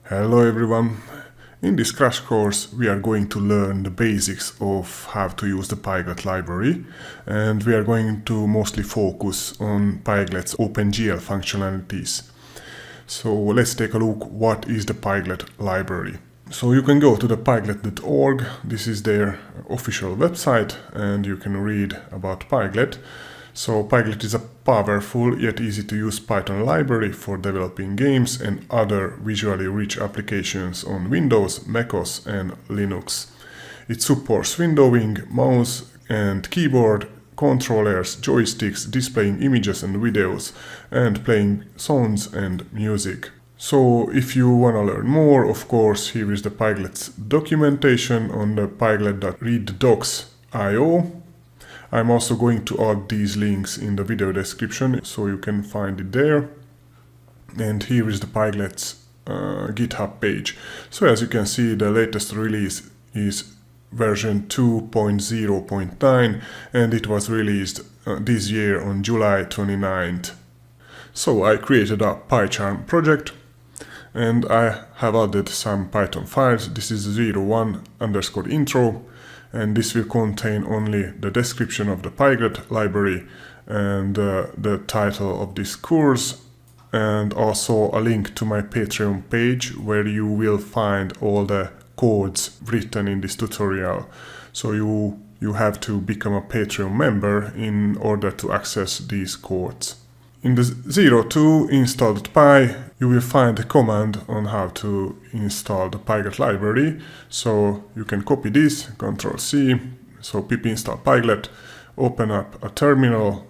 Hello everyone! In this crash course we are going to learn the basics of how to use the Pyglet library, and we are going to mostly focus on Pyglet's OpenGL functionalities. So let's take a look what is the Pyglet library. So you can go to the pyglet.org, this is their official website, and you can read about Pyglet. So Pyglet is a powerful yet easy to use Python library for developing games and other visually rich applications on Windows, macOS and Linux. It supports windowing, mouse and keyboard, controllers, joysticks, displaying images and videos, and playing sounds and music. So if you want to learn more, of course, here is the Pyglet's documentation on the pyglet.readdocs.io. I'm also going to add these links in the video description, so you can find it there. And here is the Pyglet's GitHub page. So as you can see, the latest release is version 2.0.9, and it was released this year on July 29th. So I created a PyCharm project, and I have added some Python files. This is 01_intro. And this will contain only the description of the Pyglet library and the title of this course, and also a link to my Patreon page where you will find all the codes written in this tutorial. So you have to become a Patreon member in order to access these codes. In the 02 install.py, you will find a command on how to install the Pyglet library. So you can copy this, Ctrl+C, so pip install Pyglet, open up a terminal,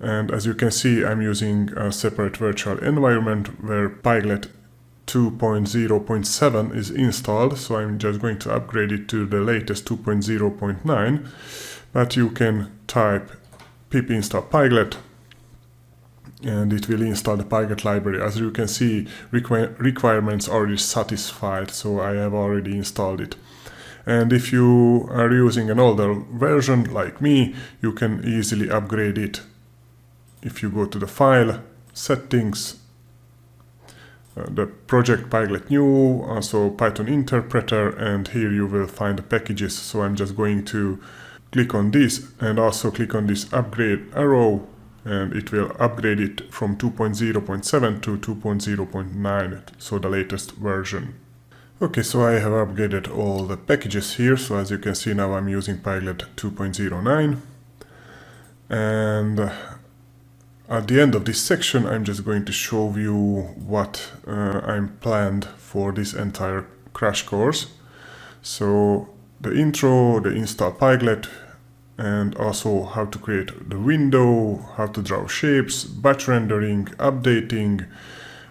and as you can see, I'm using a separate virtual environment where Pyglet 2.0.7 is installed, so I'm just going to upgrade it to the latest 2.0.9, but you can type pip install Pyglet, and it will install the Pyglet library. As you can see, requirements are already satisfied, so I have already installed it. And if you are using an older version like me, you can easily upgrade it. If you go to the file, settings, the project Pyglet new, also Python interpreter, and here you will find the packages. So I'm just going to click on this and also click on this upgrade arrow, and it will upgrade it from 2.0.7 to 2.0.9, so the latest version. Okay, so I have upgraded all the packages here, so as you can see now I'm using Pyglet 2.09. And at the end of this section I'm just going to show you what I'm planned for this entire crash course. So the intro, the install Pyglet, and also how to create the window, how to draw shapes, batch rendering, updating,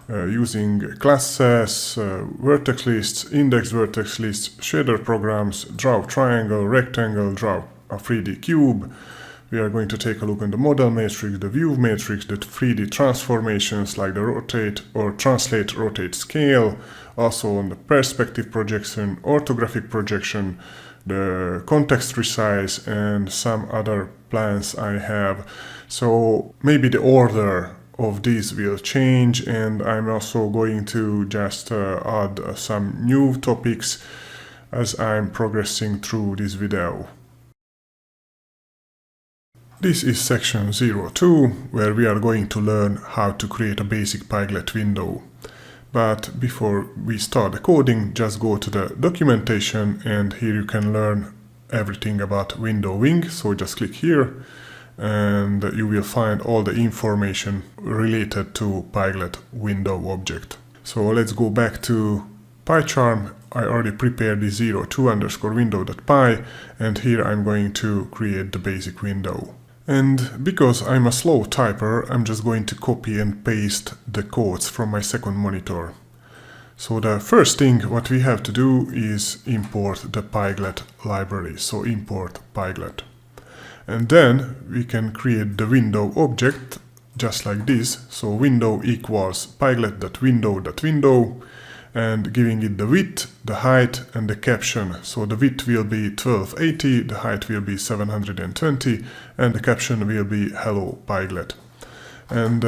using classes, vertex lists, index vertex lists, shader programs, draw triangle, rectangle, draw a 3D cube. We are going to take a look at the model matrix, the view matrix, the 3D transformations like the rotate or translate, rotate, scale, also on the perspective projection, orthographic projection, the context resize, and some other plans I have. So maybe the order of these will change, and I'm also going to just add some new topics as I'm progressing through this video. This is section 02, where we are going to learn how to create a basic Pyglet window. But before we start the coding, just go to the documentation, and here you can learn everything about windowing. So just click here and you will find all the information related to Pyglet window object. So let's go back to PyCharm. I already prepared the 02_window.py, and here I'm going to create the basic window. And because I'm a slow typer, I'm just going to copy and paste the codes from my second monitor. So the first thing what we have to do is import the Pyglet library, so import Pyglet. And then we can create the window object just like this, so window equals pyglet.window.window, and giving it the width, the height and the caption. So the width will be 1280, the height will be 720, and the caption will be hello Pyglet. And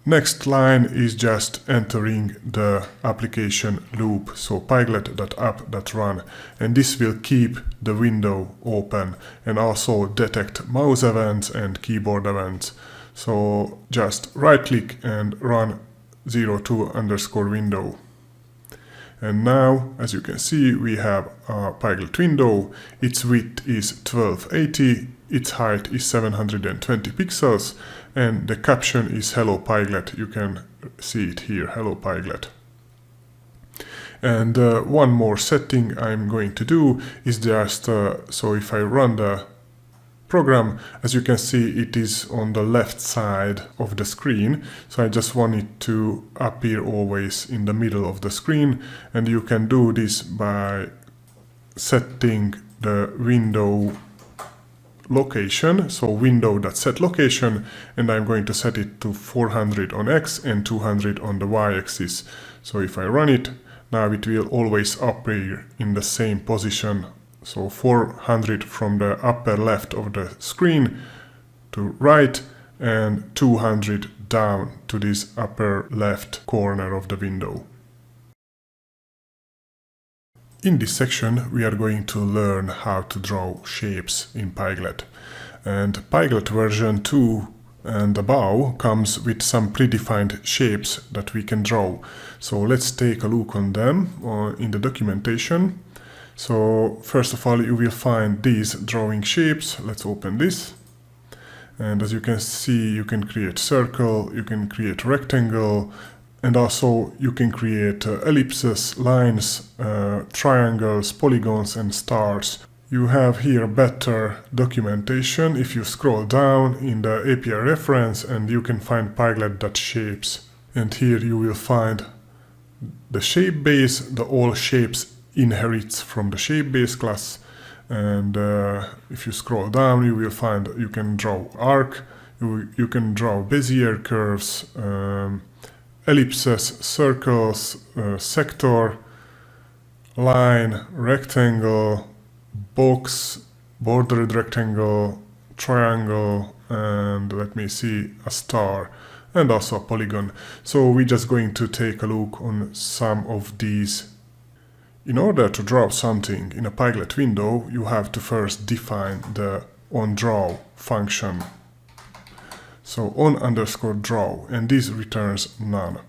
Next line is just entering the application loop, so pyglet.app.run, and this will keep the window open and also detect mouse events and keyboard events. So just right click and run 02_window. And now, as you can see, we have a Pyglet window. Its width is 1280, its height is 720 pixels, and the caption is Hello Pyglet. You can see it here, Hello Pyglet. And one more setting I'm going to do is just, so if I run the program, as you can see, it is on the left side of the screen, so I just want it to appear always in the middle of the screen, and you can do this by setting the window location, so window.setLocation, and I'm going to set it to 400 on X and 200 on the Y-axis. So if I run it, now it will always appear in the same position. So 400 from the upper left of the screen to right, and 200 down to this upper left corner of the window. In this section we are going to learn how to draw shapes in Pyglet. And Pyglet version 2 and above comes with some predefined shapes that we can draw. So let's take a look on them in the documentation. So first of all, you will find these drawing shapes. Let's open this. And as you can see, you can create circle, you can create rectangle, and also you can create ellipses, lines, triangles, polygons, and stars. You have here better documentation if you scroll down in the API reference, and you can find pyglet.shapes. And here you will find the shape base, the all shapes inherits from the shape base class, and if you scroll down you will find you can draw arc, you can draw Bezier curves, ellipses, circles, sector, line, rectangle, box, bordered rectangle, triangle, and let me see, a star, and also a polygon. So we're just going to take a look on some of these. In order to draw something in a Pyglet window, you have to first define the onDraw function. So on_draw, and this returns none.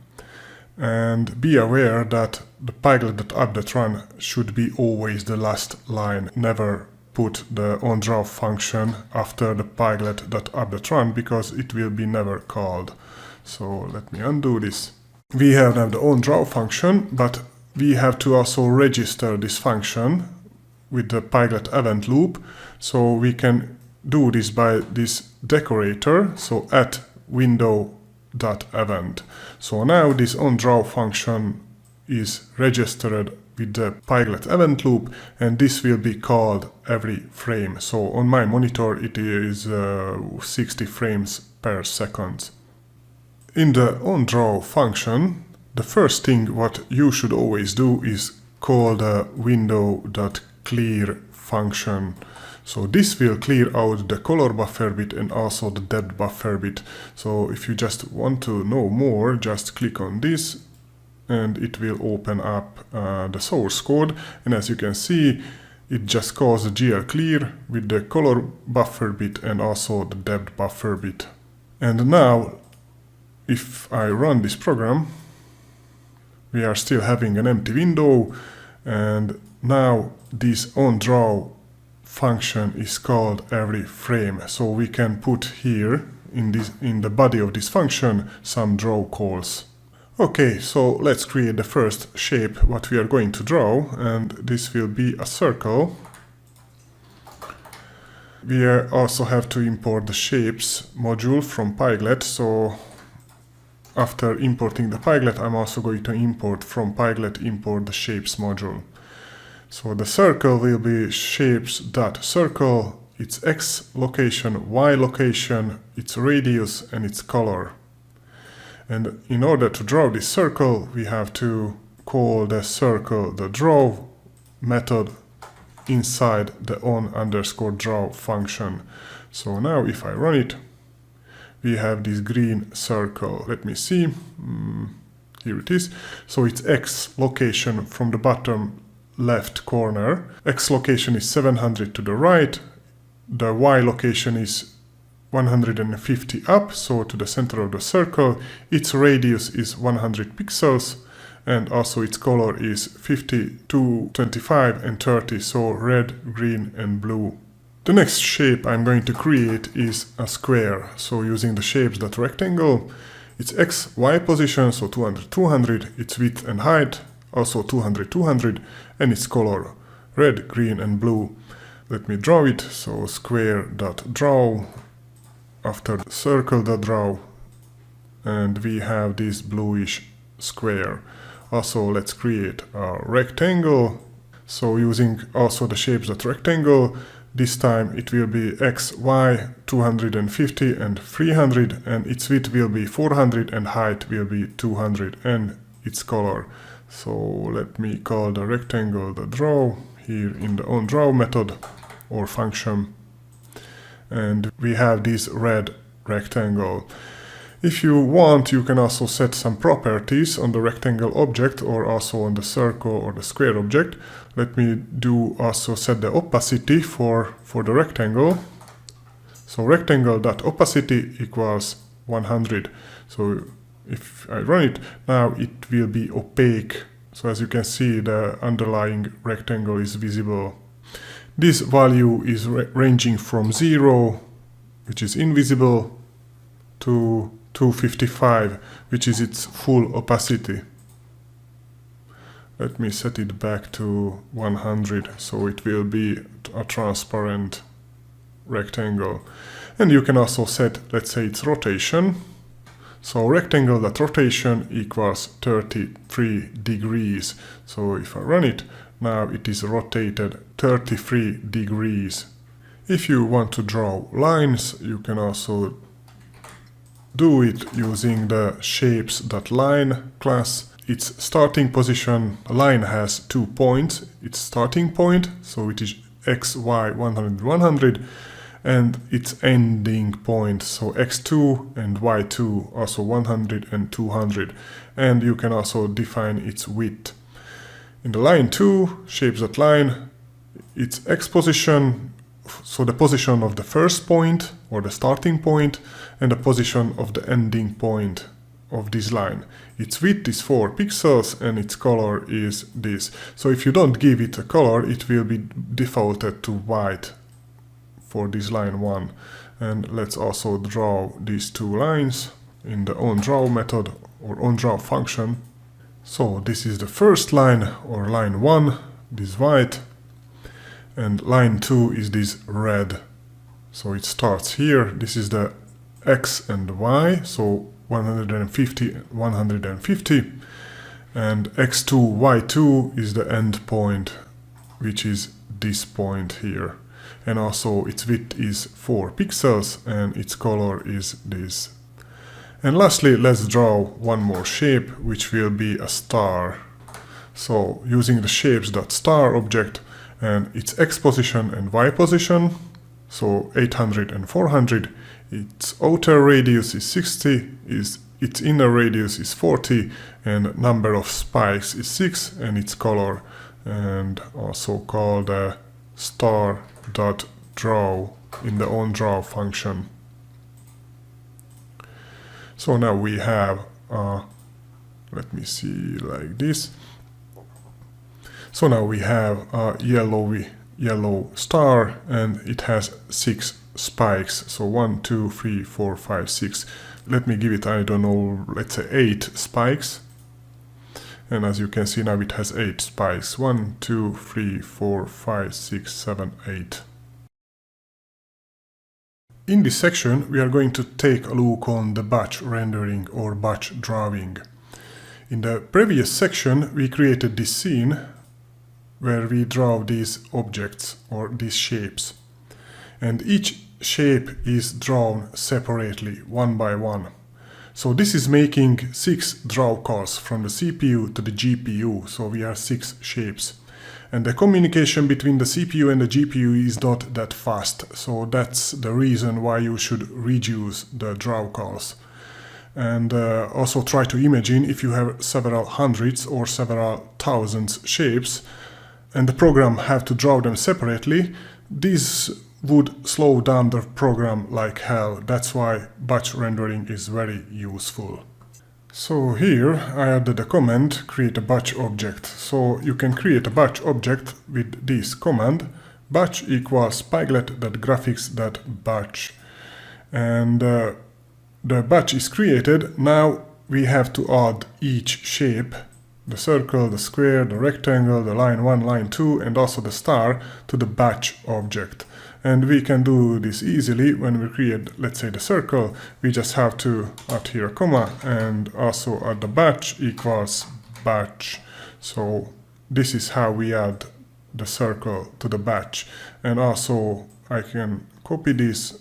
And be aware that the Pyglet.app.run should be always the last line. Never put the onDraw function after the Pyglet.app.run, because it will be never called. So let me undo this. We have now the onDraw function, but we have to also register this function with the Pyglet event loop. So we can do this by this decorator, so at window.event. So now this onDraw function is registered with the Pyglet event loop, and this will be called every frame. So on my monitor it is 60 frames per second. In the onDraw function, the first thing what you should always do is call the window.clear function. So this will clear out the color buffer bit and also the depth buffer bit. So if you just want to know more, just click on this and it will open up the source code. And as you can see, it just calls the GL clear with the color buffer bit and also the depth buffer bit. And now, if I run this program, we are still having an empty window, and now this onDraw function is called every frame. So we can put here in the body of this function some draw calls. Okay, so let's create the first shape what we are going to draw, and this will be a circle. We also have to import the shapes module from Pyglet, so after importing the Pyglet, I'm also going to import from Pyglet import the shapes module. So the circle will be shapes.circle, its X location, Y location, its radius, and its color. And in order to draw this circle, we have to call the circle the draw method inside the on_draw function. So now if I run it, we have this green circle. Let me see. Here it is. So it's X location from the bottom left corner. X location is 700 to the right. The Y location is 150 up, so to the center of the circle. Its radius is 100 pixels, and also its color is 50, 25 and 30, so red, green and blue. The next shape I'm going to create is a square. So using the shapes.rectangle, its X, Y position, so 200, 200, its width and height, also 200, 200, and its color, red, green and blue. Let me draw it. So square.draw, after circle.draw, and we have this bluish square. Also, let's create a rectangle. So using also the shapes.rectangle, this time it will be X, Y, 250 and 300, and its width will be 400 and height will be 200, and its color. So let me call the rectangle the draw here in the onDraw method or function. And we have this red rectangle. If you want, you can also set some properties on the rectangle object or also on the circle or the square object. Let me also set the opacity for the rectangle. So rectangle.opacity equals 100. So if I run it, now it will be opaque. So as you can see, the underlying rectangle is visible. This value is ranging from 0, which is invisible, to 255, which is its full opacity. Let me set it back to 100, so it will be a transparent rectangle. And you can also set, let's say, its rotation. So rectangle.rotation equals 33 degrees. So if I run it, now it is rotated 33 degrees. If you want to draw lines, you can also do it using the shapes.line class. Its starting position, a line has 2 points. Its starting point, so it is x, y, 100, 100, and its ending point, so x2 and y2, also 100 and 200. And you can also define its width. In the line 2, shapes.line, its x position, so the position of the first point or the starting point, and the position of the ending point of this line. Its width is 4 pixels and its color is this. So if you don't give it a color, it will be defaulted to white for this line 1. And let's also draw these two lines in the onDraw method or onDraw function. So this is the first line, or line 1, this white, and line 2 is this red. So it starts here. This is the x and y, so 150, 150, and x2, y2 is the end point, which is this point here. And also its width is 4 pixels and its color is this. And lastly, let's draw one more shape, which will be a star. So using the shapes.star object and its x position and y position, so 800 and 400, its outer radius is 60, its inner radius is 40, and number of spikes is 6, and its color, and also called star.draw in the onDraw function. So now we have, let me see, like this. So now we have a yellow star, and it has 6 spikes. So 1, 2, 3, 4, 5, 6. Let me give it, I don't know, let's say 8 spikes. And as you can see now it has 8 spikes. 1, 2, 3, 4, 5, 6, 7, 8. In this section we are going to take a look on the batch rendering or batch drawing. In the previous section we created this scene where we draw these objects or these shapes. And each shape is drawn separately, one by one. So this is making 6 draw calls from the CPU to the GPU, so we have 6 shapes. And the communication between the CPU and the GPU is not that fast, so that's the reason why you should reduce the draw calls. And also try to imagine if you have several hundreds or several thousands shapes and the program have to draw them separately, this would slow down the program like hell. That's why batch rendering is very useful. So here I added a command, create a batch object. So you can create a batch object with this command, batch equals pyglet.graphics.batch. And the batch is created. Now we have to add each shape, the circle, the square, the rectangle, the line 1, line 2, and also the star to the batch object. And we can do this easily when we create, let's say, the circle. We just have to add here a comma and also add the batch equals batch. So this is how we add the circle to the batch. And also I can copy this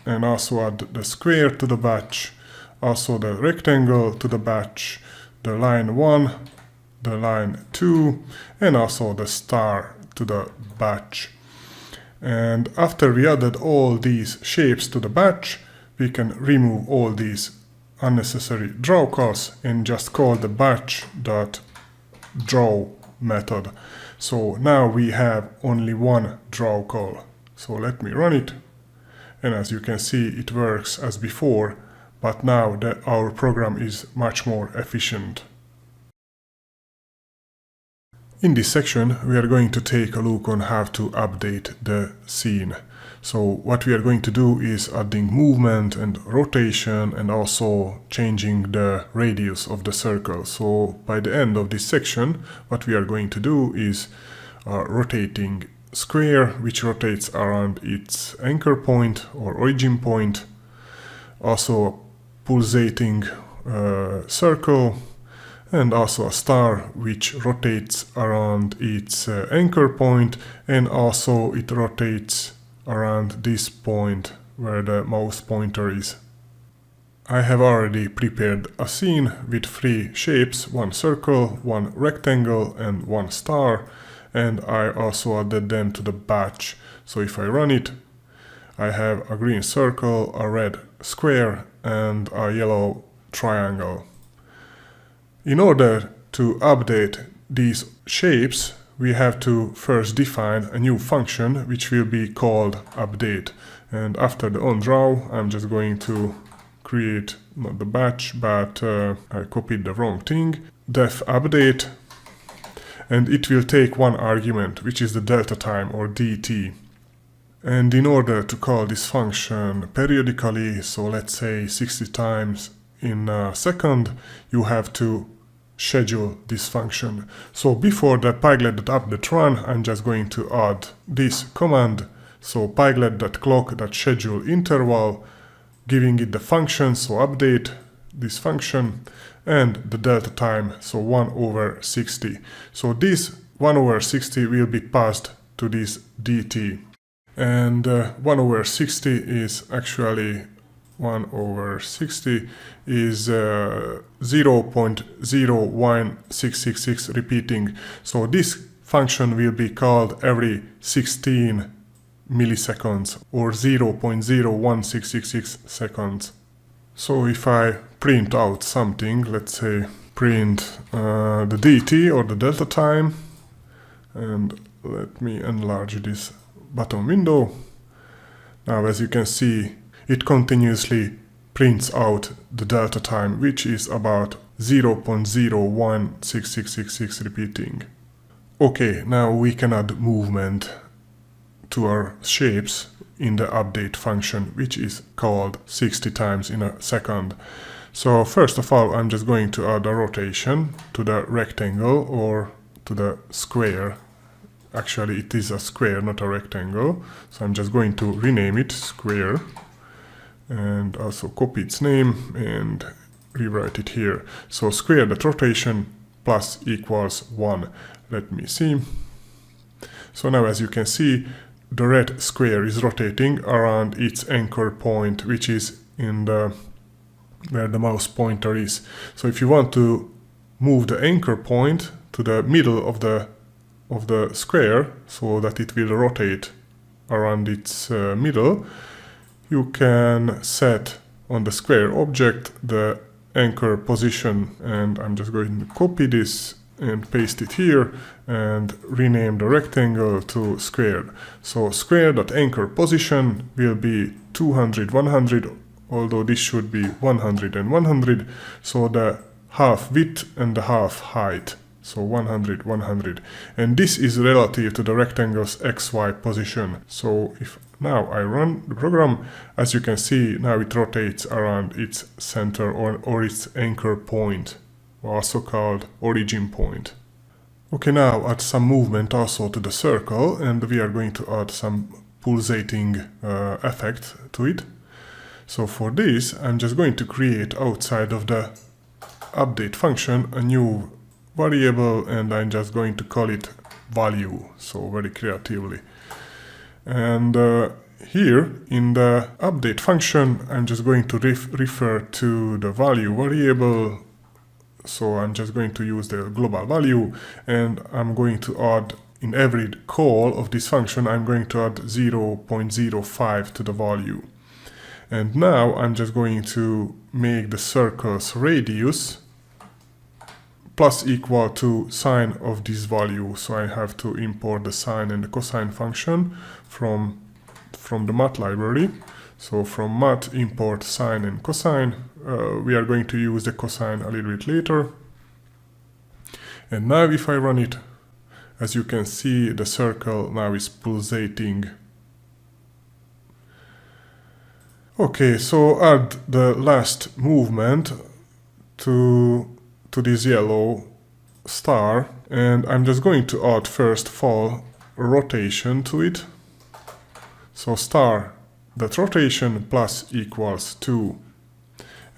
and also add the square to the batch, also the rectangle to the batch, the line 1, the line 2, and also the star to the batch. And after we added all these shapes to the batch, we can remove all these unnecessary draw calls and just call the batch.draw method. So now we have only one draw call. So let me run it. And as you can see, it works as before, but now our program is much more efficient. In this section, we are going to take a look on how to update the scene. So what we are going to do is adding movement and rotation and also changing the radius of the circle. So by the end of this section, what we are going to do is rotating square, which rotates around its anchor point or origin point. Also pulsating circle, and also a star which rotates around its anchor point, and also it rotates around this point where the mouse pointer is. I have already prepared a scene with 3 shapes, 1 circle, 1 rectangle and 1 star, and I also added them to the batch. So if I run it, I have a green circle, a red square and a yellow triangle. In order to update these shapes, we have to first define a new function which will be called update. And after the onDraw, I'm just going to create not the batch, but I copied the wrong thing, def update, and it will take one argument, which is the delta time or dt. And in order to call this function periodically, so let's say 60 times in a second, you have to schedule this function. So before the pyglet.update run, I'm just going to add this command, so pyglet.clock.schedule interval, giving it the function, so update this function, and the delta time, so 1/60. So this 1/60 will be passed to this dt. And 1/60 is actually 1/60 is 0.01666 repeating. So this function will be called every 16 milliseconds or 0.01666 seconds. So if I print out something, let's say print the dt or the delta time, and let me enlarge this bottom window. Now as you can see, it continuously prints out the delta time, which is about 0.016666 repeating. Okay, now we can add movement to our shapes in the update function, which is called 60 times in a second. So first of all, I'm just going to add a rotation to the rectangle or to the square. Actually, it is a square, not a rectangle. So I'm just going to rename it square and also copy its name and rewrite it here. So square.rotation plus equals 1. Let me see. So now as you can see, the red square is rotating around its anchor point, which is in the where the mouse pointer is. So if you want to move the anchor point to the middle of the of the square so that it will rotate around its middle, you can set on the square object the anchor position, and I'm just going to copy this and paste it here and rename the rectangle to squared. So square.anchor position will be 200, 100, although this should be 100 and 100, so the half width and the half height. So 100, 100. And this is relative to the rectangle's XY position. So if now I run the program, as you can see, now it rotates around its center or its anchor point, also called origin point. Okay, now add some movement also to the circle, and we are going to add some pulsating effect to it. So for this, I'm just going to create outside of the update function a new variable, and I'm just going to call it value, so very creatively. And here in the update function, I'm just going to refer to the value variable. So I'm just going to use the global value, and I'm going to add, in every call of this function, I'm going to add 0.05 to the value. And now I'm just going to make the circle's radius plus equal to sine of this value. So I have to import the sine and the cosine function from the math library. So from math import sine and cosine. We are going to use the cosine a little bit later. And now if I run it, as you can see, the circle now is pulsating. Okay, so add the last movement to this yellow star, and I'm just going to add first of all rotation to it. So star that rotation plus equals 2.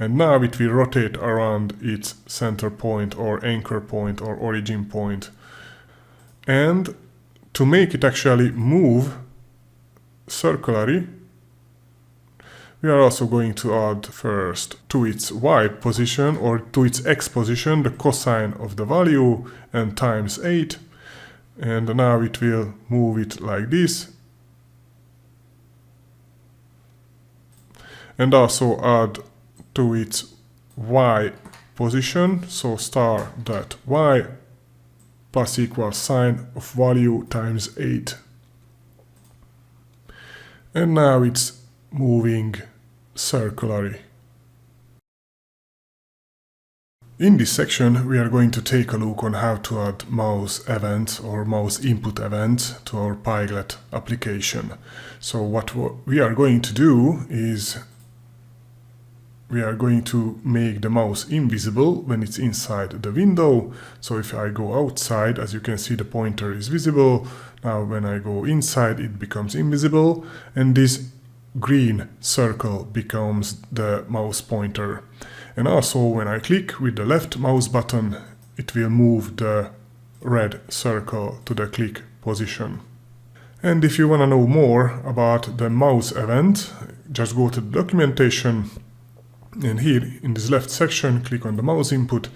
And now it will rotate around its center point or anchor point or origin point. And to make it actually move circularly, we are also going to add first to its y position or to its x position the cosine of the value and times 8. And now it will move it like this. And also add to its y position, so star dot y plus equals sine of value times 8. And now it's moving circularly. In this section, we are going to take a look on how to add mouse events or mouse input events to our Pyglet application. So what we are going to do is we are going to make the mouse invisible when it's inside the window. So if I go outside, as you can see, the pointer is visible. Now when I go inside, it becomes invisible, and this green circle becomes the mouse pointer. And also when I click with the left mouse button, it will move the red circle to the click position. And if you want to know more about the mouse event, just go to the documentation, and here in this left section click on the mouse input,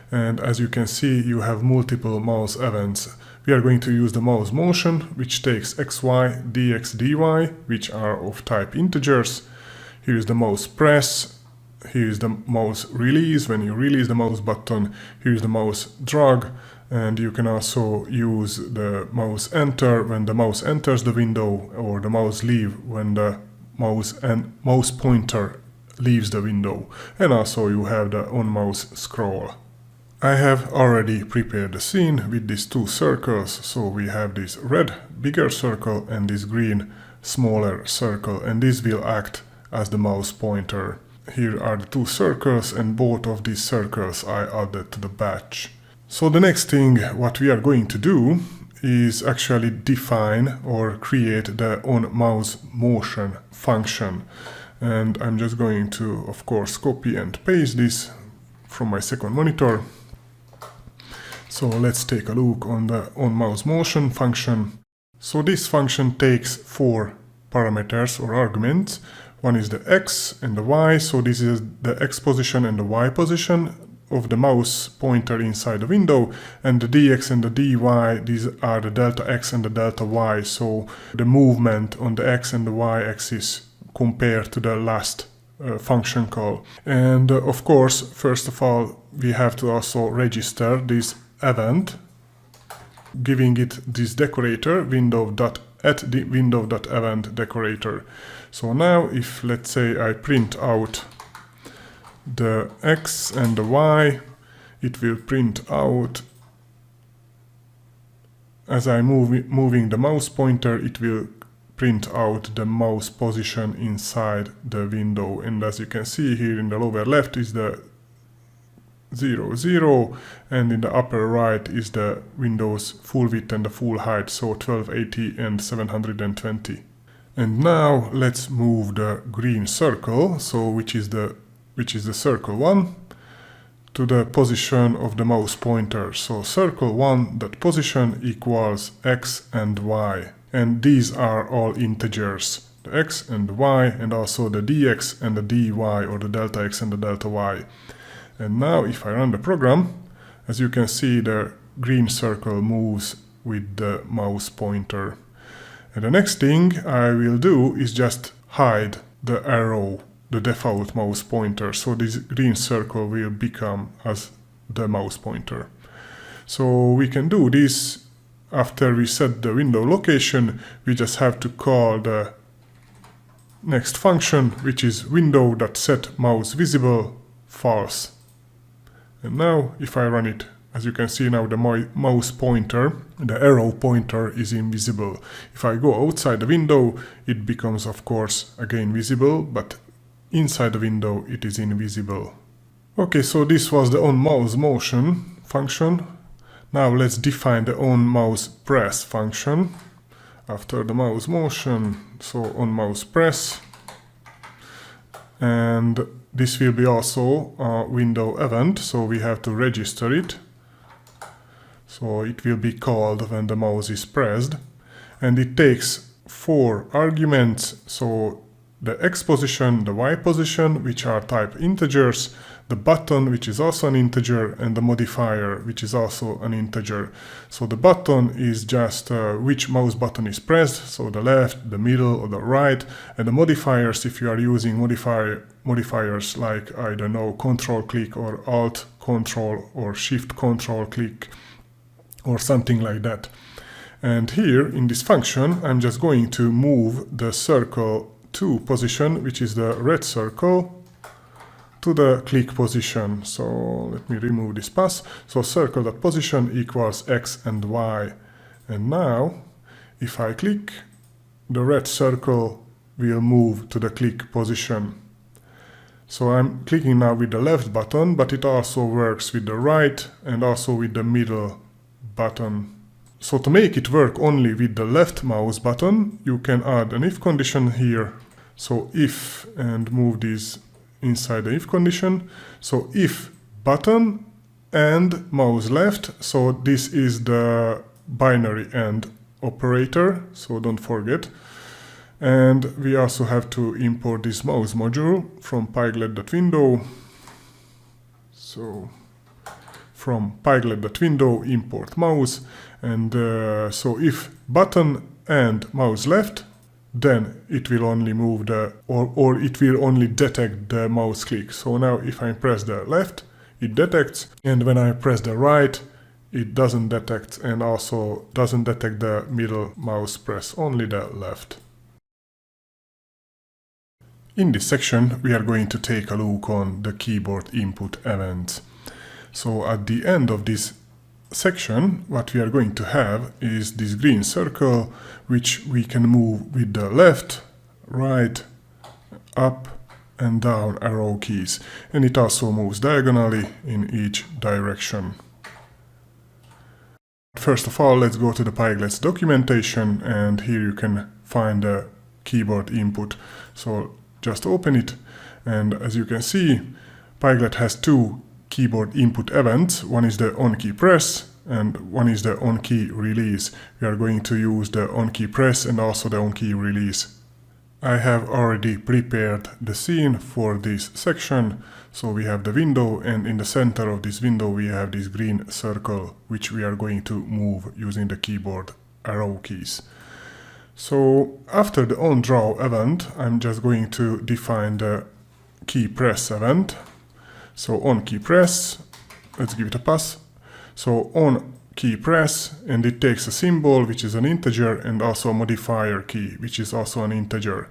and as you can see you have multiple mouse events. We are going to use the mouse motion, which takes xy, dx, dy, which are of type integers. Here is the mouse press, here is the mouse release, when you release the mouse button, here is the mouse drag, and you can also use the mouse enter when the mouse enters the window, or the mouse leave when the mouse pointer leaves the window. And also you have the on mouse scroll. I have already prepared the scene with these two circles, so we have this red bigger circle and this green smaller circle, and this will act as the mouse pointer. Here are the two circles, and both of these circles I added to the batch. So the next thing what we are going to do is actually define or create the on mouse motion function. And I'm just going to, of course, copy and paste this from my second monitor. So let's take a look on the on mouse motion function. So this function takes 4 parameters or arguments. One is the x and the y, so this is the x position and the y position. of the mouse pointer inside the window, and the dx and the dy, these are the delta x and the delta y, so the movement on the x and the y axis compared to the last function call. And of course, first of all, we have to also register this event, giving it this decorator window.event decorator. So now if, let's say, I print out the x and the y, it will print out, as I'm moving the mouse pointer, it will print out the mouse position inside the window. And as you can see here in the lower left is the 0, 0, and in the upper right is the window's full width and the full height, so 1280 and 720. And now let's move the green circle, so which is the circle 1, to the position of the mouse pointer. So circle 1, that position equals x and y. And these are all integers, the x and the y, and also the dx and the dy, or the delta x and the delta y. And now if I run the program, as you can see, the green circle moves with the mouse pointer. And the next thing I will do is just hide the arrow, the default mouse pointer, so this green circle will become as the mouse pointer. So we can do this after we set the window location. We just have to call the next function, which is window.setMouseVisible false. And now if I run it, as you can see now the mouse pointer, the arrow pointer is invisible. If I go outside the window, it becomes of course again visible, but inside the window it is invisible. Okay, so this was the onMouseMotion function. Now let's define the onMousePress function. After the mouse motion, so onMousePress, and this will be also a window event, so we have to register it. So it will be called when the mouse is pressed, and it takes 4 arguments, so the x position, the y position, which are type integers, the button, which is also an integer, and the modifier, which is also an integer. So the button is just which mouse button is pressed, so the left, the middle, or the right, and the modifiers, if you are using modifiers like, I don't know, control click or alt control or shift control click or something like that. And here in this function, I'm just going to move the circle 2 position, which is the red circle, to the click position. So let me remove this pass. So circle.position equals x and y. And now if I click, the red circle will move to the click position. So I'm clicking now with the left button, but it also works with the right and also with the middle button. So to make it work only with the left mouse button, you can add an if condition here. So if, and move this inside the if condition. So if button and mouse left, so this is the binary AND operator, so don't forget. And we also have to import this mouse module from pyglet.window. So from pyglet.window import mouse, and so if button and mouse left, then it will only move the, or it will only detect the mouse click. So now if I press the left, it detects, and when I press the right, it doesn't detect, and also doesn't detect the middle mouse press, only the left. In this section, we are going to take a look on the keyboard input events. So at the end of this section, what we are going to have is this green circle, which we can move with the left, right, up and down arrow keys, and it also moves diagonally in each direction. First of all, let's go to the Pyglet's documentation, and here you can find the keyboard input. So just open it, and as you can see, Pyglet has 2 keyboard input events. One is the on-key press and one is the on-key release. We are going to use the on-key press and also the on-key release I have already prepared the scene for this section. So we have the window, and in the center of this window we have this green circle, which we are going to move using the keyboard arrow keys. So after the onDraw event, I'm just going to define the key press event. So on key press, let's give it a pass. So on key press, and it takes a symbol, which is an integer, and also a modifier key, which is also an integer.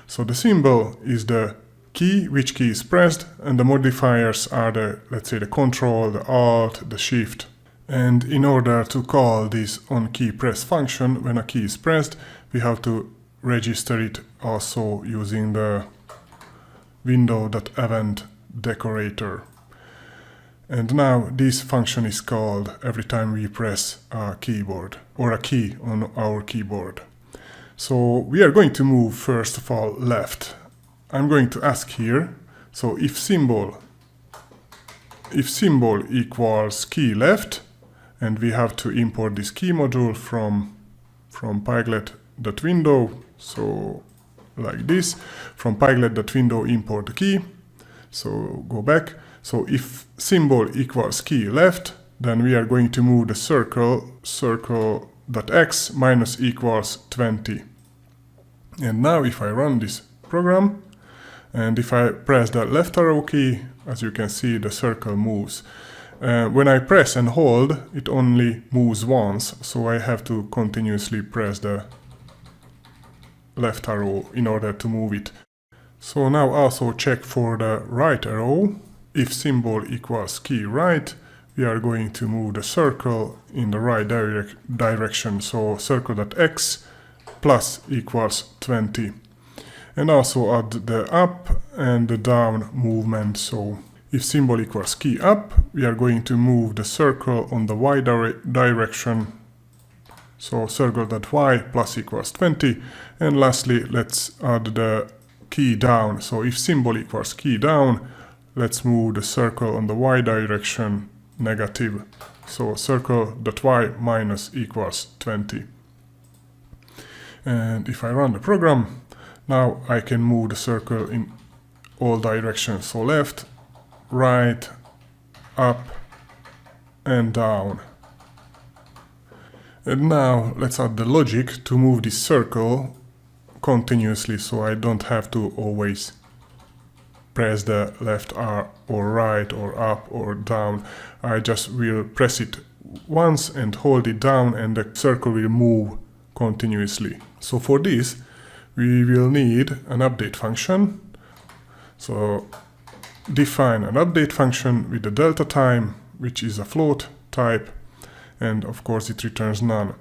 So the symbol is the key, which key is pressed, and the modifiers are the, let's say, the control, the alt, the shift. And in order to call this onKeyPress function when a key is pressed, we have to register it also using the window.event decorator. And now this function is called every time we press a keyboard or a key on our keyboard. So we are going to move first of all left. I'm going to ask here, so if symbol equals key left, and we have to import this key module from Pyglet.window, so like this, from Pyglet.window import the key, so go back. So if symbol equals key left, then we are going to move the circle.x minus equals 20. And now if I run this program, and if I press the left arrow key, as you can see, the circle moves. When I press and hold, it only moves once, so I have to continuously press the left arrow in order to move it. So now also check for the right arrow. If symbol equals key right, we are going to move the circle in the right direction, so circle.x plus equals 20. And also add the up and the down movement. So if symbol equals key up, we are going to move the circle on the y direction. So circle.y plus equals 20. And lastly, let's add the key down. So if symbol equals key down, let's move the circle on the y direction negative. So circle.y minus equals 20. And if I run the program, now I can move the circle in all directions. So left, right, up, and down. And now let's add the logic to move this circle continuously, so I don't have to always press the left or right or up or down. I just will press it once and hold it down, and the circle will move continuously. So for this, we will need an update function. So define an update function with the delta time, which is a float type, and of course it returns none.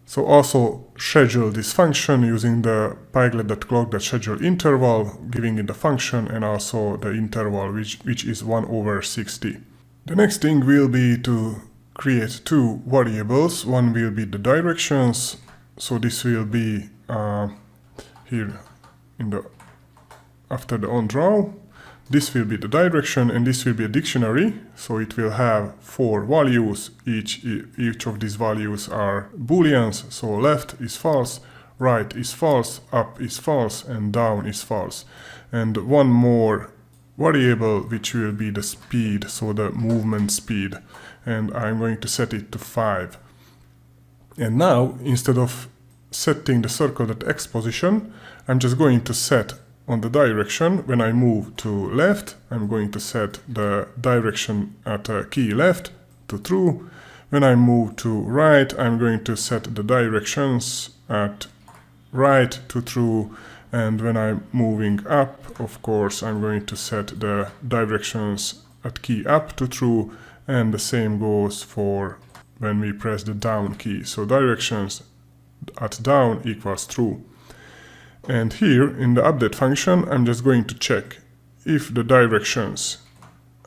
So also schedule this function using the pyglet.clock.schedule interval, giving it the function and also the interval, which is 1/60. The next thing will be to create two variables. One will be the directions, so this will be here in the after the onDraw. This will be the direction, and this will be a dictionary, so it will have 4 values. Each of these values are booleans, so left is false, right is false, up is false, and down is false. And one more variable, which will be the speed, so the movement speed, and I'm going to set it to 5. And now, instead of setting the circle.x position, I'm just going to set on the direction. When I move to left, I'm going to set the direction at key left to true. When I move to right, I'm going to set the directions at right to true. And when I'm moving up, of course, I'm going to set the directions at key up to true. And the same goes for when we press the down key. So directions at down equals true. And here in the update function, I'm just going to check if the directions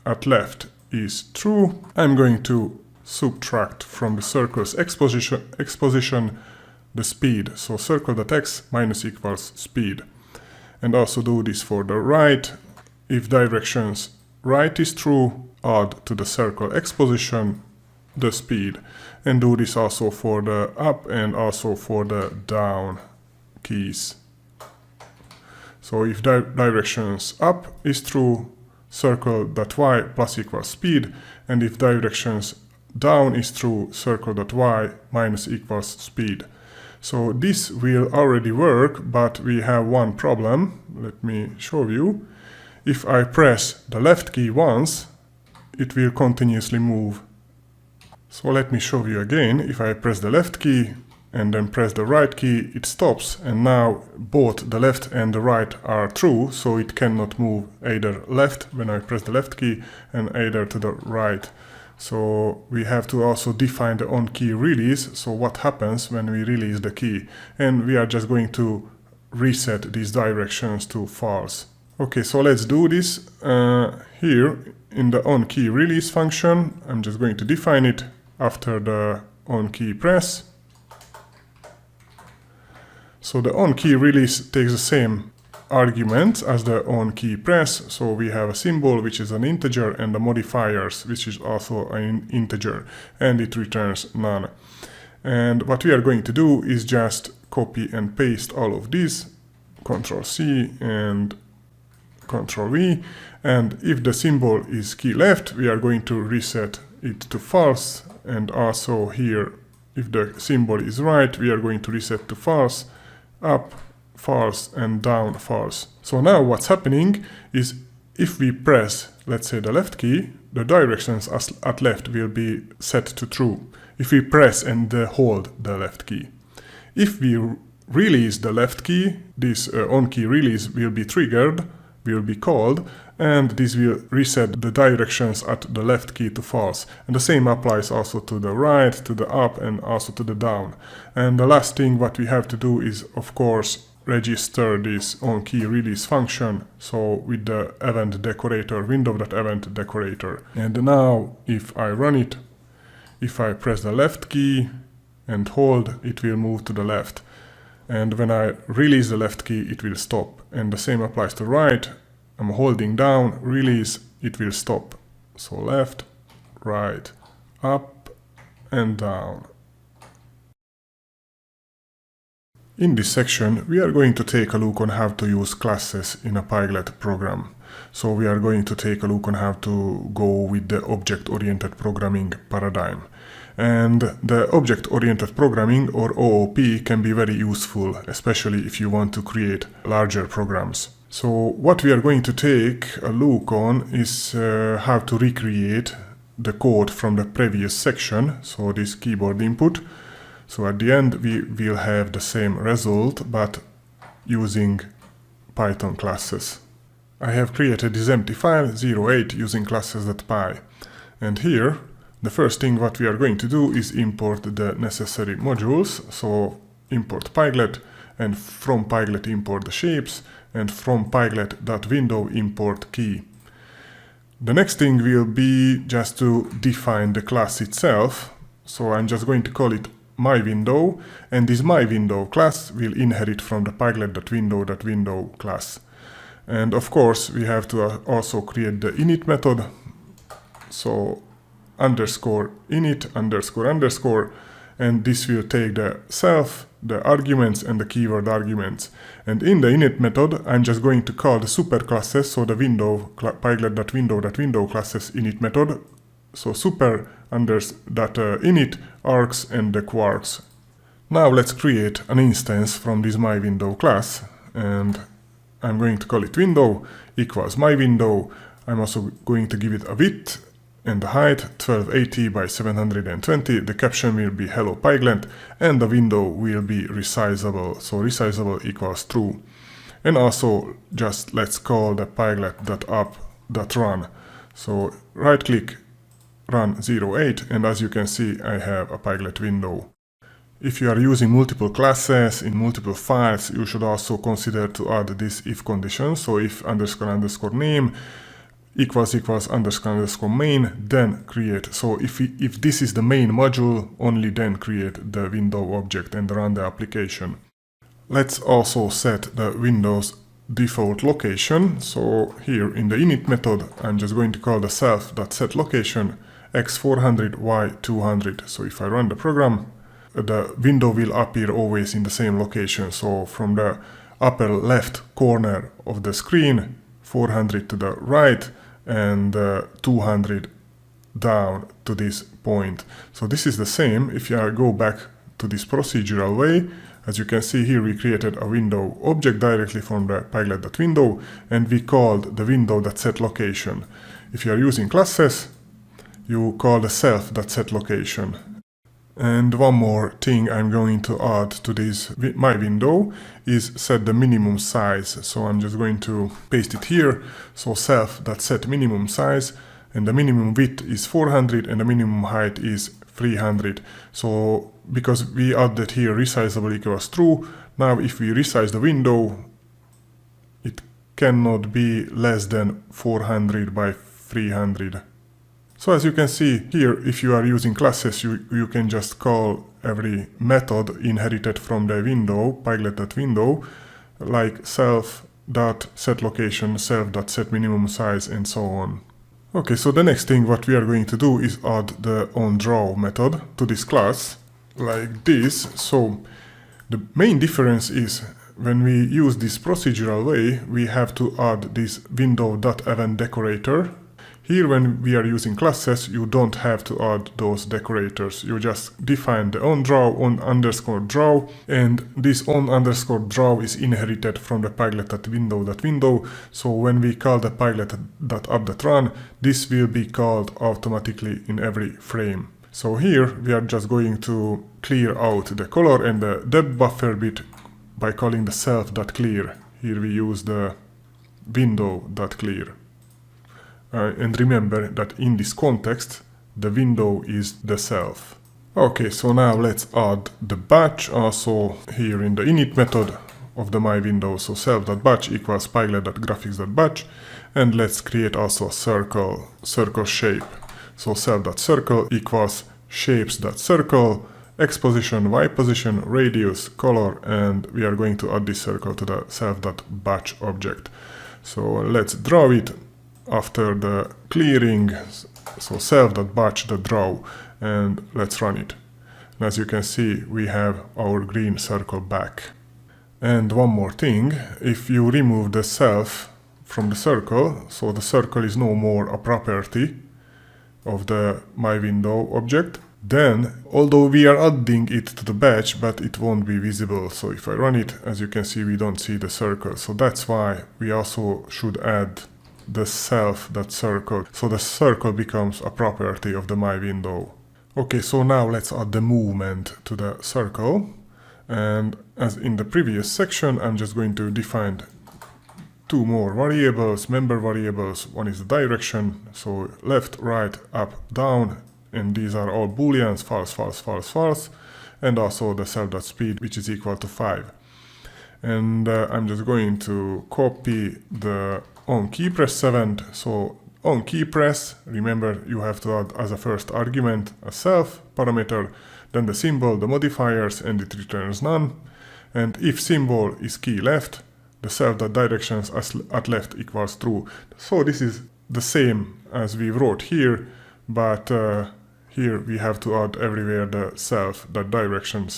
at left is true. I'm going to subtract from the circle's exposition the speed. So circle.x minus equals speed. And also do this for the right. If directions right is true, add to the circle exposition the speed. And do this also for the up and also for the down keys. So if directions up is true, circle.y plus equals speed, and if directions down is true, circle.y minus equals speed. So this will already work, but we have one problem. Let me show you. If I press the left key once, it will continuously move. So let me show you again. If I press the left key and then press the right key, it stops, and now both the left and the right are true, so it cannot move either left when I press the left key and either to the right. So we have to also define the on-key release, so what happens when we release the key, and we are just going to reset these directions to false. Okay, so let's do this. Here in the on-key release function, I'm just going to define it after the on-key press. So the on-key release takes the same argument as the on-key press, so we have a symbol which is an integer and the modifiers which is also an integer, and it returns none. And what we are going to do is just copy and paste all of these, Ctrl+C and Ctrl+V, and if the symbol is key left, we are going to reset it to false, and also here if the symbol is right, we are going to reset to false, up false and down false. So now what's happening is if we press, let's say, the left key, the directions at left will be set to true. If we press and hold the left key. If we release the left key, this on-key release will be triggered, will be called, and this will reset the directions at the left key to false. And the same applies also to the right, to the up, and also to the down. And the last thing what we have to do is, of course, register this on-key release function, so with the event decorator, window.event decorator. And now if I run it, if I press the left key and hold, it will move to the left. And when I release the left key, it will stop. And the same applies to right. I'm holding down, release, it will stop. So left, right, up and down. In this section, we are going to take a look on how to use classes in a Pyglet program. So we are going to take a look on how to go with the object-oriented programming paradigm. And the object-oriented programming, or OOP, can be very useful, especially if you want to create larger programs. So what we are going to take a look on is how to recreate the code from the previous section, so this keyboard input. So at the end we will have the same result, but using Python classes. I have created this empty file 08 using classes.py, and here the first thing what we are going to do is import the necessary modules. So import Pyglet, and from Pyglet import the shapes, and from Pyglet.window import key. The next thing will be just to define the class itself. So I'm just going to call it myWindow, and this myWindow class will inherit from the Pyglet.window class. And of course we have to also create the init method. So underscore init underscore underscore, and this will take the self, the arguments, and the keyword arguments. And in the init method, I'm just going to call the superclasses, so the Pyglet.window classes init method. So super init, args, and the quarks. Now let's create an instance from this myWindow class, and I'm going to call it window equals myWindow. I'm also going to give it a width and the height 1280 by 720. The caption will be hello Pyglet, and the window will be resizable, so resizable equals true. And also just let's call the pyglet.up.run. So right click, run 08, and as you can see I have a Pyglet window. If you are using multiple classes in multiple files, you should also consider to add this if condition. So if underscore underscore name equals underscore underscore main, then create. So if this is the main module, only then create the window object and run the application. Let's also set the Windows default location. So here in the init method, I'm just going to call the self.setLocation x400 y200. So if I run the program, the window will appear always in the same location. So from the upper left corner of the screen, 400 to the right, and 200 down to this point. So this is the same if I go back to this procedural way. As you can see here, we created a window object directly from the Pyglet.window, and we called the window.setLocation. If you are using classes, you call the self.setLocation. And one more thing I'm going to add to this my window is set the minimum size. So I'm just going to paste it here. So self.setMinimumSize, and the minimum width is 400 and the minimum height is 300. So because we added here resizable equals true, now if we resize the window, it cannot be less than 400 by 300. So as you can see here, if you are using classes, you can just call every method inherited from the window, Pyglet.window, like self.setLocation, self.setMinimumSize, and so on. Okay, so the next thing what we are going to do is add the onDraw method to this class, like this. So the main difference is when we use this procedural way, we have to add this window.eventDecorator. Here, when we are using classes, you don't have to add those decorators. You just define the onDraw, on_draw, and this on_draw is inherited from the Pyglet.window.window. So when we call the Pyglet.up.run, this will be called automatically in every frame. So here we are just going to clear out the color and the depth buffer bit by calling the self.clear. Here we use the window.clear. And remember that in this context, the window is the self. Okay, so now let's add the batch also here in the init method of the my window. So self.batch equals pyglet.graphics.batch, and let's create also a circle shape. So self.circle equals shapes.circle, x position, y position, radius, color, and we are going to add this circle to the self.batch object. So let's draw it after the clearing, so self.batch.draw, and let's run it. And as you can see, we have our green circle back. And one more thing, if you remove the self from the circle, so the circle is no more a property of the my window object, then although we are adding it to the batch, but it won't be visible. So if I run it, as you can see, we don't see the circle. So that's why we also should add the self.circle, so the circle becomes a property of the my window. Okay, so now let's add the movement to the circle, and as in the previous section, I'm just going to define two more variables, member variables. One is the direction, so left, right, up, down, and these are all booleans, false, false, false, false, and also the self.speed, which is equal to 5. And I'm just going to copy the onKeyPress event. So onKeyPress, remember you have to add as a first argument a self parameter, then the symbol, the modifiers, and it returns none. And if symbol is key left, the self.directions at left equals true. So this is the same as we wrote here, but here we have to add everywhere the self.direction, and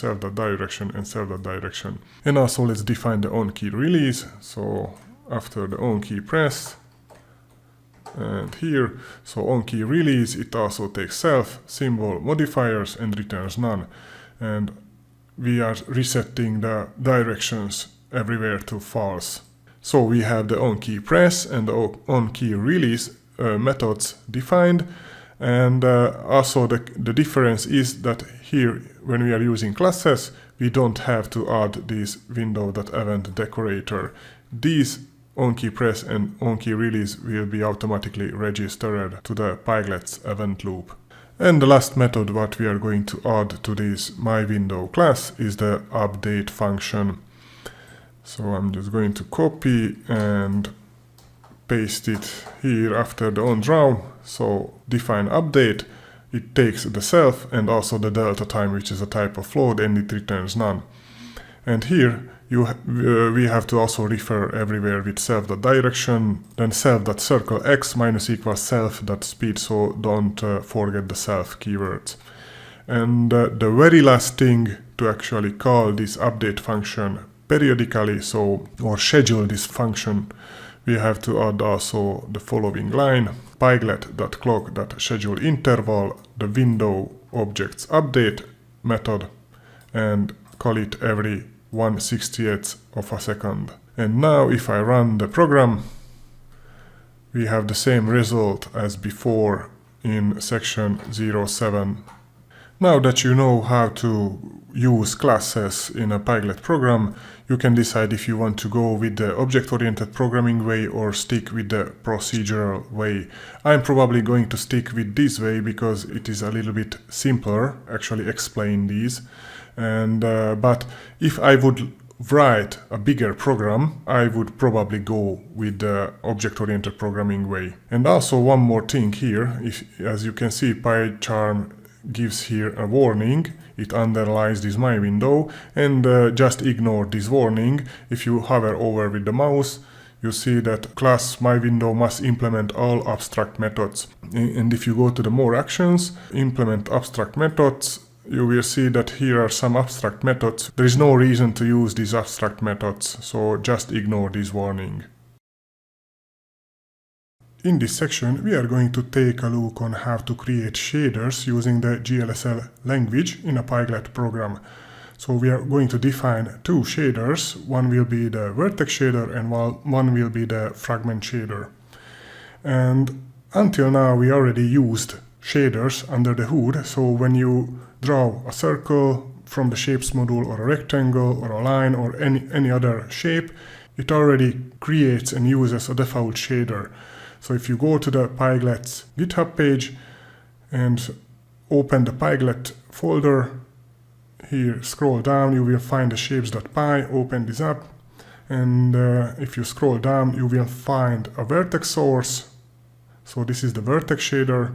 self.direction. And also let's define the onKeyRelease. So after the onKeyPress, and here, so onKeyRelease, it also takes self, symbol, modifiers, and returns none. And we are resetting the directions everywhere to false. So we have the onKeyPress and the onKeyRelease methods defined. And also the difference is that here, when we are using classes, we don't have to add this window.eventDecorator. These onKeyPress and onKeyRelease will be automatically registered to the Pyglet's event loop. And the last method what we are going to add to this myWindow class is the update function. So I'm just going to copy and paste it here after the onDraw. So define update, it takes the self and also the delta time, which is a type of float, and it returns none. And here we have to also refer everywhere with self.direction, then self.circle x minus equals self.speed, so don't forget the self keywords. And the very last thing to actually call this update function periodically, or schedule this function, we have to add also the following line: pyglet.clock.scheduleInterval, the window objects update method, and call it every 1/68th of a second. And now if I run the program, we have the same result as before in section 07. Now that you know how to use classes in a Pyglet program, you can decide if you want to go with the object-oriented programming way or stick with the procedural way. I'm probably going to stick with this way because it is a little bit simpler, actually explain these. But if I would write a bigger program, I would probably go with the object-oriented programming way. And also one more thing here, as you can see, PyCharm gives here a warning. It underlines this my window, and just ignore this warning. If you hover over with the mouse, you see that class my window must implement all abstract methods. And if you go to the more actions, implement abstract methods, you will see that here are some abstract methods. There is no reason to use these abstract methods, so just ignore this warning. In this section, we are going to take a look on how to create shaders using the GLSL language in a Pyglet program. So we are going to define two shaders. One will be the vertex shader and one will be the fragment shader. And until now, we already used shaders under the hood. So when you draw a circle from the shapes module, or a rectangle, or a line, or any other shape, it already creates and uses a default shader. So if you go to the Pyglet's GitHub page and open the Pyglet folder, here scroll down, you will find the shapes.py, open this up, and if you scroll down, you will find a vertex source. So this is the vertex shader,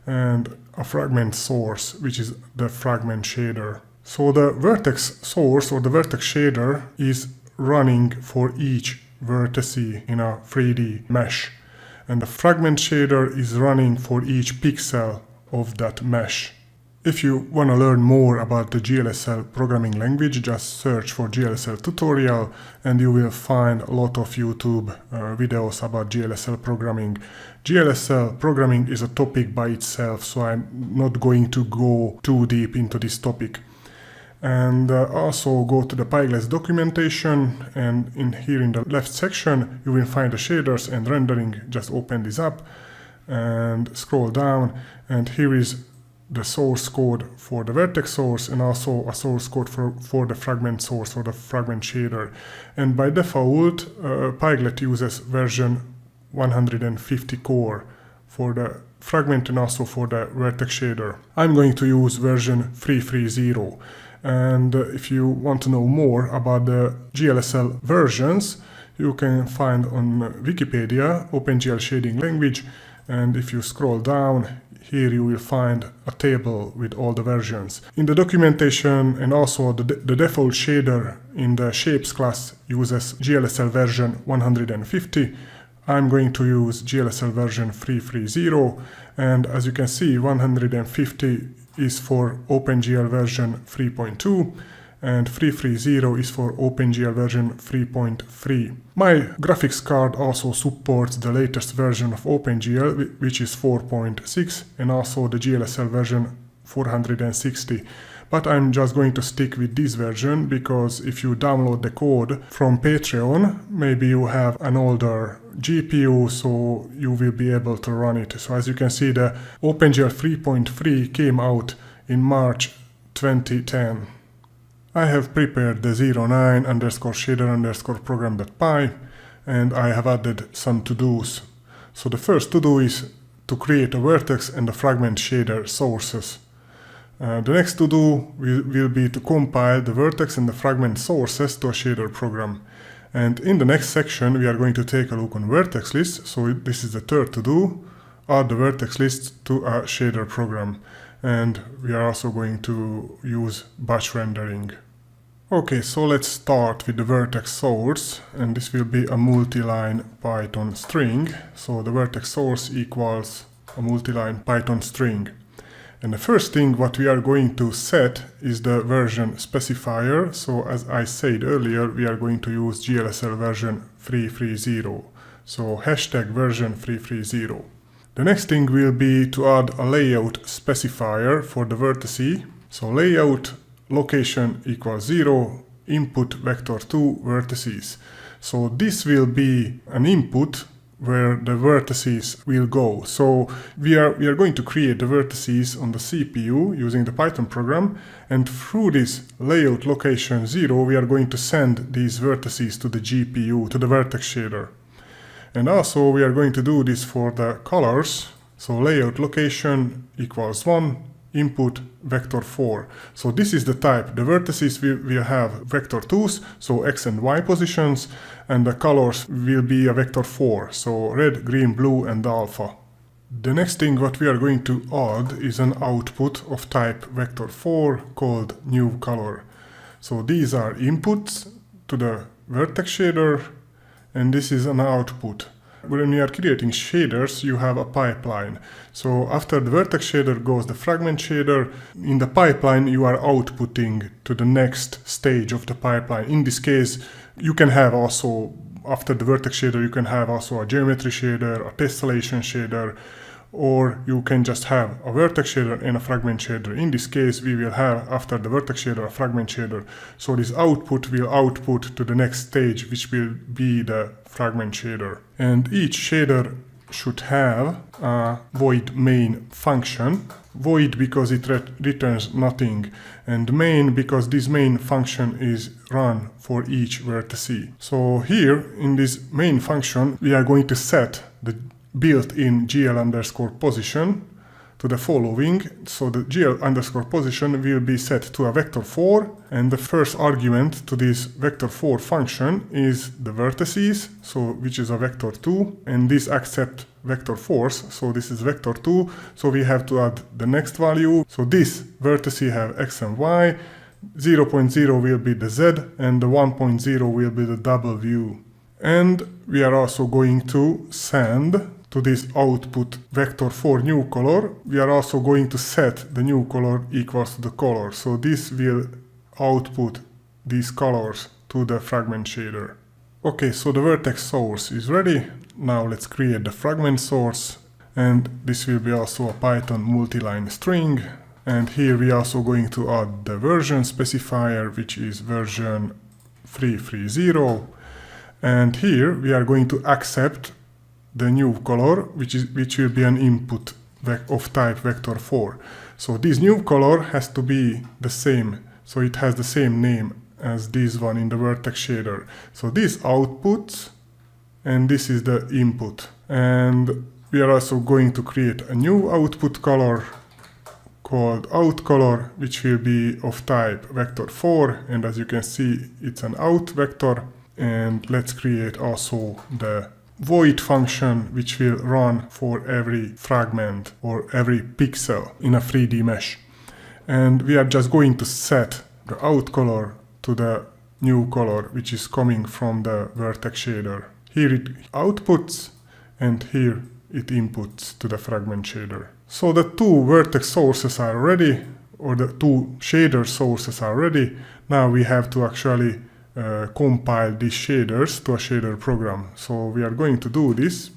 and a fragment source, which is the fragment shader. So the vertex source or the vertex shader is running for each vertex in a 3D mesh. And the fragment shader is running for each pixel of that mesh. If you want to learn more about the GLSL programming language, just search for GLSL tutorial and you will find a lot of YouTube videos about GLSL programming. GLSL programming is a topic by itself, so I'm not going to go too deep into this topic. And also go to the Pyglet's documentation, and here in the left section you will find the shaders and rendering. Just open this up and scroll down, and here is the source code for the vertex source and also a source code for the fragment source or the fragment shader. And by default, Pyglet uses version 150 core for the fragment and also for the vertex shader. I'm going to use version 330. And if you want to know more about the GLSL versions, you can find on Wikipedia OpenGL shading language, and if you scroll down, here you will find a table with all the versions. In the documentation and also the default shader in the shapes class uses GLSL version 150. I'm going to use GLSL version 330, and as you can see, 150 is for OpenGL version 3.2 and 330 is for OpenGL version 3.3. My graphics card also supports the latest version of OpenGL, which is 4.6, and also the GLSL version 460. But I'm just going to stick with this version because if you download the code from Patreon, maybe you have an older GPU, so you will be able to run it. So as you can see, the OpenGL 3.3 came out in March 2010. I have prepared the 09_shader_program.py and I have added some to-dos. So the first to-do is to create a vertex and a fragment shader sources. The next to-do will be to compile the vertex and the fragment sources to a shader program. And in the next section we are going to take a look on vertex lists. So this is the third to-do, add the vertex list to a shader program. And we are also going to use batch rendering. Okay, so let's start with the vertex source, and this will be a multi-line Python string. So the vertex source equals a multi-line Python string. And the first thing what we are going to set is the version specifier. So as I said earlier, we are going to use GLSL version 330. So hashtag version 330. The next thing will be to add a layout specifier for the vertices. So layout location equals 0, input vector 2 vertices. So this will be an input where the vertices will go. So we are going to create the vertices on the CPU using the Python program, and through this layout location 0 we are going to send these vertices to the GPU, to the vertex shader. And also we are going to do this for the colors. So layout location equals 1, input vector 4. So this is the type. The vertices will have vector 2s, so x and y positions, and the colors will be a vector 4, so red, green, blue, and alpha. The next thing what we are going to add is an output of type vector 4 called new color. So these are inputs to the vertex shader, and this is an output. When you are creating shaders, you have a pipeline. So after the vertex shader goes the fragment shader. In the pipeline, you are outputting to the next stage of the pipeline. In this case, you can have also, after the vertex shader, you can have also a geometry shader, a tessellation shader, or you can just have a vertex shader and a fragment shader. In this case, we will have, after the vertex shader, a fragment shader. So this output will output to the next stage, which will be the fragment shader. And each shader should have a void main function. Void because it returns nothing, and main because this main function is run for each vertex. So here in this main function, we are going to set the built-in GL_position to the following. So the GL_position will be set to a vector 4, and the first argument to this vector 4 function is the vertices, so which is a vector 2, and this accept vector 4s, so this is vector 2, so we have to add the next value. So this vertices have x and y, 0.0 will be the z, and the 1.0 will be the w. And we are also going to send to this output vector 4 new color, we are also going to set the new color equals to the color. So this will output these colors to the fragment shader. Okay, so the vertex source is ready. Now let's create the fragment source, and this will be also a Python multi-line string. And here we are also going to add the version specifier, which is version 330. And here we are going to accept the new color, which will be an input of type vector 4. So this new color has to be the same, so it has the same name as this one in the vertex shader. So this outputs, and this is the input. And we are also going to create a new output color called outColor, which will be of type vector 4, and as you can see, it's an out vector. And let's create also the void function, which will run for every fragment or every pixel in a 3D mesh. And we are just going to set the out color to the new color, which is coming from the vertex shader. Here it outputs, and here it inputs to the fragment shader. So the two vertex sources are ready, or the two shader sources are ready. Now we have to actually compile these shaders to a shader program. So we are going to do this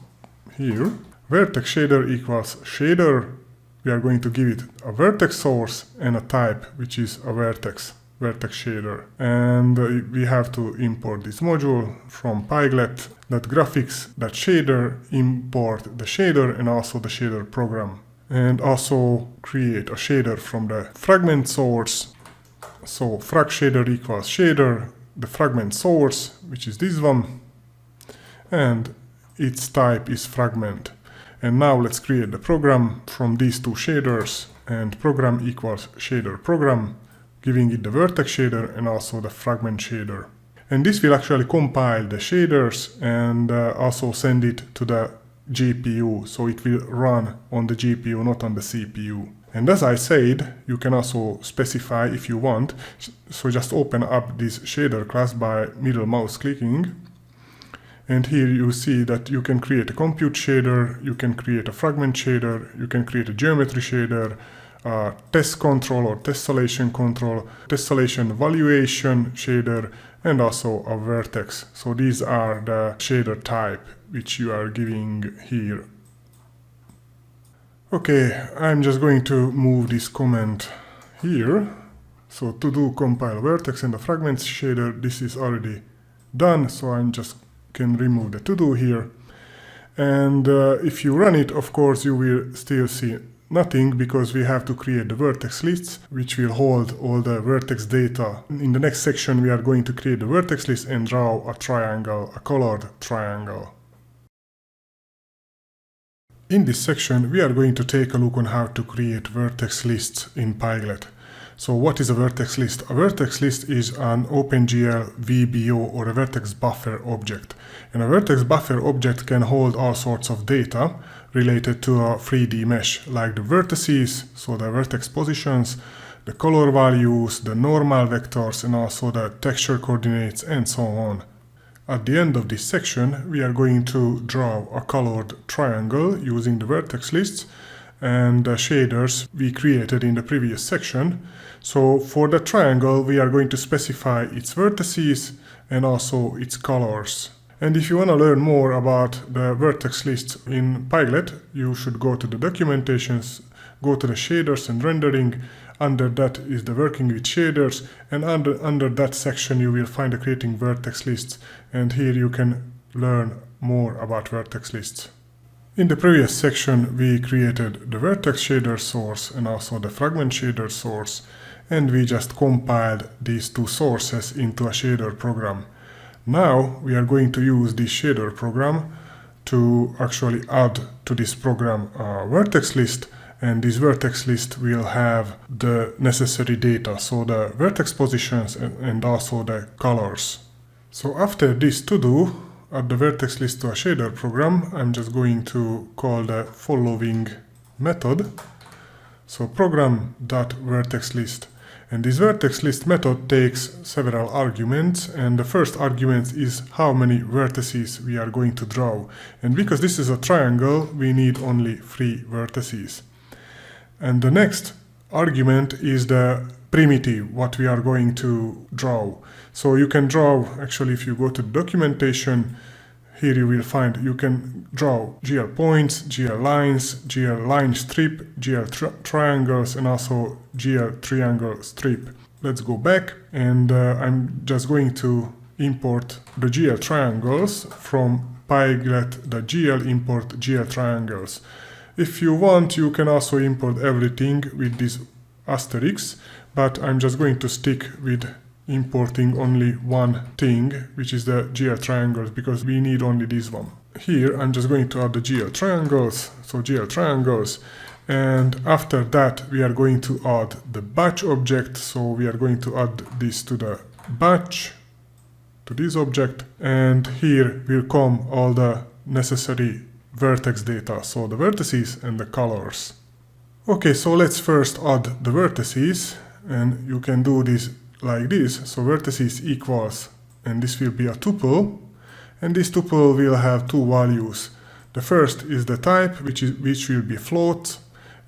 here. Vertex shader equals shader. We are going to give it a vertex source and a type, which is a vertex shader. And we have to import this module from Pyglet, that graphics, that shader, import the shader and also the shader program. And also create a shader from the fragment source. So frag shader equals shader, the fragment source, which is this one, and its type is fragment. And now let's create the program from these two shaders, and program equals shader program, giving it the vertex shader and also the fragment shader. And this will actually compile the shaders and also send it to the GPU, so it will run on the GPU, not on the CPU. And as I said, you can also specify if you want, so just open up this shader class by middle mouse clicking, and here you see that you can create a compute shader, you can create a fragment shader, you can create a geometry shader, a test control or tessellation control, tessellation valuation shader, and also a vertex. So these are the shader type which you are giving here. Okay, I'm just going to move this comment here. So to do compile vertex and the fragments shader, this is already done, so I just can remove the to do here. And if you run it, of course, you will still see nothing, because we have to create the vertex lists which will hold all the vertex data. In the next section we are going to create the vertex list and draw a triangle, a colored triangle. In this section we are going to take a look on how to create vertex lists in Pyglet. So what is a vertex list? A vertex list is an OpenGL VBO or a vertex buffer object. And a vertex buffer object can hold all sorts of data related to a 3D mesh, like the vertices, so the vertex positions, the color values, the normal vectors, and also the texture coordinates, and so on. At the end of this section, we are going to draw a colored triangle using the vertex lists and the shaders we created in the previous section. So for the triangle, we are going to specify its vertices and also its colors. And if you want to learn more about the vertex lists in Pyglet, you should go to the documentations, go to the shaders and rendering. Under that is the working with shaders, and under that section you will find the creating vertex lists, and here you can learn more about vertex lists. In the previous section we created the vertex shader source and also the fragment shader source, and we just compiled these two sources into a shader program. Now we are going to use this shader program to actually add to this program a vertex list, and this vertex list will have the necessary data, so the vertex positions and also the colors. So after this to do, add the vertex list to a shader program, I'm just going to call the following method. So program.vertexList. And this vertex list method takes several arguments, and the first argument is how many vertices we are going to draw. And because this is a triangle, we need only 3 vertices. And the next argument is the primitive, what we are going to draw. So you can draw, actually if you go to the documentation, here you will find you can draw GL points, GL lines, GL line strip, GL triangles, and also GL triangle strip. Let's go back, and I'm just going to import the GL triangles from Pyglet.gl import GL triangles. If you want, you can also import everything with this asterisk, but I'm just going to stick with importing only one thing, which is the GL triangles, because we need only this one. Here I'm just going to add the GL triangles, so GL triangles, and after that we are going to add the batch object, so we are going to add this to the batch, to this object, and here will come all the necessary vertex data, so the vertices and the colors. Okay, so let's first add the vertices, and you can do this like this. So vertices equals, and this will be a tuple, and this tuple will have 2 values. The first is the type, which will be float,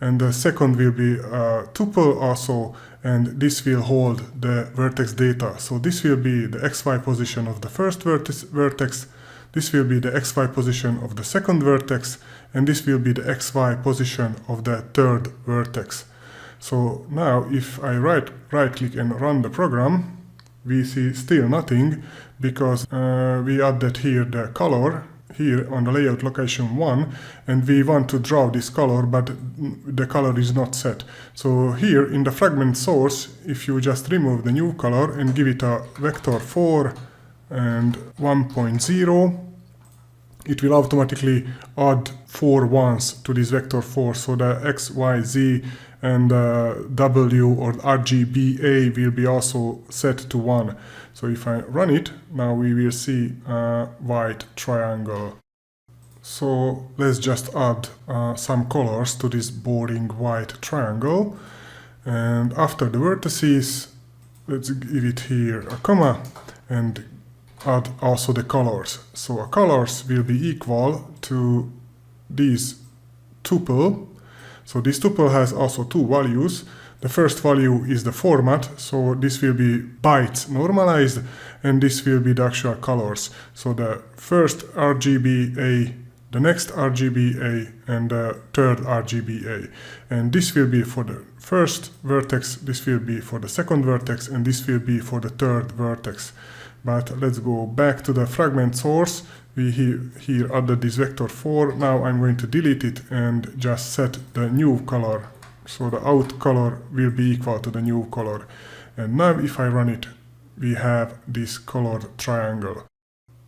and the second will be a tuple also, and this will hold the vertex data. So this will be the xy position of the first vertex, this will be the xy position of the second vertex, and this will be the xy position of the third vertex. So now if I right click and run the program, we see still nothing, because we added here the color here on the layout location 1, and we want to draw this color, but the color is not set. So here in the fragment source, if you just remove the new color and give it a vector 4 and 1.0, it will automatically add 4 ones to this vector 4, so the x, y, z and w or RGBA will be also set to 1. So if I run it, now we will see a white triangle. So let's just add some colors to this boring white triangle, and after the vertices, let's give it here a comma and add also the colors. So colors will be equal to this tuple. So this tuple has also two values. The first value is the format, so this will be bytes normalized, and this will be the actual colors. So the first RGBA, the next RGBA, and the third RGBA. And this will be for the first vertex, this will be for the second vertex, and this will be for the third vertex. But let's go back to the fragment source. We here added this vector 4. Now I'm going to delete it and just set the new color. So the out color will be equal to the new color. And now if I run it, we have this colored triangle.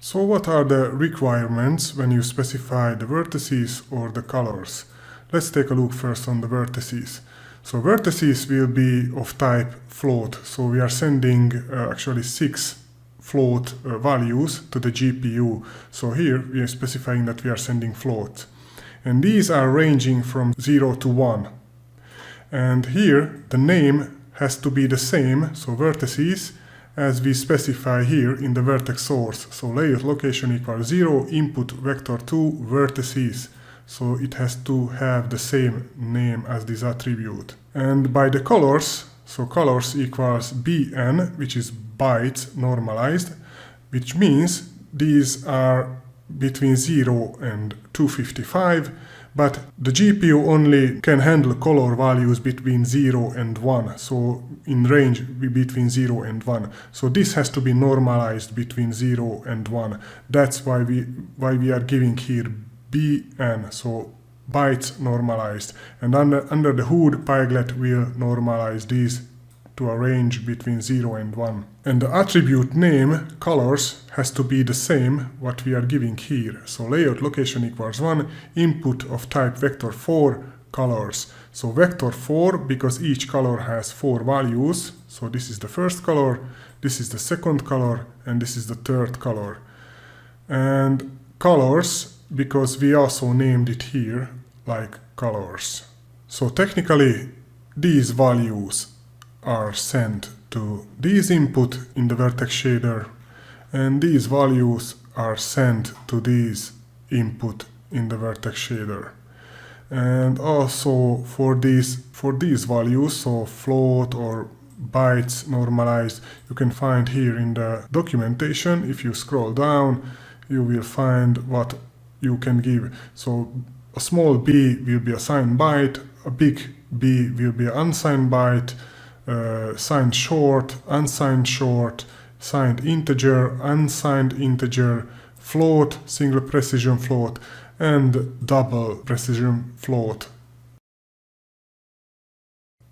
So what are the requirements when you specify the vertices or the colors? Let's take a look first on the vertices. So vertices will be of type float. So we are sending actually 6 float values to the GPU. So here we are specifying that we are sending floats. And these are ranging from 0 to 1. And here the name has to be the same, so vertices, as we specify here in the vertex source. So layout location equals 0 input vector 2 vertices. So it has to have the same name as this attribute. And by the colors, so colors equals BN, which is bytes normalized, which means these are between 0 and 255, but the GPU only can handle color values between 0 and 1, so in range between 0 and 1. So this has to be normalized between 0 and 1. That's why we are giving here BN, so bytes normalized. And under the hood, Pyglet will normalize these to a range between 0 and 1. And the attribute name, colors, has to be the same what we are giving here. So layout location equals 1, input of type vector 4, colors. So vector 4, because each color has 4 values. So this is the first color, this is the second color, and this is the third color. And colors, because we also named it here like colors. So technically, these values are sent to these input in the vertex shader, and these values are sent to these input in the vertex shader. And also for these values, so float or bytes normalized, you can find here in the documentation. If you scroll down, you will find what you can give. So a small b will be a signed byte, a big B will be an unsigned byte, signed short, unsigned short, signed integer, unsigned integer, float, single precision float, and double precision float.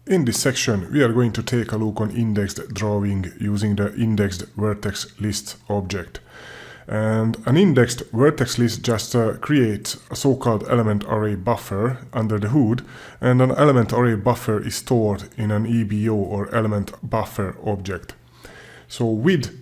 In this section, we are going to take a look on indexed drawing using the indexed vertex list object. And an indexed vertex list just creates a so-called element array buffer under the hood, and an element array buffer is stored in an EBO or element buffer object. So with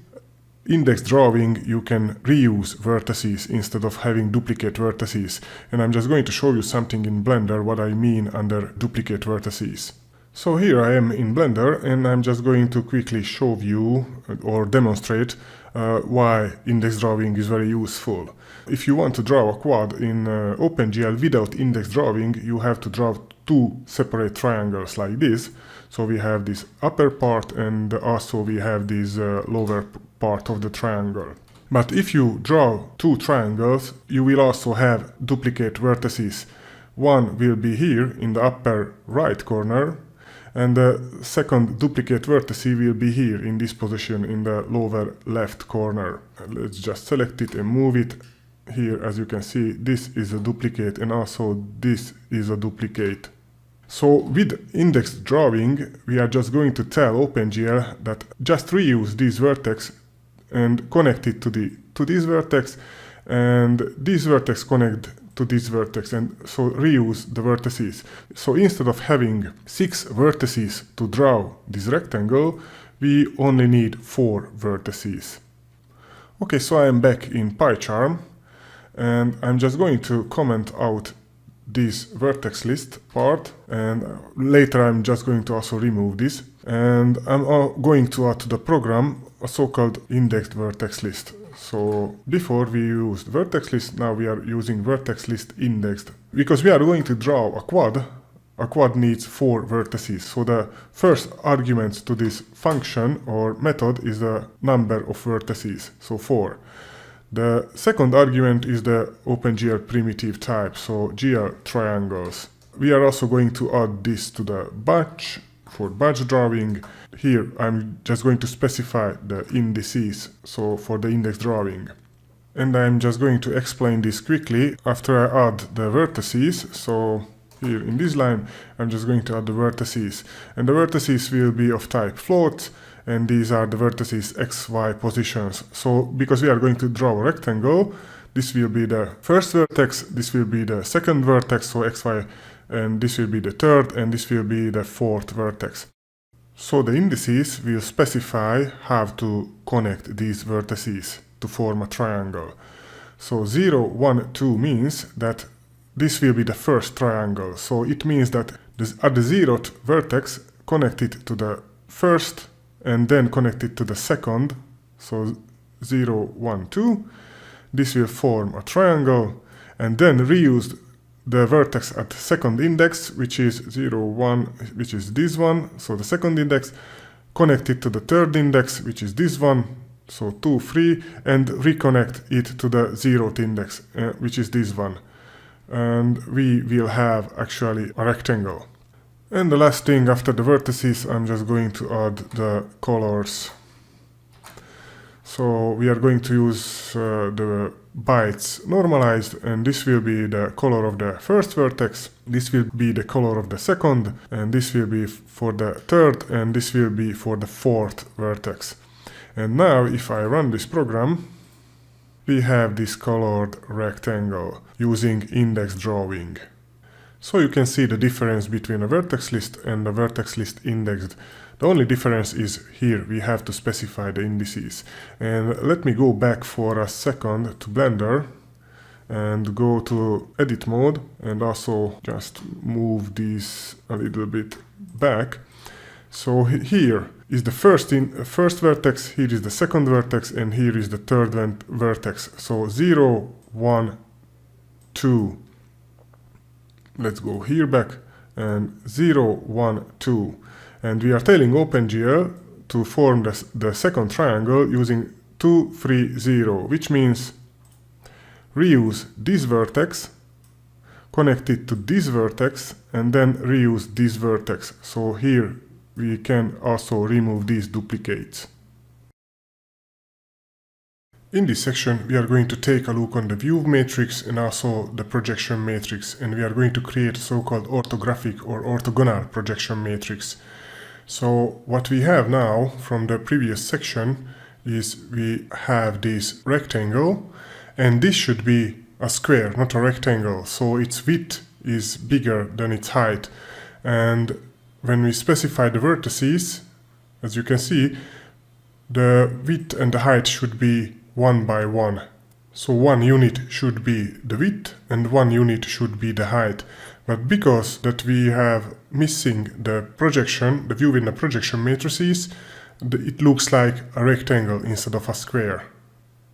indexed drawing, you can reuse vertices instead of having duplicate vertices. And I'm just going to show you something in Blender what I mean under duplicate vertices. So here I am in Blender, and I'm just going to quickly show you or demonstrate why index drawing is very useful. If you want to draw a quad in OpenGL without index drawing, you have to draw two separate triangles like this. So we have this upper part, and also we have this lower part of the triangle. But if you draw two triangles, you will also have duplicate vertices. One will be here in the upper right corner, and the second duplicate vertex will be here in this position in the lower left corner. Let's just select it and move it. Here, as you can see, this is a duplicate, and also this is a duplicate. So with indexed drawing, we are just going to tell OpenGL that just reuse this vertex and connect it to this vertex, and this vertex connect to this vertex, and so reuse the vertices. So instead of having 6 vertices to draw this rectangle, we only need 4 vertices. Okay, so I am back in PyCharm, and I'm just going to comment out this vertex list part, and later I'm just going to also remove this, and I'm going to add to the program a so-called indexed vertex list. So before we used vertex list, now we are using vertex list indexed, because we are going to draw a quad a quad needs 4 vertices. So the first argument to this function or method is the number of vertices, so 4. The second argument is the OpenGL primitive type, so GL triangles. We are also going to add this to the batch for batch drawing. Here I'm just going to specify the indices, so for the index drawing. And I'm just going to explain this quickly after I add the vertices. So here in this line, I'm just going to add the vertices. And the vertices will be of type float, and these are the vertices XY positions. So because we are going to draw a rectangle, this will be the first vertex, this will be the second vertex, so XY, and this will be the third, and this will be the fourth vertex. So the indices will specify how to connect these vertices to form a triangle. So 0, 1, 2 means that this will be the first triangle. So it means that at the 0th vertex, connect it to the first and then connect it to the second. So 0, 1, 2. This will form a triangle, and then reuse the vertex at the second index, which is 0, 1, which is this one, so the second index, connect it to the third index, which is this one, so 2, 3, and reconnect it to the 0th index, which is this one. And we will have actually a rectangle. And the last thing after the vertices, I'm just going to add the colors. So we are going to use the bytes normalized, and this will be the color of the first vertex, this will be the color of the second, and this will be for the third, and this will be for the fourth vertex. And now if I run this program, we have this colored rectangle using index drawing. So you can see the difference between a vertex list and a vertex list indexed. The only difference is here we have to specify the indices. And let me go back for a second to Blender and go to edit mode and also just move this a little bit back. So here is the first vertex, here is the second vertex, and here is the third vertex. So 0, 1, 2. Let's go here back, and 0, 1, 2. And we are telling OpenGL to form the second triangle using 2, 3, 0, which means reuse this vertex, connect it to this vertex, and then reuse this vertex. So here we can also remove these duplicates. In this section, we are going to take a look on the view matrix and also the projection matrix, and we are going to create a so-called orthographic or orthogonal projection matrix. So what we have now from the previous section is we have this rectangle, and this should be a square, not a rectangle, so its width is bigger than its height. And when we specify the vertices, as you can see, the width and the height should be 1 by 1. So 1 unit should be the width and 1 unit should be the height. But because that we have missing the projection, the view in the projection matrices, it looks like a rectangle instead of a square.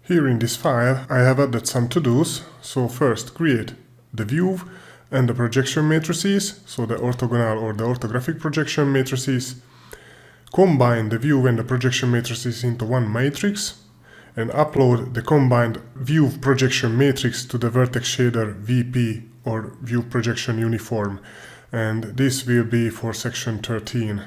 Here in this file I have added some to-dos. So first create the view and the projection matrices, so the orthogonal or the orthographic projection matrices. Combine the view and the projection matrices into one matrix, and upload the combined view projection matrix to the vertex shader VP or view projection uniform, and this will be for section 13.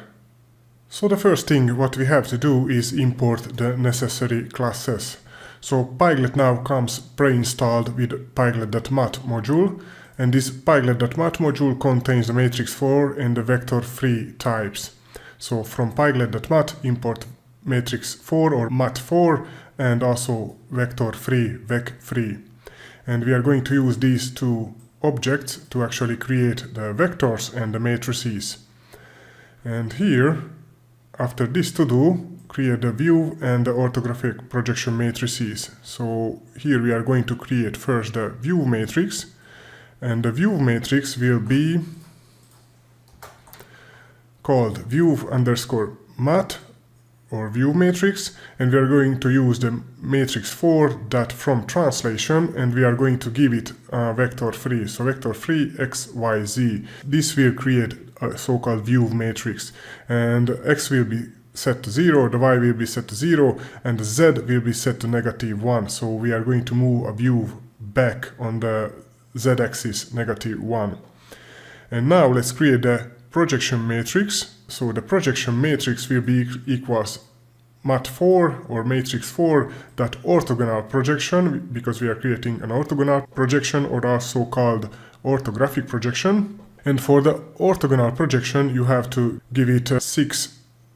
So the first thing what we have to do is import the necessary classes. So Pyglet now comes pre-installed with pyglet.mat module, and this pyglet.mat module contains the matrix 4 and the vector 3 types. So from pyglet.mat import matrix 4 or mat4 and also vector 3, vec3. And we are going to use these two objects to actually create the vectors and the matrices. And here, after this to do, create the view and the orthographic projection matrices. So here we are going to create first the view matrix, and the view matrix will be called view_mat or view matrix, and we are going to use the matrix 4 that from translation, and we are going to give it vector 3. So vector 3 x, y, z. This will create a so-called view matrix, and x will be set to 0, the y will be set to 0, and the z will be set to -1. So we are going to move a view back on the z-axis -1. And now let's create the projection matrix. So the projection matrix will be equals mat4 or matrix 4 that orthogonal projection, because we are creating an orthogonal projection, or also called orthographic projection. And for the orthogonal projection you have to give it 6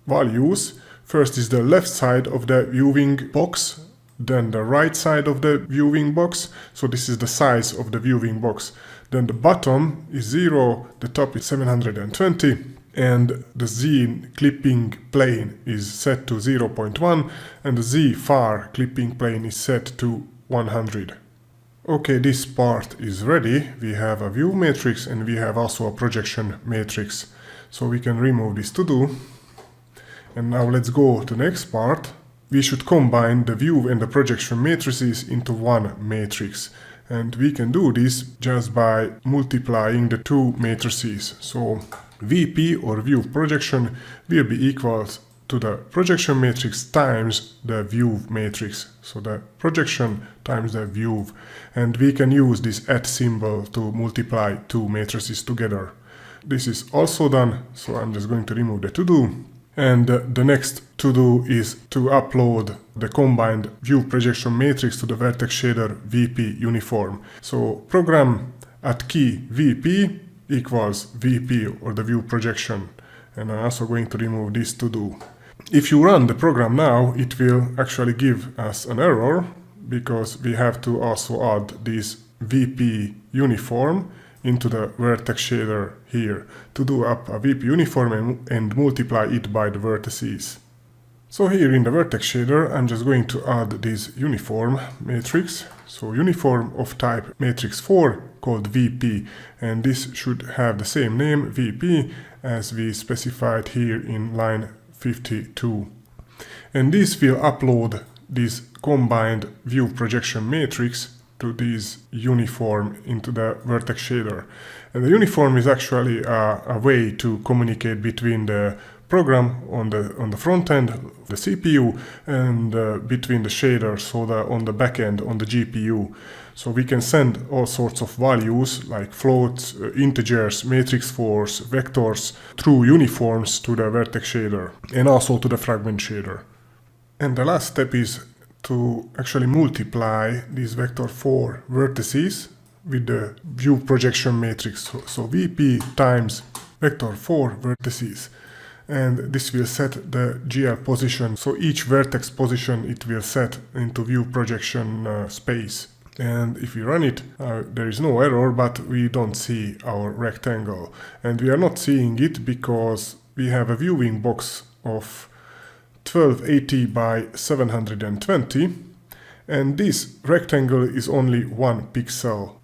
values. First is the left side of the viewing box, then the right side of the viewing box, so this is the size of the viewing box. Then the bottom is 0, the top is 720, and the z clipping plane is set to 0.1, and the z far clipping plane is set to 100. Okay, this part is ready. We have a view matrix and we have also a projection matrix. So we can remove this to do. And now let's go to the next part. We should combine the view and the projection matrices into one matrix. And we can do this just by multiplying the two matrices. So VP or view projection will be equal to the projection matrix times the view matrix. So the projection times the view. And we can use this @ symbol to multiply two matrices together. This is also done, so I'm just going to remove the to-do. And the next to-do is to upload the combined view projection matrix to the vertex shader VP uniform. So program at key VP equals VP or the view projection. And I'm also going to remove this to-do. If you run the program now, it will actually give us an error because we have to also add this VP uniform into the vertex shader here to do up a VP uniform and multiply it by the vertices. So here in the vertex shader I'm just going to add this uniform matrix. So uniform of type matrix 4 called VP, and this should have the same name VP as we specified here in line 52. And this will upload this combined view projection matrix to this uniform into the vertex shader. And the uniform is actually a way to communicate between the program on the front end, the CPU, and between the shaders, so on the back end, on the GPU. So we can send all sorts of values like floats, integers, matrix force, vectors through uniforms to the vertex shader and also to the fragment shader. And the last step is to actually multiply these vector 4 vertices with the view projection matrix. So VP times vector 4 vertices. And this will set the GL position. So each vertex position it will set into view projection space. And if we run it, there is no error, but we don't see our rectangle. And we are not seeing it because we have a viewing box of 1280 by 720, and this rectangle is only 1 pixel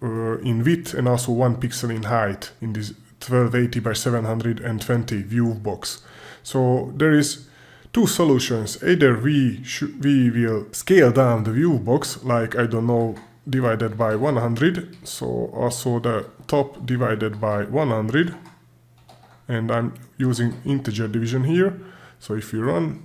in width and also 1 pixel in height in this 1280 by 720 view box. So there is two solutions. Either we will scale down the view box, like, I don't know, divided by 100, so also the top divided by 100, and I'm using integer division here. So if you run,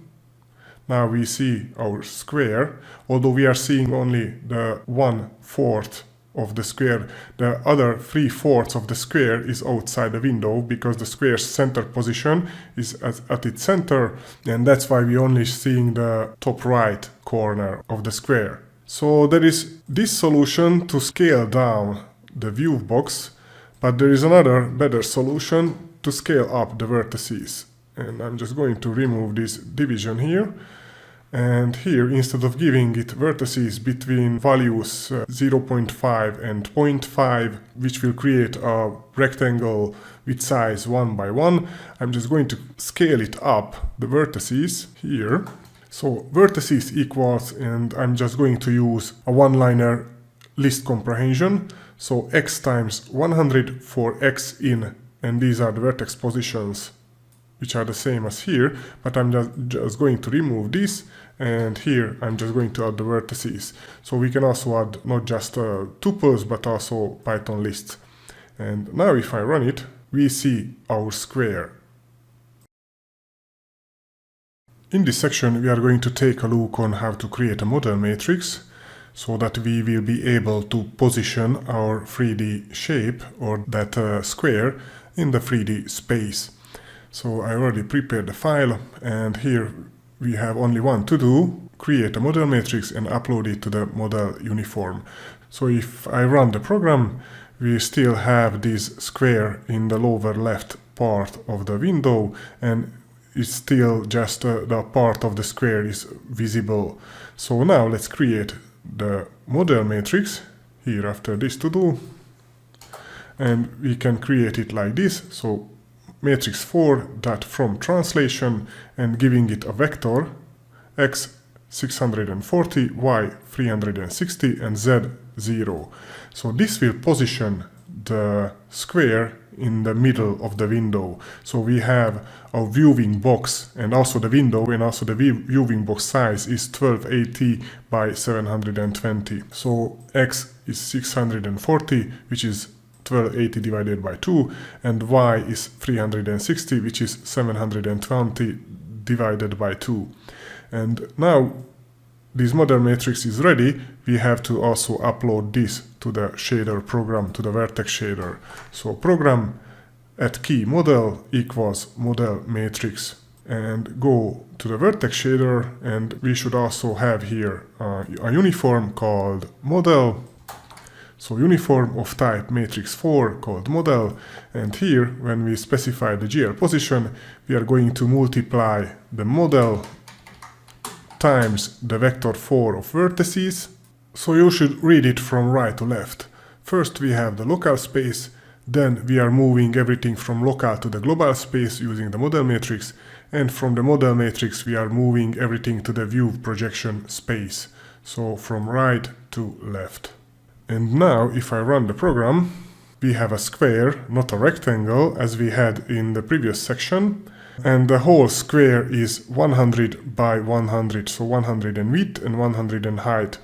now we see our square, although we are seeing only the 1/4 of the square. The other 3/4 of the square is outside the window because the square's center position is at its center, and that's why we're only seeing the top right corner of the square. So there is this solution to scale down the view box, but there is another better solution to scale up the vertices. And I'm just going to remove this division here. And here, instead of giving it vertices between values 0.5 and 0.5, which will create a rectangle with size 1 by 1, I'm just going to scale it up, the vertices here. So vertices equals, and I'm just going to use a one-liner list comprehension. So x times 100 for x in, and these are the vertex positions which are the same as here, but I'm just going to remove this, and here I'm just going to add the vertices. So we can also add not just tuples, but also Python lists. And now if I run it, we see our square. In this section, we are going to take a look on how to create a model matrix so that we will be able to position our 3D shape or that square in the 3D space. So I already prepared the file, and here we have only one to do: create a model matrix and upload it to the model uniform. So if I run the program, we still have this square in the lower left part of the window, and it's still just the part of the square is visible. So now let's create the model matrix here after this to do, and we can create it like this. So matrix 4 dot from translation, and giving it a vector x 640, y 360, and z 0. So this will position the square in the middle of the window. So we have a viewing box, and also the window, and also the viewing box size is 1280 by 720. So x is 640, which is 1280 divided by 2, and y is 360, which is 720 divided by 2. And now this model matrix is ready. We have to also upload this to the shader program, to the vertex shader. So program at key model equals model matrix, and go to the vertex shader, and we should also have here a uniform called model. So uniform of type matrix 4 called model, and here when we specify the GL position, we are going to multiply the model times the vector 4 of vertices. So you should read it from right to left. First we have the local space, then we are moving everything from local to the global space using the model matrix, and from the model matrix we are moving everything to the view projection space. So from right to left. And now if I run the program, we have a square, not a rectangle, as we had in the previous section. And the whole square is 100 by 100, so 100 in width and 100 in height.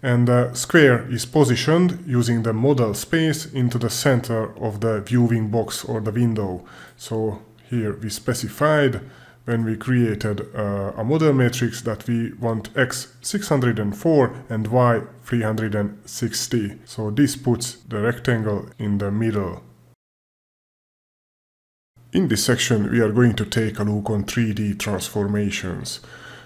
And the square is positioned using the model space into the center of the viewing box or the window. So here we specified when we created a model matrix that we want x 604 and y 360. So this puts the rectangle in the middle. In this section we are going to take a look on 3D transformations.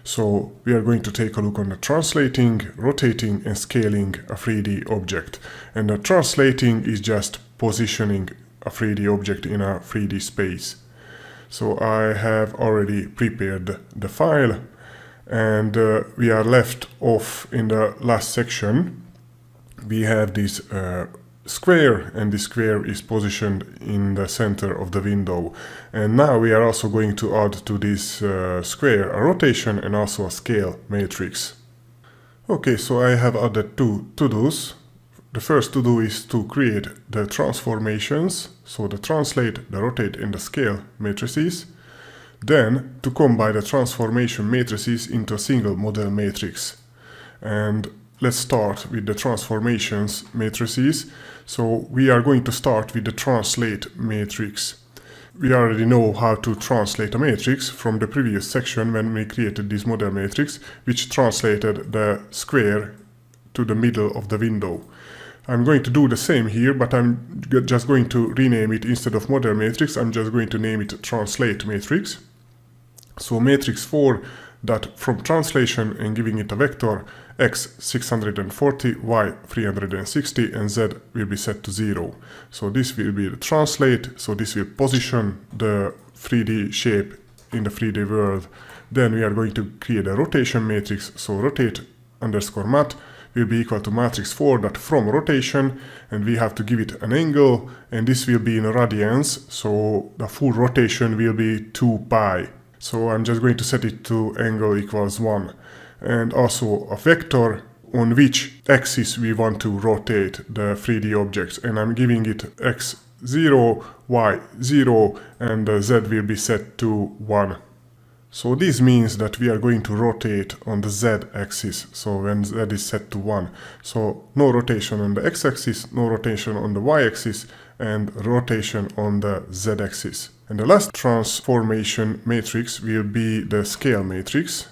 So we are going to take a look on the translating, rotating and scaling a 3D object. And the translating is just positioning a 3D object in a 3D space. So I have already prepared the file, and we are left off in the last section. We have this square, and this square is positioned in the center of the window. And now we are also going to add to this square a rotation and also a scale matrix. Okay, so I have added two to-dos. The first to-do is to create the transformations, so the translate, the rotate and the scale matrices. Then to combine the transformation matrices into a single model matrix. And let's start with the transformations matrices. So we are going to start with the translate matrix. We already know how to translate a matrix from the previous section when we created this model matrix, which translated the square to the middle of the window. I'm going to do the same here, but I'm just going to rename it. Instead of model matrix, I'm just going to name it translate matrix. So matrix 4 that from translation and giving it a vector x 640, y 360 and z will be set to 0. So this will be the translate, so this will position the 3D shape in the 3D world. Then we are going to create a rotation matrix, so rotate underscore mat will be equal to matrix 4 that from rotation, and we have to give it an angle, and this will be in radians, so the full rotation will be 2 pi. So I'm just going to set it to angle equals 1. And also a vector on which axis we want to rotate the 3D objects, and I'm giving it x 0, y 0, and z will be set to 1. So this means that we are going to rotate on the z-axis, so when z is set to 1. So no rotation on the x-axis, no rotation on the y-axis, and rotation on the z-axis. And the last transformation matrix will be the scale matrix.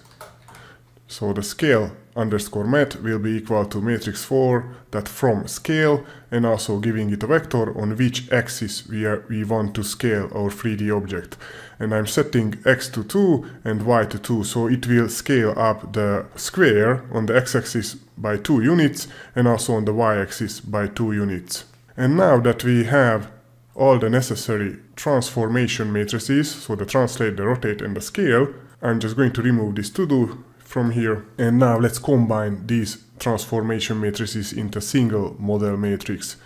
So the scale underscore mat will be equal to matrix 4 that from scale, and also giving it a vector on which axis we want to scale our 3D object. And I'm setting x to 2 and y to 2, so it will scale up the square on the x-axis by 2 units and also on the y-axis by 2 units. And now that we have all the necessary transformation matrices, so the translate, the rotate, and the scale, I'm just going to remove this to do from here. And now let's combine these transformation matrices into a single model matrix.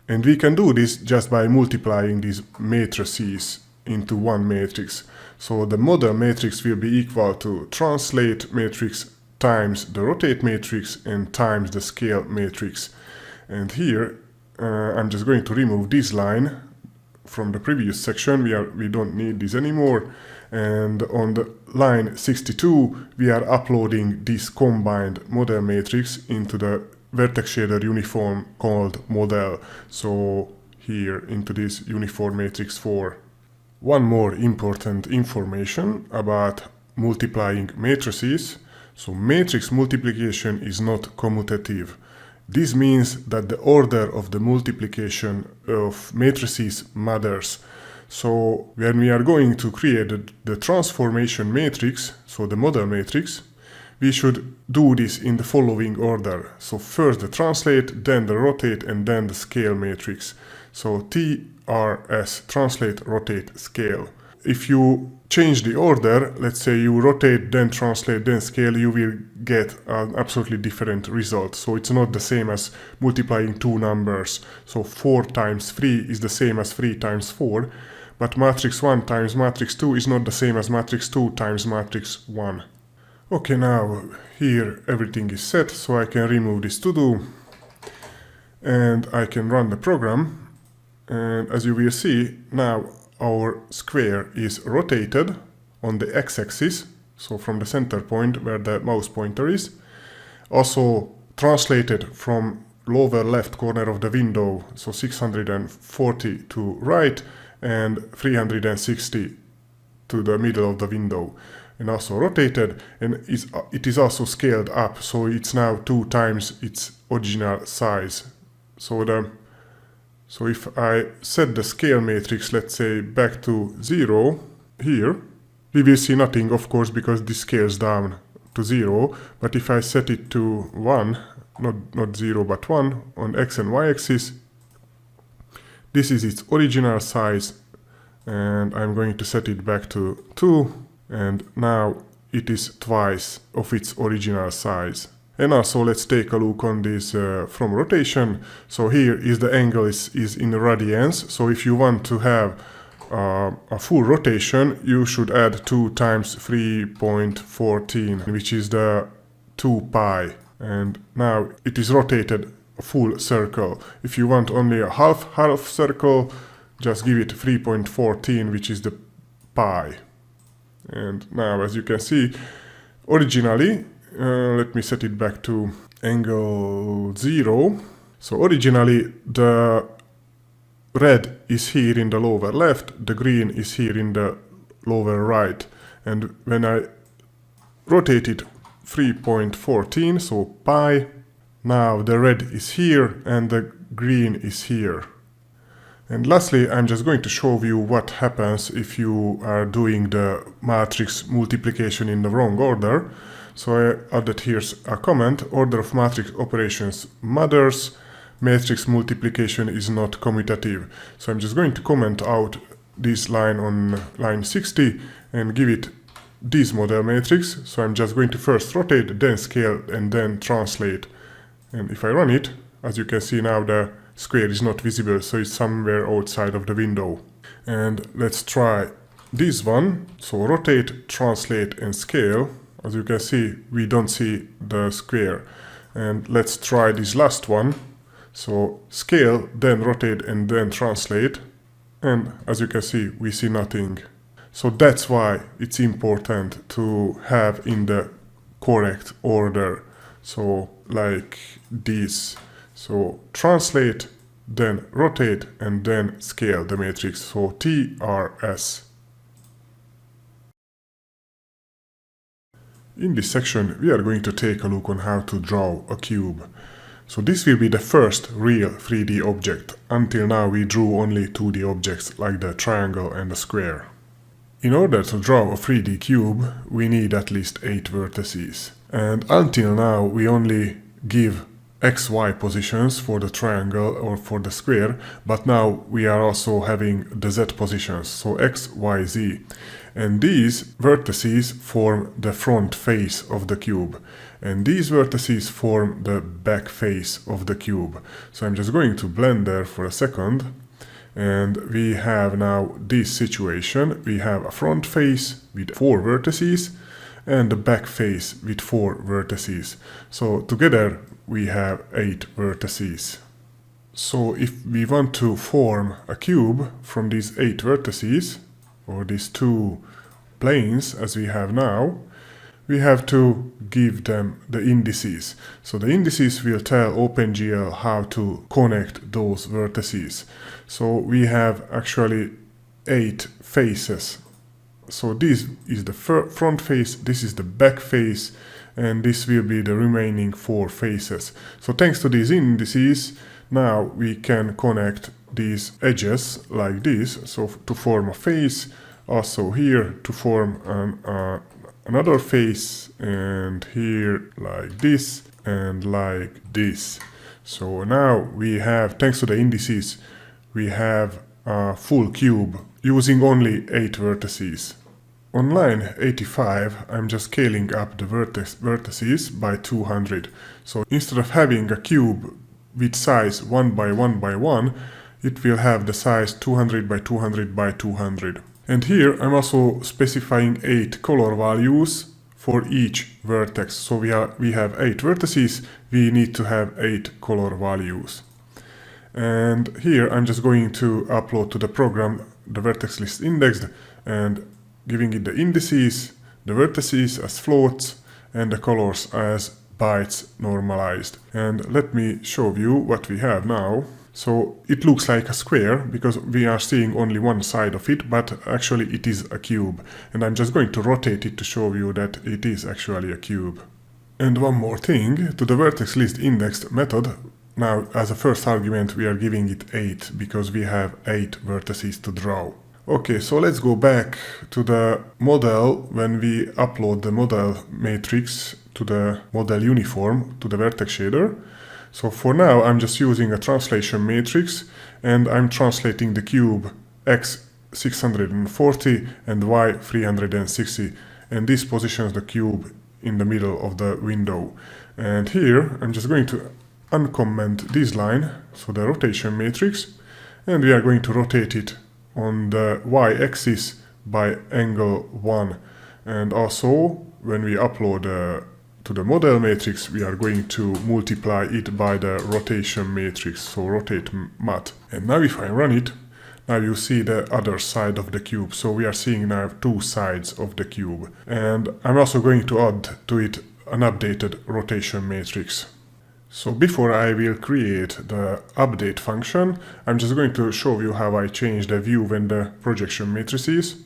And we can do this just by multiplying these matrices into one matrix. So the model matrix will be equal to translate matrix times the rotate matrix and times the scale matrix. And here I'm just going to remove this line from the previous section. We don't need this anymore. And on the line 62 we are uploading this combined model matrix into the vertex shader uniform called model. So here into this uniform matrix 4. One more important information about multiplying matrices. So matrix multiplication is not commutative. This means that the order of the multiplication of matrices matters. So when we are going to create the transformation matrix, so the model matrix, we should do this in the following order. So first the translate, then the rotate, and then the scale matrix. So TRS, translate, rotate, scale. If you change the order, let's say you rotate, then translate, then scale, you will get an absolutely different result. So it's not the same as multiplying two numbers. So 4 times 3 is the same as 3 times 4, but matrix 1 times matrix 2 is not the same as matrix 2 times matrix 1. Okay, now here everything is set, so I can remove this to do, and I can run the program. And as you will see, now our square is rotated on the x-axis, so from the center point where the mouse pointer is. Also translated from lower left corner of the window, so 640 to right and 360 to the middle of the window. And also rotated, and it is also scaled up, so it's now 2 times its original size. So if I set the scale matrix, let's say back to 0 here, we will see nothing, of course, because this scales down to 0. But if I set it to 1, not 0 but 1 on x and y axis, this is its original size, and I'm going to set it back to 2, and now it is twice of its original size. And also let's take a look on this from rotation. So here is the angle is in radians. So if you want to have a full rotation, you should add 2 times 3.14, which is the 2 pi. And now it is rotated a full circle. If you want only a half circle, just give it 3.14, which is the pi. And now, as you can see, originally, let me set it back to angle 0. So originally the red is here in the lower left, the green is here in the lower right. And when I rotate it 3.14, so pi, now the red is here and the green is here. And lastly, I'm just going to show you what happens if you are doing the matrix multiplication in the wrong order. So I added here a comment: order of matrix operations matters, matrix multiplication is not commutative. So I'm just going to comment out this line on line 60 and give it this model matrix. So I'm just going to first rotate, then scale, and then translate. And if I run it, as you can see now, the square is not visible, so it's somewhere outside of the window. And let's try this one. So rotate, translate, and scale. As you can see, we don't see the square. And let's try this last one. So scale, then rotate, and then translate. And as you can see, we see nothing. So that's why it's important to have in the correct order. So like this. So translate, then rotate, and then scale the matrix. So TRS. In this section, we are going to take a look on how to draw a cube. So this will be the first real 3D object. Until now we drew only 2D objects like the triangle and the square. In order to draw a 3D cube, we need at least 8 vertices. And until now we only give XY positions for the triangle or for the square, but now we are also having the Z positions, so X, Y, Z. And these vertices form the front face of the cube. And these vertices form the back face of the cube. So I'm just going to Blender for a second. And we have now this situation. We have a front face with 4 vertices and a back face with 4 vertices. So together we have 8 vertices. So if we want to form a cube from these 8 vertices, or these 2 planes as we have now, we have to give them the indices. So the indices will tell OpenGL how to connect those vertices. So we have actually 8 faces. So this is the front face, this is the back face, and this will be the remaining 4 faces. So thanks to these indices, now we can connect these edges like this, so to form a face, also here to form another face, and here like this and like this. So now we have, thanks to the indices, we have a full cube using only 8 vertices. On line 85, I'm just scaling up the vertices by 200. So instead of having a cube with size 1 by 1 by 1, it will have the size 200 by 200 by 200. And here I'm also specifying 8 color values for each vertex. So we have 8 vertices, we need to have 8 color values. And here I'm just going to upload to the program the vertex list indexed and giving it the indices, the vertices as floats, and the colors as bytes normalized. And let me show you what we have now. So it looks like a square because we are seeing only one side of it, but actually it is a cube. And I'm just going to rotate it to show you that it is actually a cube. And one more thing, to the vertex list indexed method, now as a first argument we are giving it 8 because we have 8 vertices to draw. Okay, so let's go back to the model when we upload the model matrix to the model uniform, to the vertex shader. So for now I'm just using a translation matrix and I'm translating the cube X 640 and Y 360, and this positions the cube in the middle of the window. And here I'm just going to uncomment this line, so the rotation matrix, and we are going to rotate it on the y-axis by angle 1. And also when we upload to the model matrix, we are going to multiply it by the rotation matrix, so rotate mat. And now if I run it, now you see the other side of the cube. So we are seeing now 2 sides of the cube. And I'm also going to add to it an updated rotation matrix. So before I will create the update function, I'm just going to show you how I change the view and the projection matrices.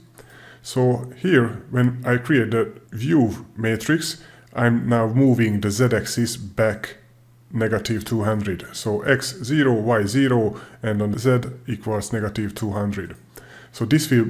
So here, when I create the view matrix, I'm now moving the z-axis back negative 200. So x0, y0, and on the z equals negative 200. So this will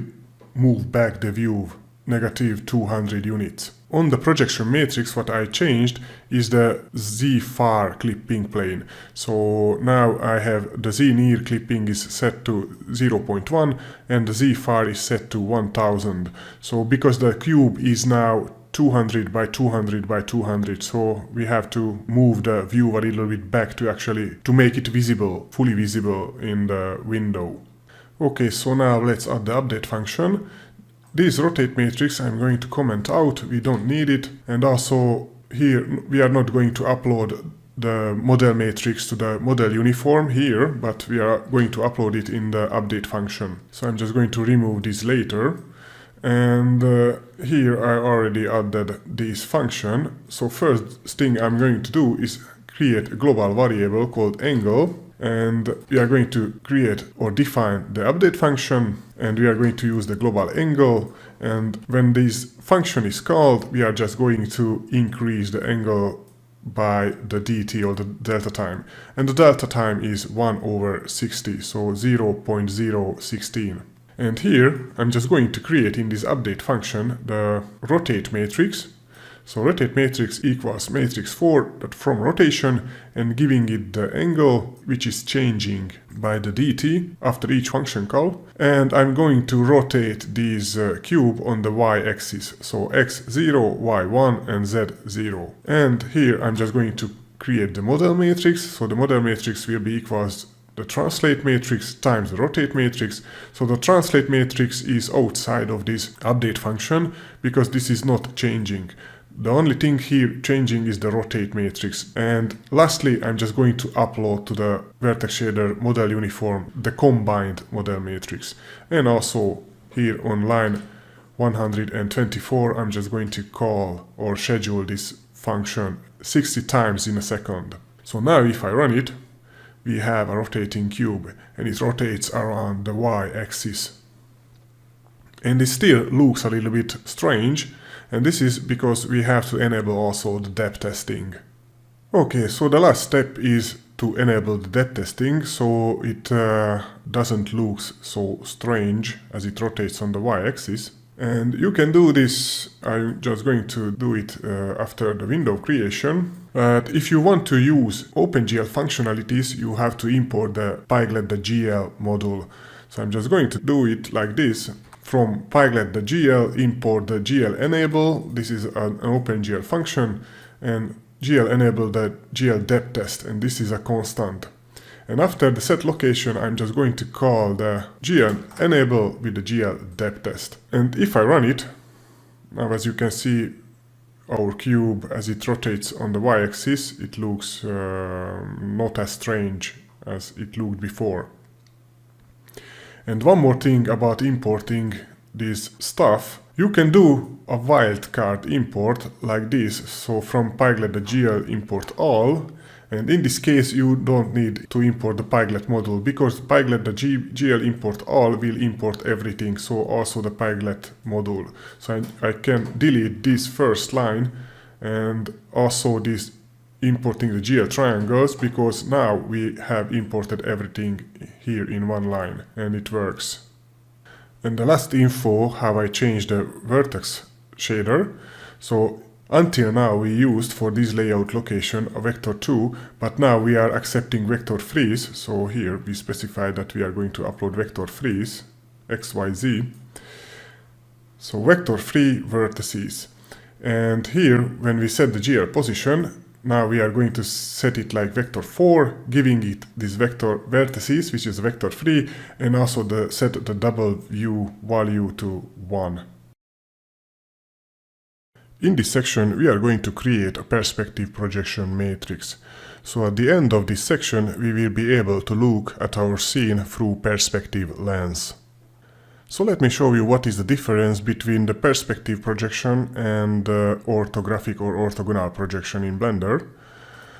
move back the view negative 200 units. On the projection matrix, what I changed is the z far clipping plane. So now I have the z near clipping is set to 0.1 and the z far is set to 1000. So because the cube is now 200 by 200 by 200, so we have to move the view a little bit back to make it visible, fully visible in the window. Okay, so now let's add the update function. This rotate matrix I'm going to comment out, we don't need it, and also here we are not going to upload the model matrix to the model uniform here, but we are going to upload it in the update function. So I'm just going to remove this later. And here I already added this function. So first thing I'm going to do is create a global variable called angle, and we are going to create or define the update function, and we are going to use the global angle. And when this function is called, we are just going to increase the angle by the dt, or the delta time, and the delta time is 1/60, so 0.016. And here I'm just going to create in this update function the rotate matrix. So rotate matrix equals matrix 4 from rotation, and giving it the angle which is changing by the dt after each function call. And I'm going to rotate this cube on the y-axis, so x0, y1 and z0. And here I'm just going to create the model matrix. So the model matrix will be equals the translate matrix times the rotate matrix. So the translate matrix is outside of this update function because this is not changing. The only thing here changing is the rotate matrix. And lastly, I'm just going to upload to the vertex shader model uniform the combined model matrix. And also here on line 124, I'm just going to call or schedule this function 60 times in a second. So now if I run it, we have a rotating cube, and it rotates around the y-axis. And it still looks a little bit strange, and this is because we have to enable also the depth testing. Okay, so the last step is to enable the depth testing, so it doesn't look so strange as it rotates on the y-axis. And you can do this, I'm just going to do it after the window creation. But if you want to use OpenGL functionalities, you have to import the Pyglet.gl module. So I'm just going to do it like this. From Pyglet.gl, import the GL enable. This is an OpenGL function, and GL enable the GL depth test, and this is a constant. And after the set location, I'm just going to call the GL enable with the GL depth test. And if I run it, now as you can see, our cube, as it rotates on the y-axis, it looks not as strange as it looked before. And one more thing about importing this stuff, you can do a wildcard import like this. So from Pyglet.gl import all, and in this case you don't need to import the Pyglet module, because Pyglet.gl import all will import everything, so also the Pyglet module. So I can delete this first line and also this importing the GL triangles, because now we have imported everything here in one line and it works. And the last info, how I changed the vertex shader. So until now we used for this layout location a vector 2, but now we are accepting vector freeze. So here we specify that we are going to upload vector freeze XYZ. So vector free vertices. And here when we set the GL position, now we are going to set it like vector 4, giving it this vector vertices, which is vector free, and also set the double view value to 1. In this section, we are going to create a perspective projection matrix. So at the end of this section, we will be able to look at our scene through perspective lens. So let me show you what is the difference between the perspective projection and orthographic or orthogonal projection in Blender.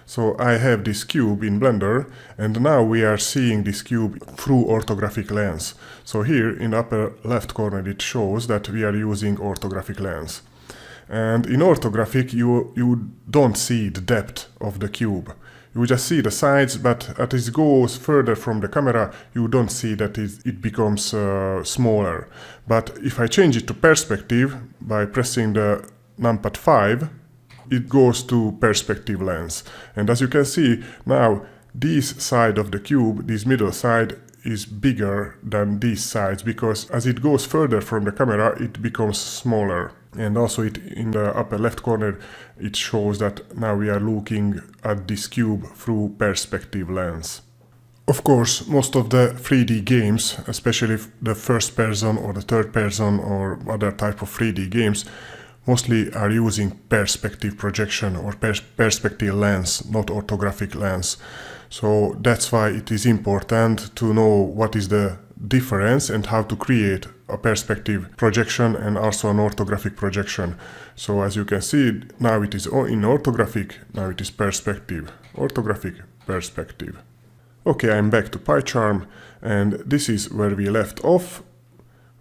So I have this cube in Blender, and now we are seeing this cube through orthographic lens. So here in the upper left corner it shows that we are using orthographic lens. And in orthographic you don't see the depth of the cube. You just see the sides, but as it goes further from the camera, you don't see that it becomes smaller. But if I change it to perspective by pressing the numpad 5, it goes to perspective lens. And as you can see, now this side of the cube, this middle side, is bigger than these sides, because as it goes further from the camera, it becomes smaller. And also in the upper left corner, it shows that now we are looking at this cube through perspective lens. Of course, most of the 3D games, especially the first person or the third person or other type of 3D games, mostly are using perspective projection or perspective lens, not orthographic lens. So that's why it is important to know what is the difference and how to create a perspective projection and also an orthographic projection. So as you can see, now it is in orthographic, now it is perspective, orthographic, perspective. Okay, I'm back to PyCharm, and this is where we left off.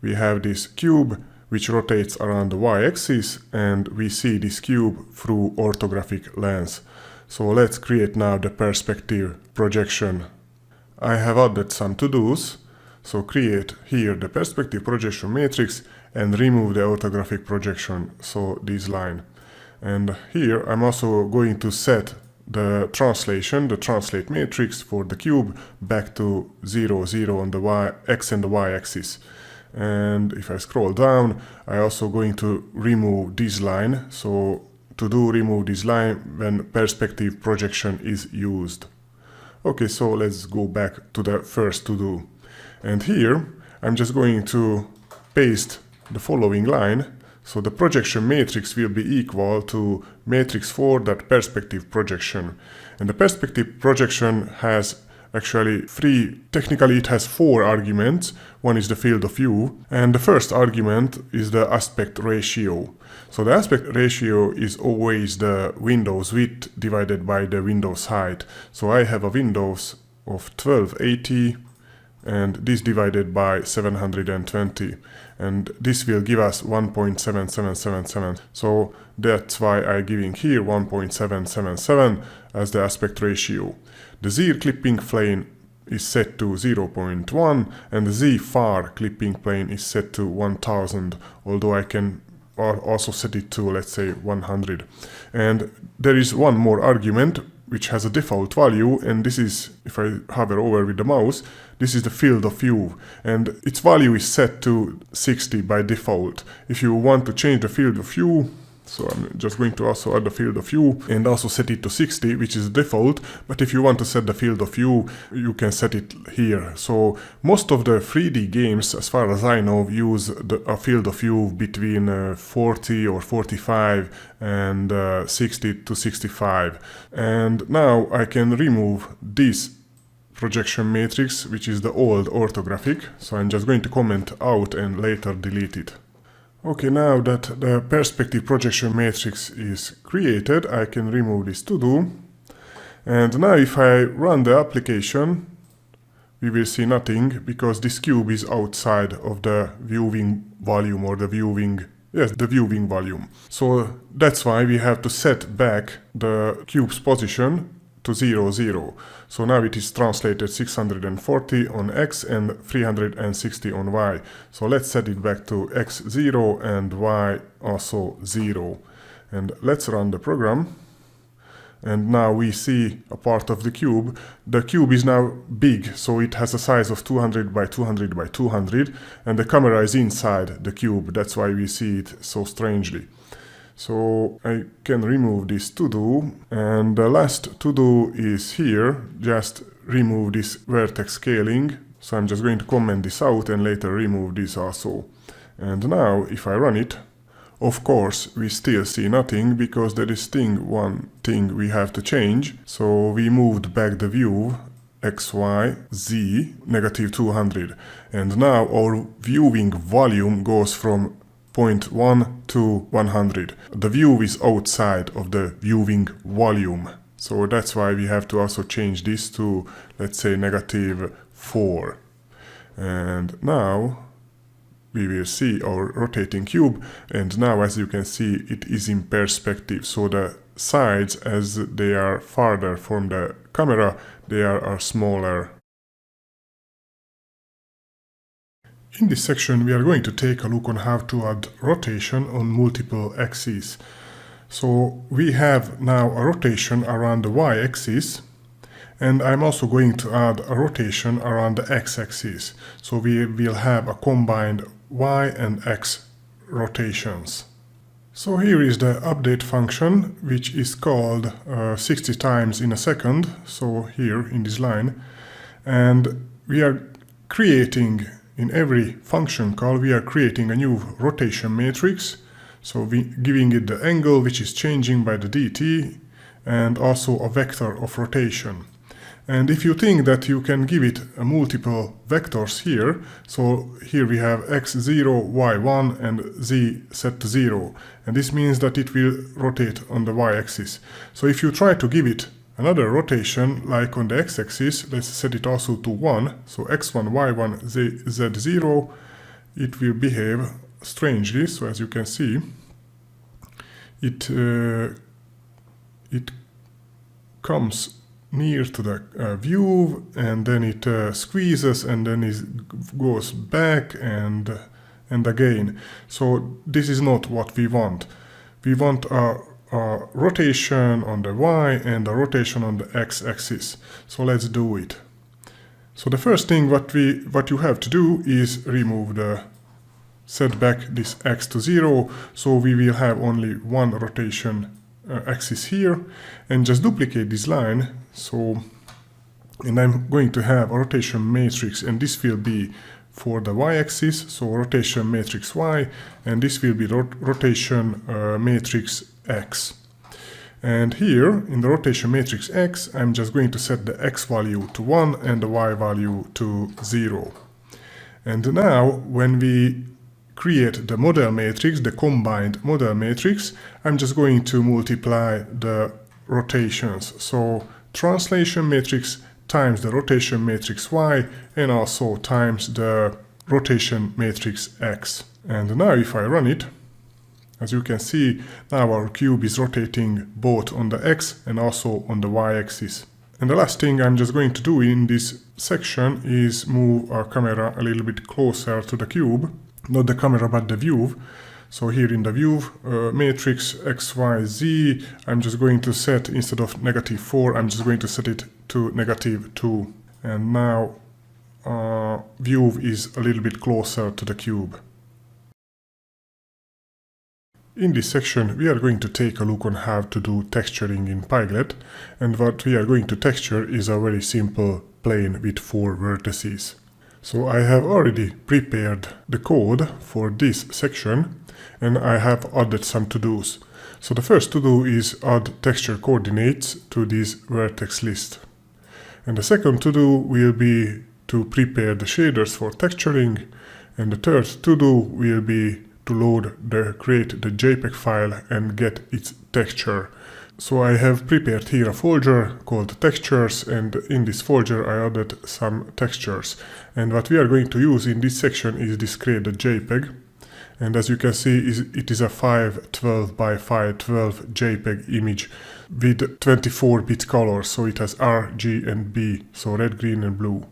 We have this cube which rotates around the y-axis, and we see this cube through orthographic lens. So let's create now the perspective projection. I have added some to-dos. So create here the perspective projection matrix and remove the orthographic projection, so this line. And here I'm also going to set the translation, the translate matrix for the cube back to 0, 0 on the x and the y-axis. And if I scroll down, I'm also going to remove this line. So to do remove this line when perspective projection is used. Okay, so let's go back to the first to do. And here I'm just going to paste the following line. So the projection matrix will be equal to matrix for that perspective projection. And the perspective projection has actually technically it has 4 arguments. One is the field of view, and the first argument is the aspect ratio. So the aspect ratio is always the window's width divided by the window's height. So I have a windows of 1280 and this divided by 720, and this will give us 1.7777. So that's why I'm giving here 1.777 as the aspect ratio. The Z clipping plane is set to 0.1 and the Z far clipping plane is set to 1000, although I can also set it to, let's say, 100. And there is one more argument which has a default value, and this is, if I hover over with the mouse, this is the field of view, and its value is set to 60 by default. If you want to change the field of view, so I'm just going to also add the field of view and also set it to 60, which is default, but if you want to set the field of view, you can set it here. So most of the 3D games, as far as I know, use a field of view between 40 or 45 and 60 to 65. And now I can remove this projection matrix, which is the old orthographic. So I'm just going to comment out and later delete it. Okay, now that the perspective projection matrix is created, I can remove this to-do. And now if I run the application, we will see nothing because this cube is outside of the viewing volume or the viewing volume. So that's why we have to set back the cube's position to 0, 0. So now it is translated 640 on X and 360 on Y. So let's set it back to X 0 and Y also 0. And let's run the program. And now we see a part of the cube. The cube is now big, so it has a size of 200 by 200 by 200, and the camera is inside the cube. That's why we see it so strangely. So I can remove this to-do, and the last to-do is here, just remove this vertex scaling. So I'm just going to comment this out and later remove this also. And now if I run it, of course we still see nothing because there is one thing we have to change. So we moved back the view X, Y, Z, negative 200. And now our viewing volume goes from 0.1 to 100. The view is outside of the viewing volume. So that's why we have to also change this to, let's say, negative 4. And now we will see our rotating cube. And now, as you can see, it is in perspective. So the sides, as they are farther from the camera, they are smaller. In this section, we are going to take a look on how to add rotation on multiple axes. So we have now a rotation around the y-axis, and I'm also going to add a rotation around the x-axis. So we will have a combined y and x rotations. So here is the update function, which is called 60 times in a second, so here in this line. And we are creating, in every function call, we are creating a new rotation matrix. So giving it the angle which is changing by the dt, and also a vector of rotation. And if you think that you can give it multiple vectors here, so here we have x0, y1 and z set to 0. And this means that it will rotate on the y-axis. So if you try to give it another rotation, like on the x-axis, let's set it also to 1. So x1, y1, z0, it will behave strangely. So as you can see, it comes near to the view, and then it squeezes, and then it goes back and again. So this is not what we want. We want a rotation on the y and a rotation on the x-axis. So let's do it. So the first thing what you have to do is remove set back this x to 0, so we will have only one rotation axis here, and just duplicate this line. So, and I'm going to have a rotation matrix, and this will be for the y-axis, so rotation matrix y, and this will be rotation matrix x. And here in the rotation matrix x, I'm just going to set the x value to 1 and the y value to 0. And now when we create the model matrix, the combined model matrix, I'm just going to multiply the rotations. So translation matrix times the rotation matrix y, and also times the rotation matrix x. And now if I run it, as you can see, now our cube is rotating both on the x and also on the y-axis. And the last thing I'm just going to do in this section is move our camera a little bit closer to the cube. Not the camera, but the view. So here in the view matrix x, y, z, I'm just going to set, instead of -4, I'm just going to set it to -2. And now view is a little bit closer to the cube. In this section, we are going to take a look on how to do texturing in Pyglet. And what we are going to texture is a very simple plane with 4 vertices. So I have already prepared the code for this section, and I have added some to-dos. So the first to-do is add texture coordinates to this vertex list. And the second to-do will be to prepare the shaders for texturing. And the third to-do will be to create the JPEG file and get its texture. So I have prepared here a folder called textures, and in this folder I added some textures. And what we are going to use in this section is this create the JPEG. And as you can see, it is a 512 by 512 JPEG image with 24-bit colors. So it has R, G and B, so red, green and blue.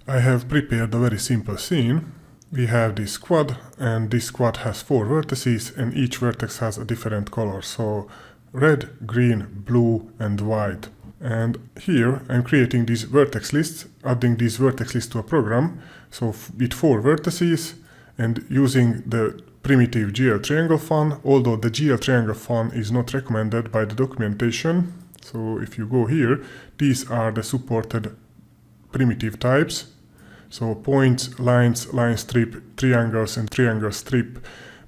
I have prepared a very simple scene. We have this squad, and this squad has 4 vertices, and each vertex has a different color. So red, green, blue and white. And here I'm creating these vertex lists, adding these vertex lists to a program, so with 4 vertices, and using the primitive GL triangle fun, although the GL triangle fun is not recommended by the documentation. So if you go here, these are the supported primitive types. So points, lines, line strip, triangles and triangle strip.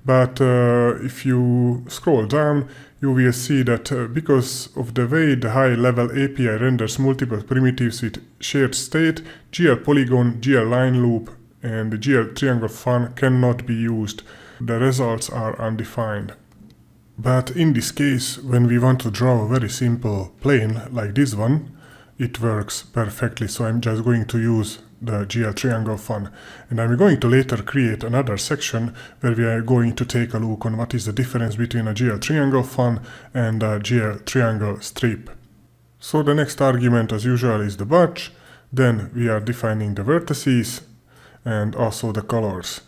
But if you scroll down, you will see that because of the way the high-level API renders multiple primitives with shared state, GL polygon, GL line loop, and the GL triangle fun cannot be used. The results are undefined. But in this case, when we want to draw a very simple plane like this one, it works perfectly. So I'm just going to use the GL triangle fun, and I'm going to later create another section where we are going to take a look on what is the difference between a GL triangle fun and a GL triangle strip. So the next argument as usual is the batch, then we are defining the vertices and also the colors.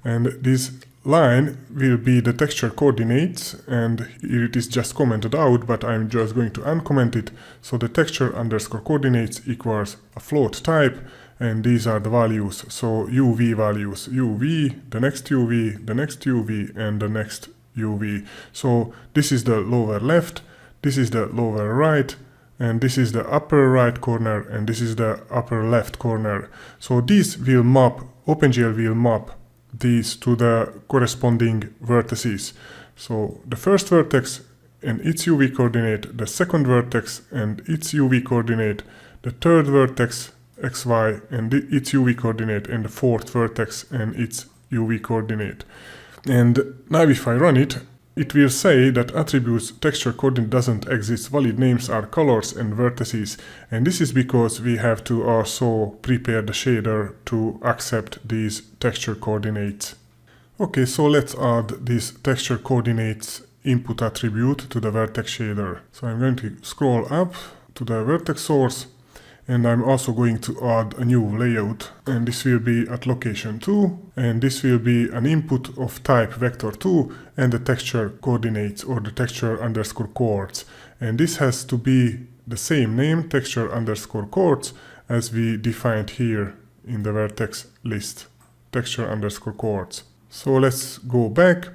And this line will be the texture coordinates, and here it is just commented out, but I'm just going to uncomment it. So the texture underscore coordinates equals a float type, and these are the values. So UV values, UV, the next UV, the next UV, and the next UV. So this is the lower left, this is the lower right, and this is the upper right corner, and this is the upper left corner. So these will map, OpenGL will map these to the corresponding vertices. So the first vertex and its UV coordinate, the second vertex and its UV coordinate, the third vertex xy and its UV coordinate, and the fourth vertex and its UV coordinate. And now if I run it, it will say that attributes texture coordinate doesn't exist. Valid names are colors and vertices. And this is because we have to also prepare the shader to accept these texture coordinates. Okay, so let's add these texture coordinates input attribute to the vertex shader. So I'm going to scroll up to the vertex source, and I'm also going to add a new layout, and this will be at location 2, and this will be an input of type vector2 and the texture coordinates, or the texture underscore coords. And this has to be the same name, texture underscore coords, as we defined here in the vertex list, texture underscore coords. So let's go back,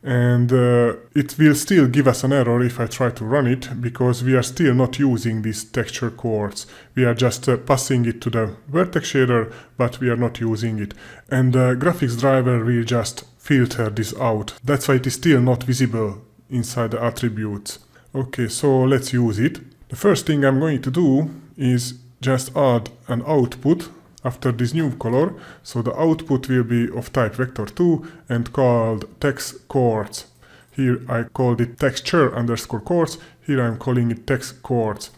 and it will still give us an error if I try to run it, because we are still not using these texture coords. We are just passing it to the vertex shader, but we are not using it. And the graphics driver will just filter this out. That's why it is still not visible inside the attributes. Okay, so let's use it. The first thing I'm going to do is just add an output after this new color. So the output will be of type vector2 and called text coords. Here I called it texture underscore coords. Here I'm calling it text coords.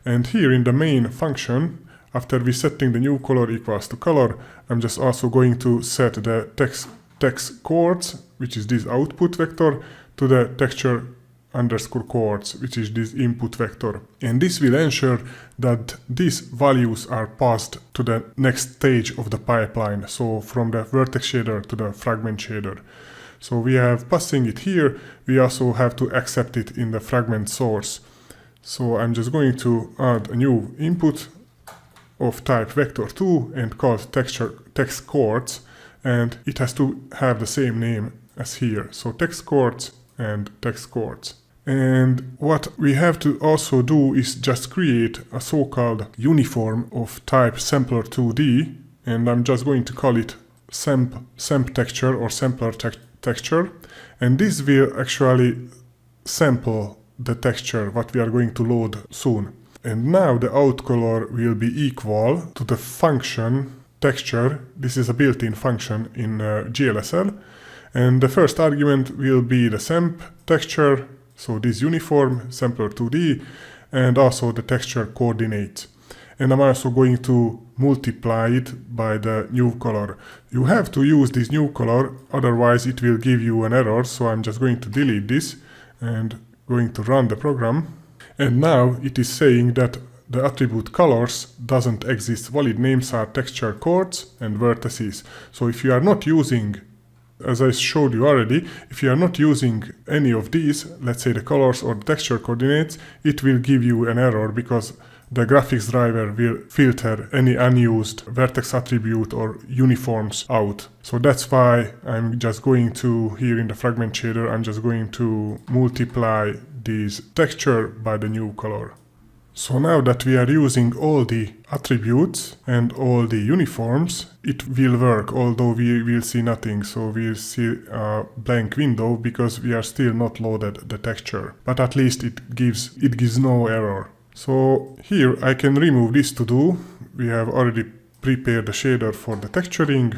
And here in the main function, after we setting the new color equals to color, I'm just also going to set the text coords, which is this output vector, to the texture underscore coords, which is this input vector. And this will ensure that these values are passed to the next stage of the pipeline, so from the vertex shader to the fragment shader. So we have passing it here, we also have to accept it in the fragment source. So I'm just going to add a new input of type vector2 and called text coords, and it has to have the same name as here, so text coords and text coords. And what we have to also do is just create a so-called uniform of type sampler2D, and I'm just going to call it samp texture or sampler texture, and this will actually sample the texture what we are going to load soon. And now the out color will be equal to the function texture. This is a built-in function in GLSL, and the first argument will be the samp texture, so this uniform sampler2D, and also the texture coordinates. And I'm also going to multiply it by the new color. You have to use this new color, otherwise it will give you an error. So I'm just going to delete this and going to run the program. And now it is saying that the attribute colors doesn't exist. Valid names are texture coords and vertices. So if you are not using, as I showed you already, if you are not using any of these, let's say the colors or the texture coordinates, it will give you an error because the graphics driver will filter any unused vertex attribute or uniforms out. So that's why I'm just going to, here in the fragment shader, I'm just going to multiply this texture by the new color. So now that we are using all the attributes and all the uniforms, it will work, although we will see nothing. So we'll see a blank window because we are still not loaded the texture. But at least it gives no error. So here I can remove this to do. We have already prepared the shader for the texturing.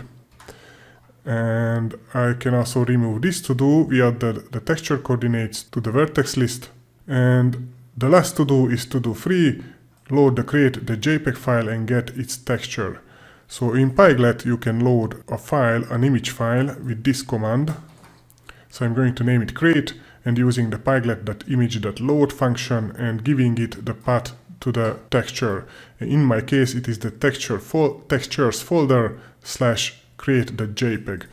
And I can also remove this to do. We add the texture coordinates to the vertex list. And the last to do is to do free, create the JPEG file and get its texture. So in Pyglet you can load a file, an image file with this command. So I'm going to name it create and using the pyglet.image.load function and giving it the path to the texture. In my case it is the textures folder / create the JPEG.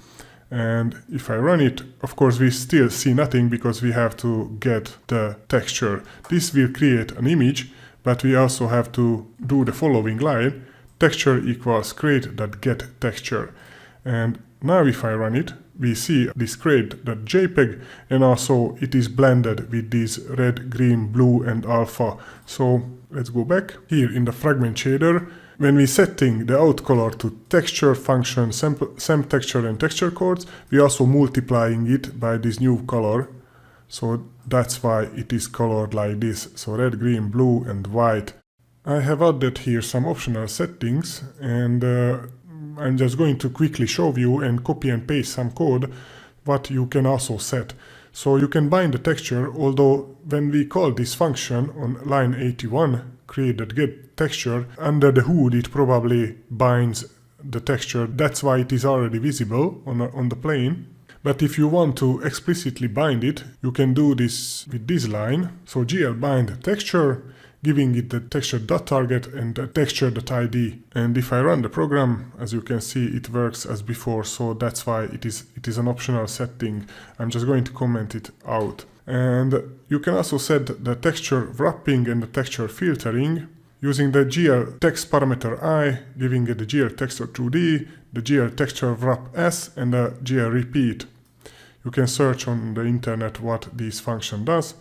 And if I run it, of course we still see nothing because we have to get the texture. This will create an image, but we also have to do the following line, texture equals create.getTexture. And now if I run it, we see this create.jpg, and also it is blended with these red, green, blue and alpha. So let's go back. Here in the fragment shader, When we setting the out color to texture function, SEM texture and texture codes, we also multiplying it by this new color. So that's why it is colored like this. So red, green, blue and white. I have added here some optional settings, and I'm just going to quickly show you and copy and paste some code what you can also set. So you can bind the texture, although when we call this function on line 81, create.get texture, under the hood it probably binds the texture. That's why it is already visible on the plane. But if you want to explicitly bind it, you can do this with this line. So GL bind texture, giving it the texture.target and the texture.id. And if I run the program, as you can see, it works as before. So that's why it is an optional setting. I'm just going to comment it out. And you can also set the texture wrapping and the texture filtering using the GL text parameter I, giving it the GL texture 2D, the GL texture wrap S, and the GL repeat. You can search on the internet what this function does.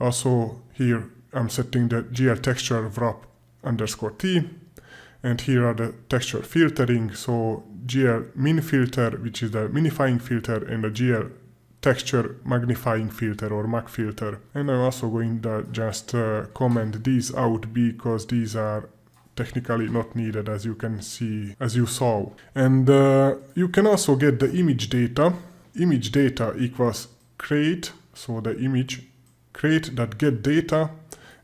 Also here I'm setting the GL texture wrap _T, and here are the texture filtering. So GL min filter, which is the minifying filter, and the GL texture magnifying filter or mag filter. And I'm also going to just comment these out because these are technically not needed, as you can see, as you saw. And you can also get the image data. Image data equals create, so the image create.get data,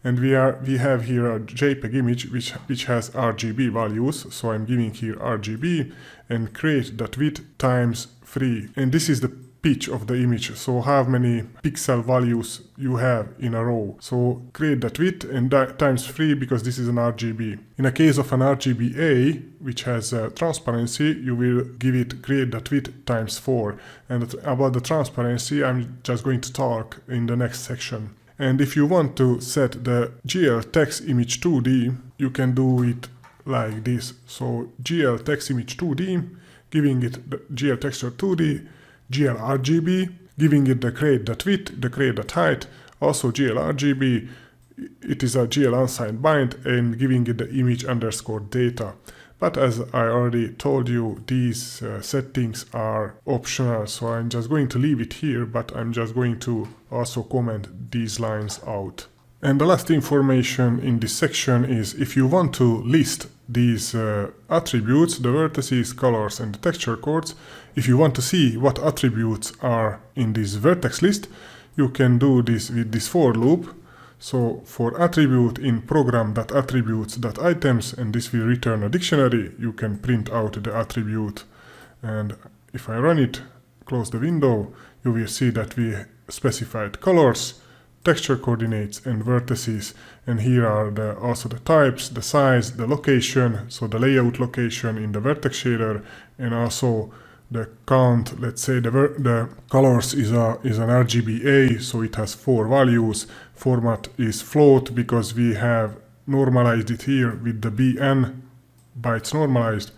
and we have here a JPEG image which has RGB values. So I'm giving here RGB and create.width times 3, and this is the pitch of the image, so how many pixel values you have in a row. So create that width and times 3 because this is an RGB. In a case of an RGBA, which has transparency, you will give it create that width times 4. And about the transparency, I'm just going to talk in the next section. And if you want to set the GL text image 2D, you can do it like this. So GL text image 2D, giving it the GL texture 2D, GL RGB, giving it the create.width, the create.height, also GL RGB, it is a GL unsigned bind, and giving it the image underscore data. But as I already told you, these settings are optional, so I'm just going to leave it here, but I'm just going to also comment these lines out. And the last information in this section is if you want to list these attributes, the vertices, colors and the texture codes, if you want to see what attributes are in this vertex list, you can do this with this for loop. So for attribute in program.attributes.items, and this will return a dictionary, you can print out the attribute. And if I run it, close the window, you will see that we specified colors, texture coordinates and vertices, and here are also the types, the size, the location, so the layout location in the vertex shader, and also the count. Let's say the colors is an RGBA, so it has 4 values. Format is float because we have normalized it here with the BN bytes normalized.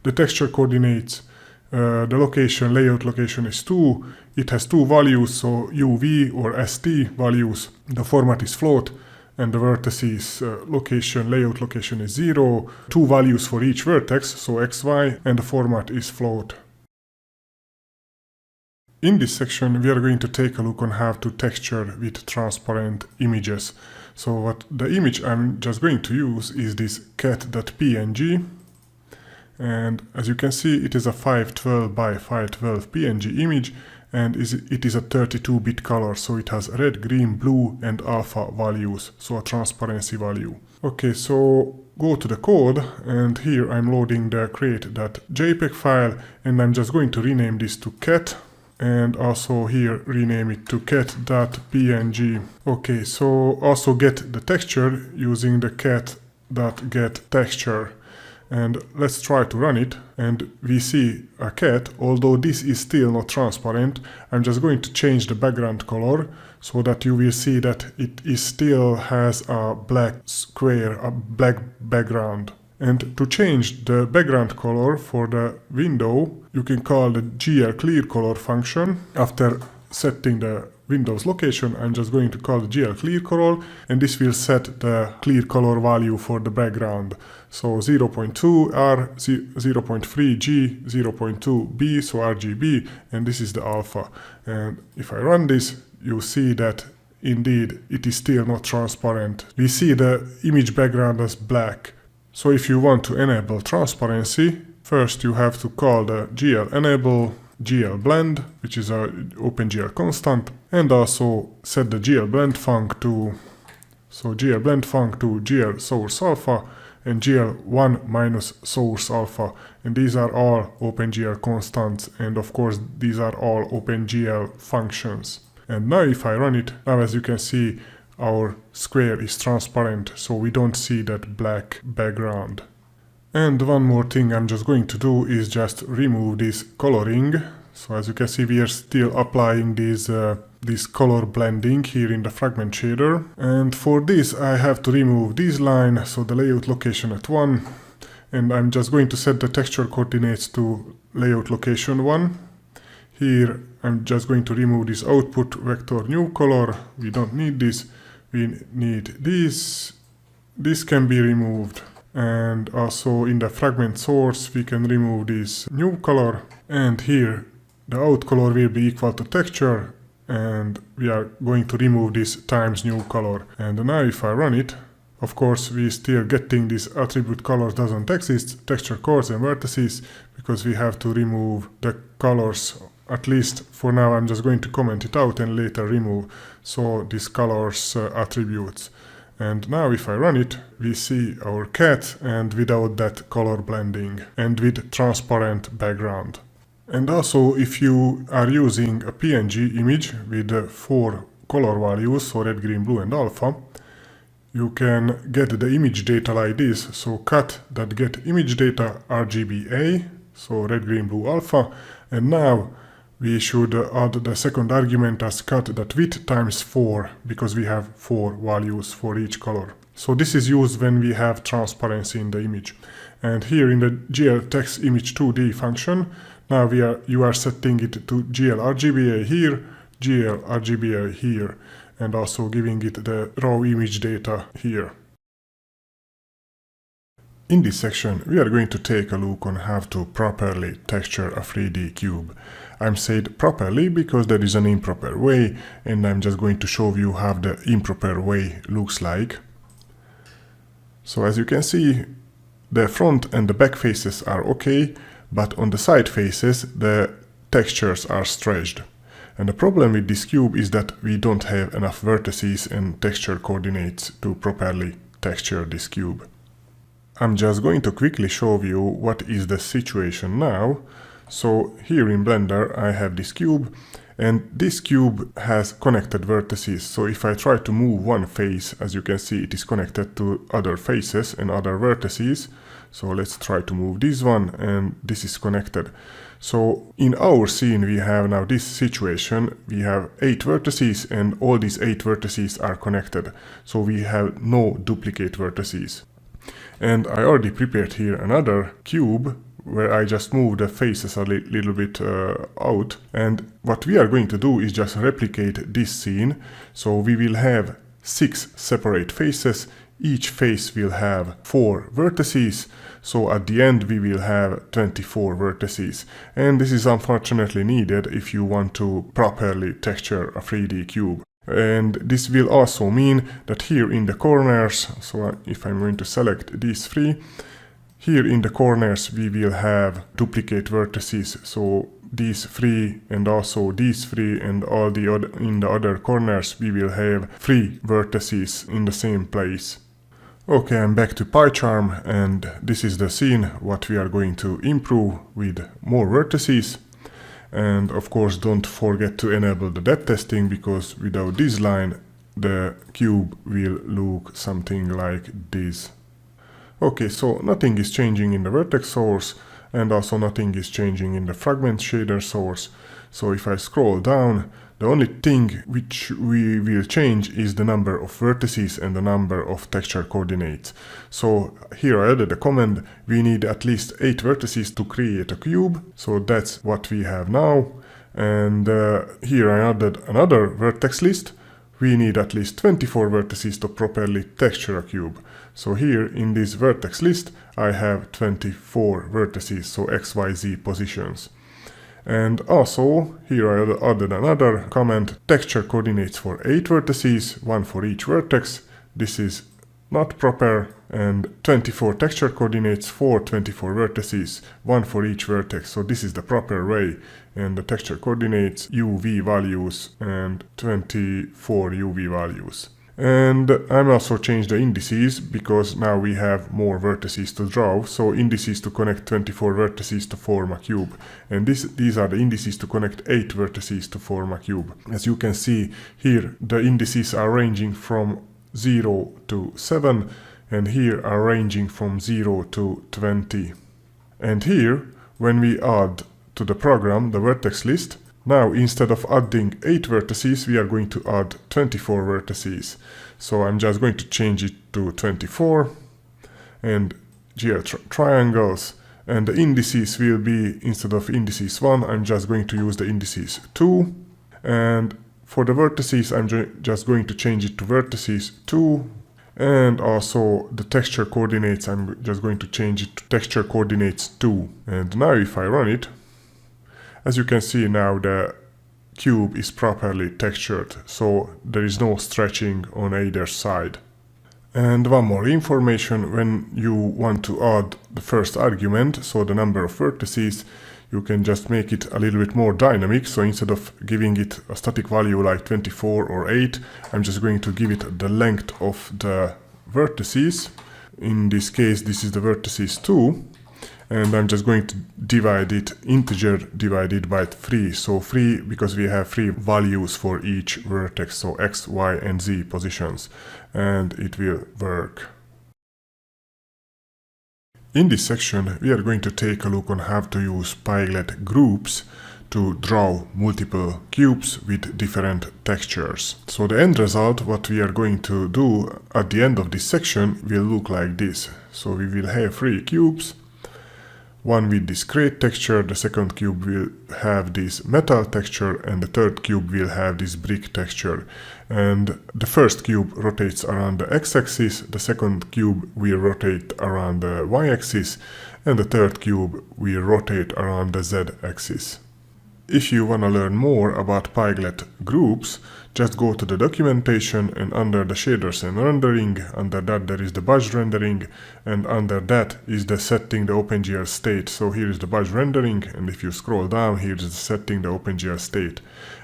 The texture coordinates, the location, layout location is 2. It has 2 values, so UV or ST values. The format is float, and the vertices location, layout location is 0. 2 values for each vertex, so XY, and the format is float. In this section, we are going to take a look on how to texture with transparent images. So what the image I'm just going to use is this cat.png. And as you can see, it is a 512 by 512 PNG image, and it is a 32-bit color, so it has red, green, blue and alpha values, so a transparency value. Okay, so go to the code, and here I'm loading the create.jpg file, and I'm just going to rename this to cat, and also here rename it to cat.png. Okay, so also get the texture using the cat.getTexture. And let's try to run it, and we see a cat. Although this is still not transparent, I'm just going to change the background color so that you will see that it still has a black square, a black background. And to change the background color for the window, you can call the GL clear color function after setting the Windows location, I'm just going to call the GL clear color, and this will set the clear color value for the background. So 0.2 R, 0.3 G, 0.2 B, so RGB, and this is the alpha. And if I run this, you see that indeed it is still not transparent. We see the image background as black. So if you want to enable transparency, first you have to call the GL enable GL blend, which is a OpenGL constant, and also set the GL blend func to GL source alpha and GL1 minus source alpha, and these are all OpenGL constants, and of course these are all OpenGL functions. And now if I run it, now as you can see, our square is transparent, so we don't see that black background. And one more thing I'm just going to do is just remove this coloring. So as you can see, we are still applying this color blending here in the fragment shader. And for this I have to remove this line, so the layout location at 1. And I'm just going to set the texture coordinates to layout location 1. Here I'm just going to remove this output vector new color. We don't need this. We need this. This can be removed. And also in the fragment source we can remove this new color. And here the out color will be equal to texture. And we are going to remove this times new color. And now if I run it, of course we still getting this attribute colors doesn't exist, texture chords and vertices, because we have to remove the colors. At least for now I'm just going to comment it out and later remove, so this colors attributes. And now if I run it, we see our cat, and without that color blending and with transparent background. And also if you are using a PNG image with 4 color values, so red, green, blue and alpha, you can get the image data like this. So cut.get image data RGBA, so red, green, blue, alpha, and now we should add the second argument as cut.width times 4, because we have 4 values for each color. So this is used when we have transparency in the image. And here in the GL text image 2D function, now you are setting it to GL RGBA here, GL RGBA here, and also giving it the raw image data here. In this section, we are going to take a look on how to properly texture a 3D cube. I'm said properly because there is an improper way, and I'm just going to show you how the improper way looks like. So as you can see, the front and the back faces are okay, but on the side faces, the textures are stretched. And the problem with this cube is that we don't have enough vertices and texture coordinates to properly texture this cube. I'm just going to quickly show you what is the situation now. So here in Blender I have this cube, and this cube has connected vertices. So if I try to move one face, as you can see, it is connected to other faces and other vertices. So let's try to move this one, and this is connected. So in our scene we have now this situation. We have 8 vertices, and all these 8 vertices are connected. So we have no duplicate vertices. And I already prepared here another cube where I just move the faces a little bit out. And what we are going to do is just replicate this scene. So we will have 6 separate faces. Each face will have 4 vertices. So at the end we will have 24 vertices. And this is unfortunately needed if you want to properly texture a 3D cube. And this will also mean that here in the corners, so if I'm going to select these 3, here in the corners we will have duplicate vertices. So these 3 and also these 3 and all the other in the other corners we will have 3 vertices in the same place. Okay, I'm back to PyCharm, and this is the scene what we are going to improve with more vertices. And of course don't forget to enable the depth testing, because without this line the cube will look something like this. Okay, so nothing is changing in the vertex source, and also nothing is changing in the fragment shader source. So if I scroll down, the only thing which we will change is the number of vertices and the number of texture coordinates. So here I added a command: we need at least 8 vertices to create a cube. So that's what we have now. And here I added another vertex list. We need at least 24 vertices to properly texture a cube. So here in this vertex list I have 24 vertices, so x, y, z positions. And also here I added another comment, texture coordinates for 8 vertices, 1 for each vertex. This is not proper, and 24 texture coordinates for 24 vertices, 1 for each vertex. So this is the proper way, and the texture coordinates UV values and 24 UV values. And I'm also changed the indices because now we have more vertices to draw. So indices to connect 24 vertices to form a cube. And these are the indices to connect 8 vertices to form a cube. As you can see here, the indices are ranging from 0 to 7, and here are ranging from 0 to 20. And here, when we add to the program the vertex list, now instead of adding 8 vertices, we are going to add 24 vertices. So I'm just going to change it to 24 and triangles, and the indices will be, instead of indices 1, I'm just going to use the indices 2, and for the vertices I'm just going to change it to vertices 2, and also the texture coordinates I'm just going to change it to texture coordinates 2. And now if I run it, as you can see, now the cube is properly textured, so there is no stretching on either side. And one more information, when you want to add the first argument, so the number of vertices, you can just make it a little bit more dynamic. So instead of giving it a static value like 24 or 8, I'm just going to give it the length of the vertices. In this case, this is the vertices 2. And I'm just going to divide it, integer divided by 3. So 3, because we have 3 values for each vertex, so x, y, and z positions. And it will work. In this section, we are going to take a look on how to use Pyglet groups to draw multiple cubes with different textures. So the end result, what we are going to do at the end of this section, will look like this. So we will have 3 cubes. One with this crate texture, the second cube will have this metal texture, and the third cube will have this brick texture. And the first cube rotates around the x-axis, the second cube will rotate around the y-axis, and the third cube will rotate around the z-axis. If you want to learn more about Pyglet groups, just go to the documentation, and under the shaders and rendering, under that there is the budge rendering, and under that is the setting the OpenGL state. So here is the budge rendering, and if you scroll down, here is the setting the OpenGL state.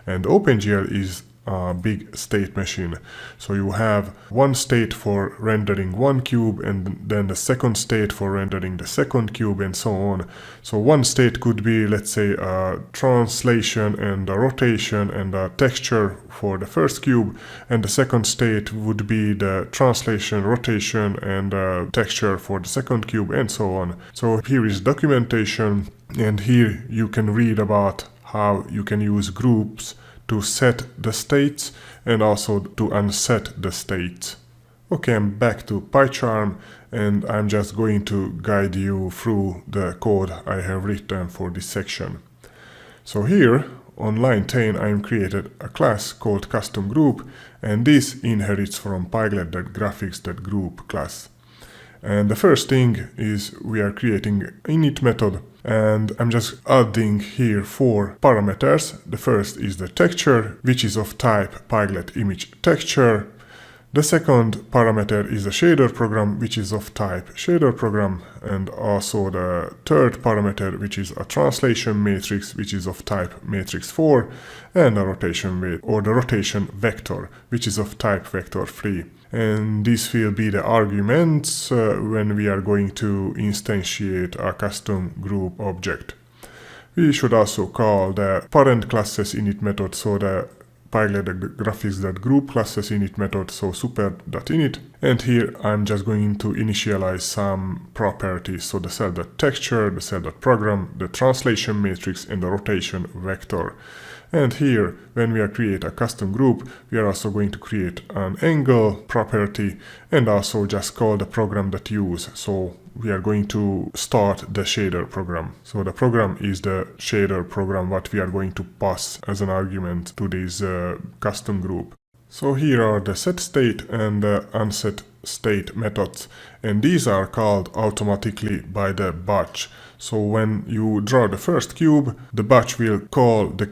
And OpenGL is a big state machine. So you have one state for rendering one cube, and then the second state for rendering the second cube, and so on. So one state could be, let's say, a translation and a rotation and a texture for the first cube, and the second state would be the translation, rotation, and texture for the second cube, and so on. So here is documentation, and here you can read about how you can use groups to set the states and also to unset the states. Okay, I'm back to PyCharm, and I'm just going to guide you through the code I have written for this section. So here on line 10 I created a class called custom group, and this inherits from Pyglet.graphics.group class. And the first thing is we are creating init method, and I'm just adding here 4 parameters. The first is the texture, which is of type Pyglet image texture. The second parameter is the shader program, which is of type shader program, and also the third parameter, which is a translation matrix, which is of type matrix 4, and a rotation or the rotation vector, which is of type vector 3. And these will be the arguments when we are going to instantiate a custom group object. We should also call the parent classes init method, so the Pyglet.graphics.group classes init method, so super.init. And here I'm just going to initialize some properties, so the cell.texture, the cell.program, the translation matrix, and the rotation vector. And here, when we create a custom group, we are also going to create an angle property and also just call the program that use. So we are going to start the shader program. So the program is the shader program what we are going to pass as an argument to this custom group. So here are the setState and the unsetState methods, and these are called automatically by the batch. So when you draw the first cube, the batch will call the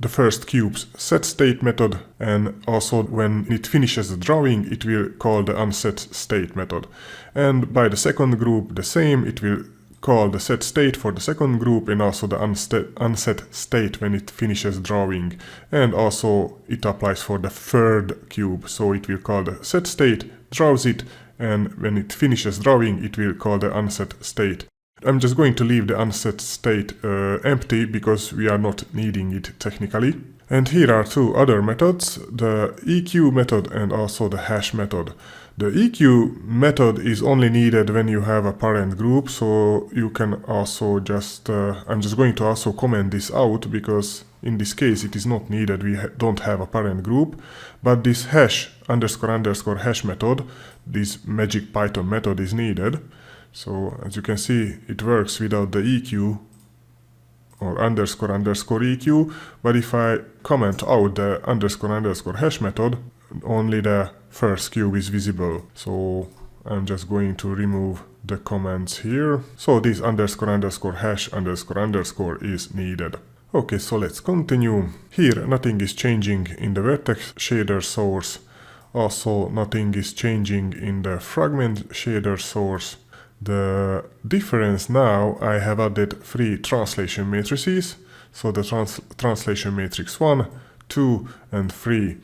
first cube's setState method, and also when it finishes the drawing, it will call the unsetState method. And by the second group, the same, it will call the setState for the second group and also the unsetState when it finishes drawing. And also it applies for the third cube, so it will call the setState, draws it, and when it finishes drawing, it will call the unsetState. I'm just going to leave the unsetState empty because we are not needing it technically. And here are two other methods, the EQ method and also the hash method. The EQ method is only needed when you have a parent group, so you can also just, I'm just going to also comment this out because in this case it is not needed, we don't have a parent group, but this hash __ hash method, this magic Python method is needed. So as you can see, it works without the EQ or __ EQ, but if I comment out the __ hash method, only the first cube is visible. So I'm just going to remove the comments here. So this __ hash __ is needed. Okay, so let's continue. Here nothing is changing in the vertex shader source. Also nothing is changing in the fragment shader source. The difference now, I have added 3 translation matrices. So the translation matrix 1, 2 and 3.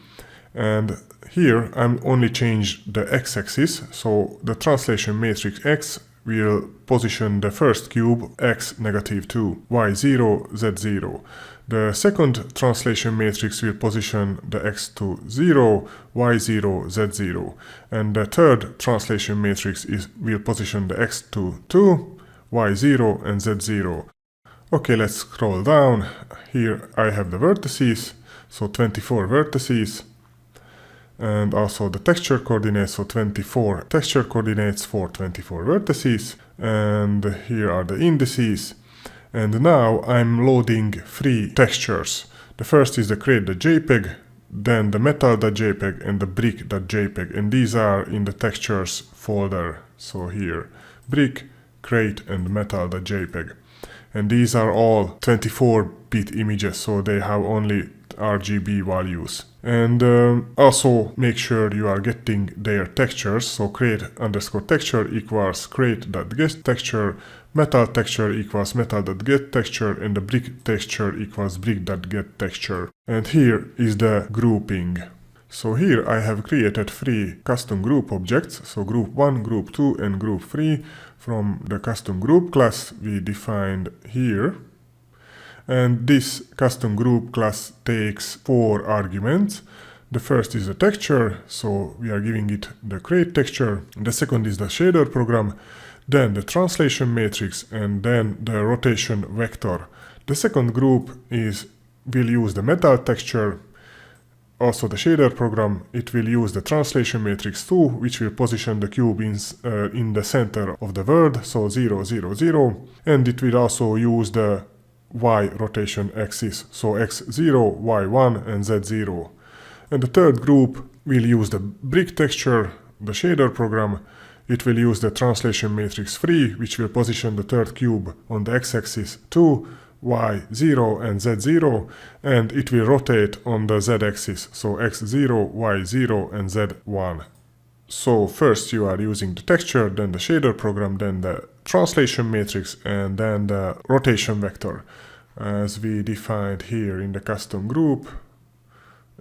And here I'm only changed the x-axis, so the translation matrix x will position the first cube x -2, y0, z0. The second translation matrix will position the x to 0, y0, z0. And the third translation matrix will position the x to 2, y0 and z0. Okay, let's scroll down. Here I have the vertices, so 24 vertices. And also the texture coordinates, so 24 texture coordinates for 24 vertices. And here are the indices. And now I'm loading 3 textures. The first is the create.jpg, then the metal.jpg and the brick.jpg. And these are in the textures folder. So here, brick, create and metal.jpg. And these are all 24-bit images, so they have only RGB values. And also make sure you are getting their textures, so create_texture equals create.getTexture, metal texture equals metal.getTexture, and the brick texture equals brick.getTexture. And here is the grouping. So here I have created 3 custom group objects, so group 1, group 2 and group 3 from the custom group class we defined here. And this custom group class takes 4 arguments. The first is the texture, so we are giving it the create texture. The second is the shader program, then the translation matrix, and then the rotation vector. The second group will use the metal texture, also the shader program. It will use the translation matrix 2, which will position the cube in the center of the world, so 0, 0, 0. And it will also use the y rotation axis, so x0, y1 and z0. And the third group will use the brick texture, the shader program. It will use the translation matrix 3, which will position the third cube on the x-axis 2, y0 and z0, and it will rotate on the z-axis, so x0, y0 and z1. So first you are using the texture, then the shader program, then the translation matrix, and then the rotation vector, as we defined here in the custom group.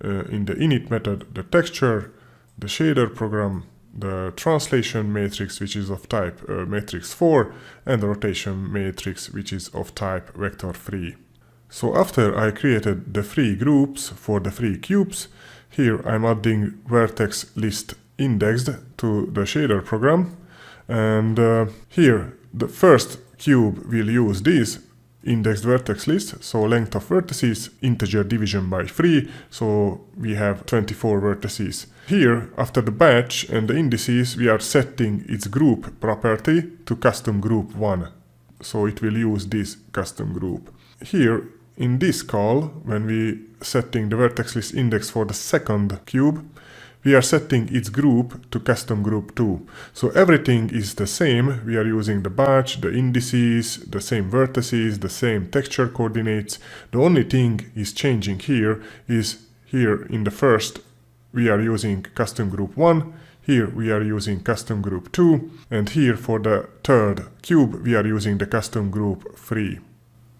In the init method, the texture, the shader program, the translation matrix, which is of type matrix 4, and the rotation matrix, which is of type vector 3. So after I created the 3 groups for the 3 cubes, here I'm adding vertex list indexed to the shader program. And here the first cube will use this indexed vertex list, so length of vertices, integer division by 3, so we have 24 vertices. Here, after the batch and the indices, we are setting its group property to custom group 1, so it will use this custom group. Here, in this call, when we setting the vertex list index for the second cube, we are setting its group to custom group 2. So everything is the same. We are using the batch, the indices, the same vertices, the same texture coordinates. The only thing is changing here is here in the first we are using custom group 1, here we are using custom group 2, and here for the third cube we are using the custom group 3.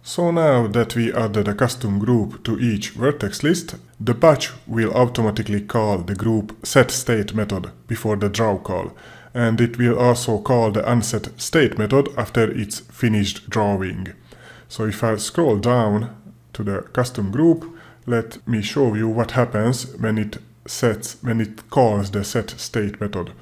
So now that we added a custom group to each vertex list, the batch will automatically call the group setState method before the draw call, and it will also call the unsetState method after it's finished drawing. So if I scroll down to the custom group, let me show you what happens when it calls the setState method.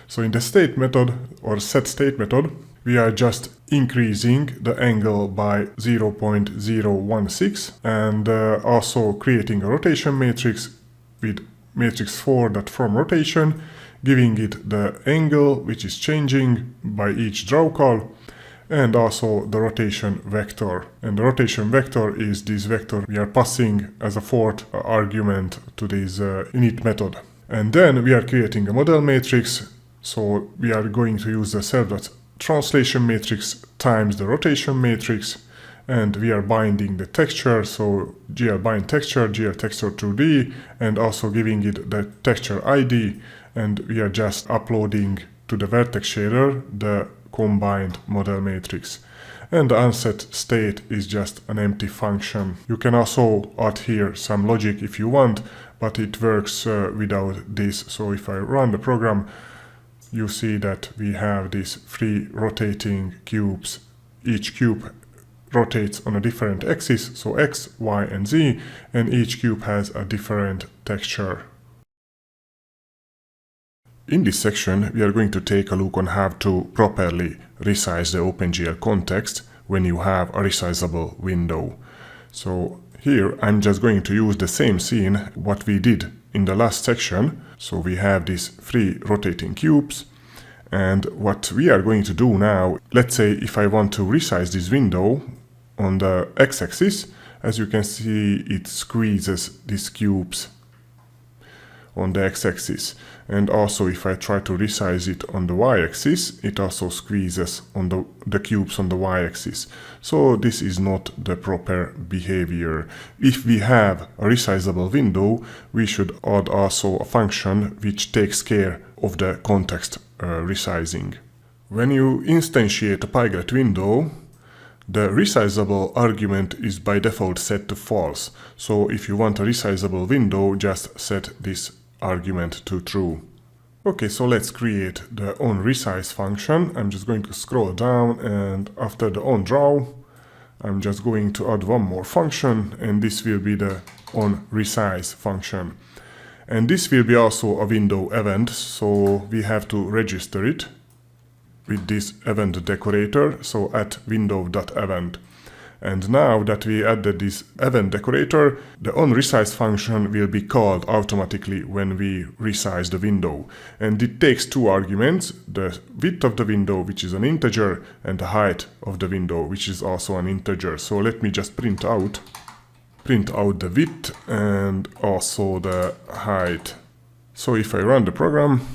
So in the state method or setState method, we are just increasing the angle by 0.016 and also creating a rotation matrix with matrix 4.fromRotation, giving it the angle which is changing by each draw call, and also the rotation vector. And the rotation vector is this vector we are passing as a fourth argument to this init method. And then we are creating a model matrix, so we are going to use the self.translation matrix times the rotation matrix, and we are binding the texture, so GL bind texture, GL texture 2D, and also giving it the texture ID, and we are just uploading to the vertex shader the combined model matrix. And the unsetState is just an empty function. You can also add here some logic if you want, but it works without this. So if I run the program, you see that we have these 3 rotating cubes. Each cube rotates on a different axis, so X, Y, and Z, and each cube has a different texture. In this section, we are going to take a look on how to properly resize the OpenGL context when you have a resizable window. So here I'm just going to use the same scene what we did in the last section. So we have these 3 rotating cubes, and what we are going to do now, let's say if I want to resize this window on the x-axis, as you can see it squeezes these cubes on the x-axis, and also if I try to resize it on the y-axis, it also squeezes on the cubes on the y-axis. So this is not the proper behavior. If we have a resizable window, we should add also a function which takes care of the context resizing. When you instantiate a Pyglet window, the resizable argument is by default set to false. So if you want a resizable window, just set this argument to true. Okay, so let's create the onResize function. I'm just going to scroll down, and after the onDraw, I'm just going to add one more function, and this will be the onResize function. And this will be also a window event, so we have to register it with this event decorator, so at window.event. And now that we added this event decorator, the onResize function will be called automatically when we resize the window. And it takes 2 arguments, the width of the window, which is an integer, and the height of the window, which is also an integer. So let me just print out the width and also the height. So if I run the program,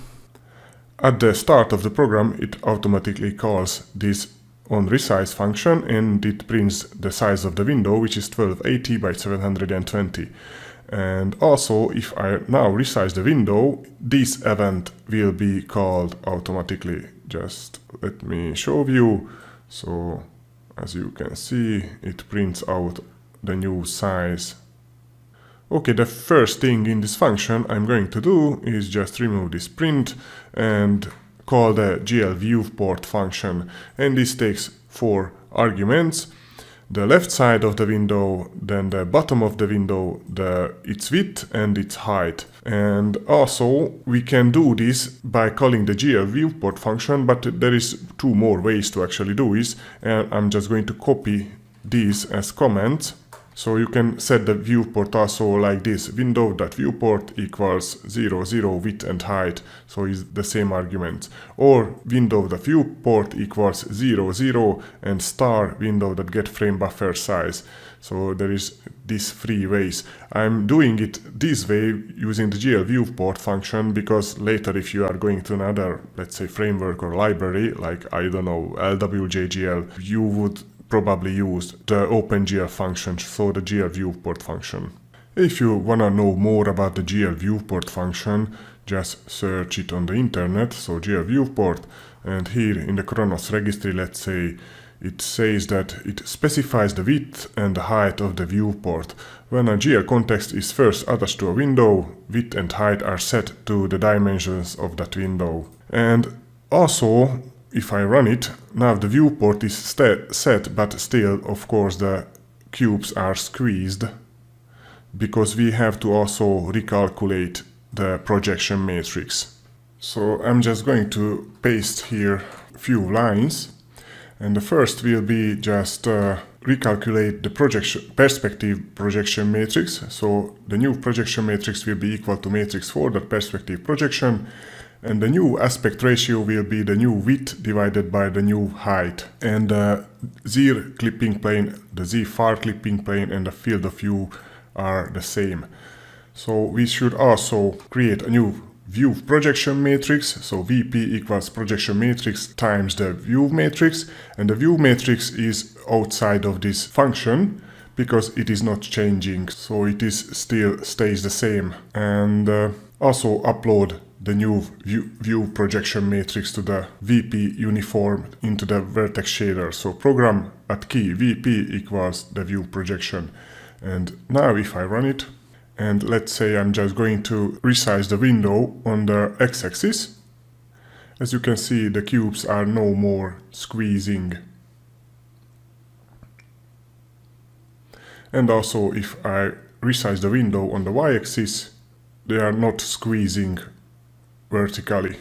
at the start of the program, it automatically calls this onResize function, and it prints the size of the window, which is 1280 by 720. And also, if I now resize the window, this event will be called automatically. Just let me show you. So as you can see, it prints out the new size. Okay, the first thing in this function I'm going to do is just remove this print and call the GLViewPort function, and this takes 4 arguments: the left side of the window, then the bottom of the window, its width and its height. And also we can do this by calling the GLViewPort function, but there is 2 more ways to actually do this, and I'm just going to copy these as comments. So you can set the viewport also like this: window.viewport equals 0, 0 width and height, so it's the same arguments. Or window.viewport equals 0, 0 and star window.get frame buffer size. So there is these 3 ways. I'm doing it this way using the GL viewport function because later if you are going to another, let's say, framework or library, like, I don't know, LWJGL, you would probably use the OpenGL function, so the GL viewport function. If you wanna know more about the GL viewport function, just search it on the internet, so GL viewport, and here in the Chronos registry, let's say, it says that it specifies the width and the height of the viewport. When a GL context is first attached to a window, width and height are set to the dimensions of that window. And also, if I run it, now the viewport is set, but still, of course, the cubes are squeezed, because we have to also recalculate the projection matrix. So I'm just going to paste here a few lines, and the first will be just recalculate the perspective projection matrix. So the new projection matrix will be equal to matrix for the perspective projection, and the new aspect ratio will be the new width divided by the new height. And the Z clipping plane, the Z far clipping plane, and the field of view are the same. So we should also create a new view projection matrix. So VP equals projection matrix times the view matrix. And the view matrix is outside of this function because it is not changing. So it is still stays the same. And also upload the new view projection matrix to the VP uniform into the vertex shader. So program at key VP equals the view projection. And now if I run it, and let's say I'm just going to resize the window on the x-axis, as you can see, the cubes are no more squeezing. And also if I resize the window on the y-axis, they are not squeezing vertically.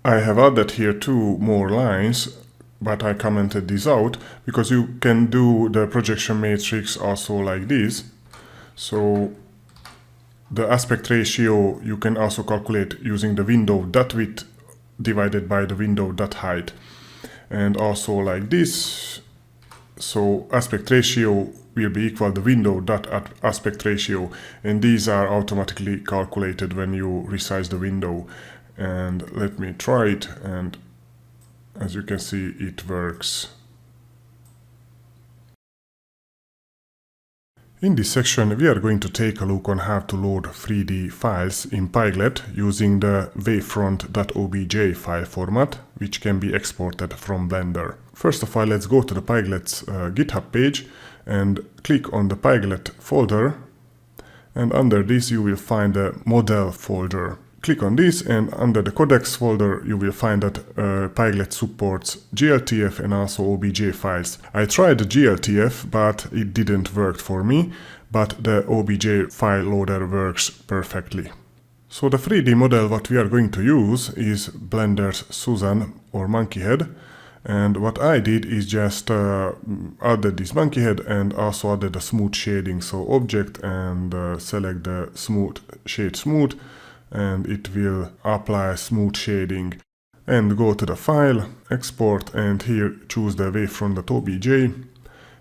I have added here 2 more lines, but I commented this out because you can do the projection matrix also like this. So the aspect ratio you can also calculate using the window.width divided by the window.height, and also like this. So aspect ratio will be equal to the window.aspect ratio, and these are automatically calculated when you resize the window. And let me try it, and as you can see, it works. In this section, we are going to take a look on how to load 3D files in Pyglet using the wavefront.obj file format, which can be exported from Blender. First of all, let's go to the Pyglet's GitHub page and click on the Pyglet folder, and under this you will find the model folder. Click on this, and under the codecs folder you will find that Pyglet supports GLTF and also OBJ files. I tried the GLTF, but it didn't work for me, but the OBJ file loader works perfectly. So the 3D model what we are going to use is Blender's Susan or monkey head, and what I did is just added this monkey head and also added a smooth shading. So object and select the smooth, shade smooth, and it will apply smooth shading. And go to the file, export, and here choose the wavefront.obj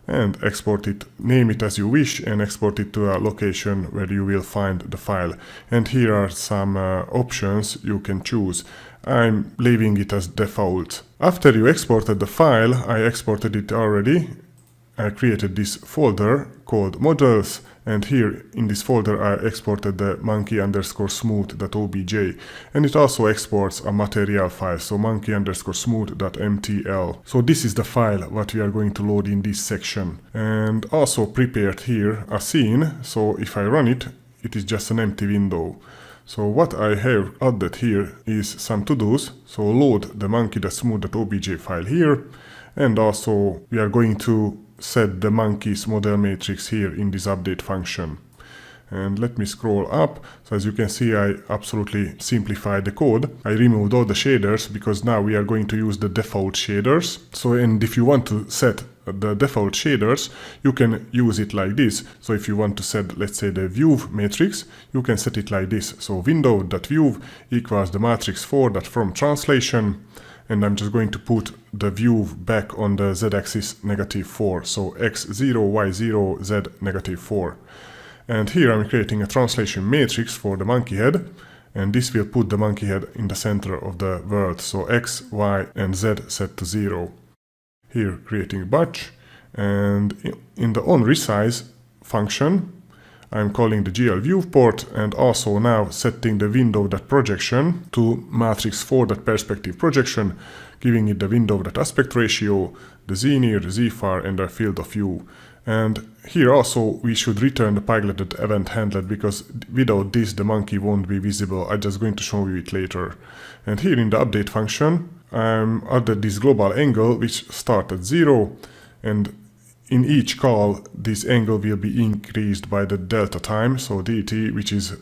and export it, name it as you wish, and export it to a location where you will find the file. And here are some options you can choose. I'm leaving it as default. After you exported the file, I exported it already. I created this folder called models, and here in this folder I exported the monkey_smooth.obj, and it also exports a material file, so monkey_smooth.mtl. So this is the file what we are going to load in this section. And also prepared here a scene, so if I run it, it is just an empty window. So what I have added here is some to-dos. So load the monkey.smooth.obj file here, and also we are going to set the monkey's model matrix here in this update function. And let me scroll up. So as you can see, I absolutely simplified the code. I removed all the shaders because now we are going to use the default shaders. So, and if you want to set the default shaders, you can use it like this. So if you want to set, let's say, the view matrix, you can set it like this. So window.view equals the matrix 4.from translation. And I'm just going to put the view back on the z-axis -4. So x0, y0, z -4. And here I'm creating a translation matrix for the monkey head. And this will put the monkey head in the center of the world. So x, y, and z set to 0. Here creating a batch. And in the onResize function, I'm calling the GL viewport and also now setting the window.projection to matrix 4.perspective projection, giving it the window.aspect ratio, the z near, the z far, and the field of view. And here also we should return the Pyglet.event handler because without this the monkey won't be visible. I'm just going to show you it later. And here in the update function, I'm added this global angle which starts at 0, and in each call, this angle will be increased by the delta time, so dt, which is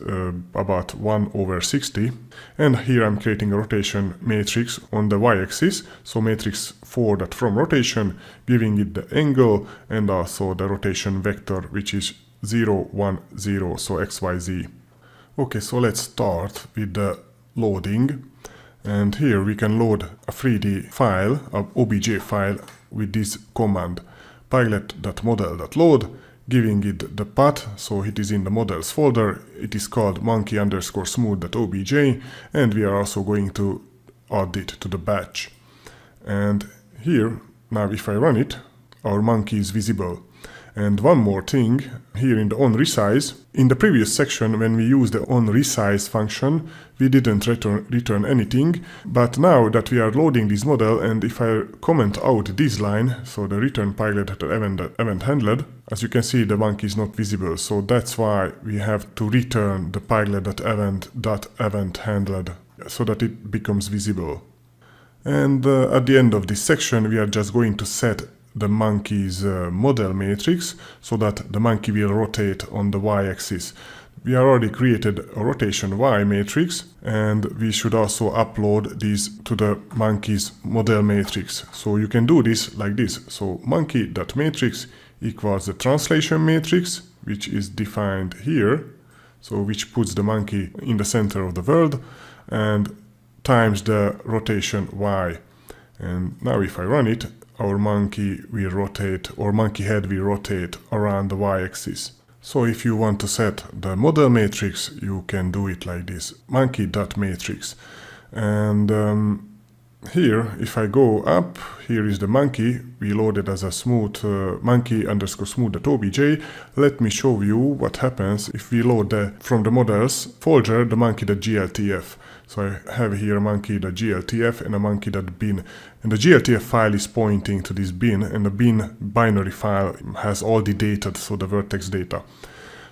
about 1/60. And here I'm creating a rotation matrix on the y-axis, so matrix 4.from rotation, giving it the angle and also the rotation vector, which is 0, 1, 0, so x, y, z. Okay, so let's start with the loading. And here we can load a 3D file, an OBJ file, with this command. Pyglet.model.load, giving it the path, so it is in the models folder. It is called monkey_smooth.obj, and we are also going to add it to the batch. And here, now if I run it, our monkey is visible. And one more thing, here in the onResize, in the previous section when we used the onResize function, we didn't return anything, but now that we are loading this model, and if I comment out this line, so the return Pyglet.event handler, as you can see the monkey is not visible, so that's why we have to return the Pyglet.event handler so that it becomes visible. And at the end of this section we are just going to set the monkey's model matrix so that the monkey will rotate on the y-axis. We already created a rotation y matrix, and we should also upload this to the monkey's model matrix. So you can do this like this. So monkey.matrix equals the translation matrix, which is defined here, so which puts the monkey in the center of the world, and times the rotation y. And now if I run it, our monkey will rotate, or monkey head will rotate around the y-axis. So if you want to set the model matrix, you can do it like this, monkey.matrix. And here, if I go up, here is the monkey. We loaded as a smooth monkey_smooth.obj. Let me show you what happens if we load from the models folder the monkey.gltf. So I have here a monkey.gltf and a monkey.bin. And the gltf file is pointing to this bin, and the bin binary file has all the data, so the vertex data.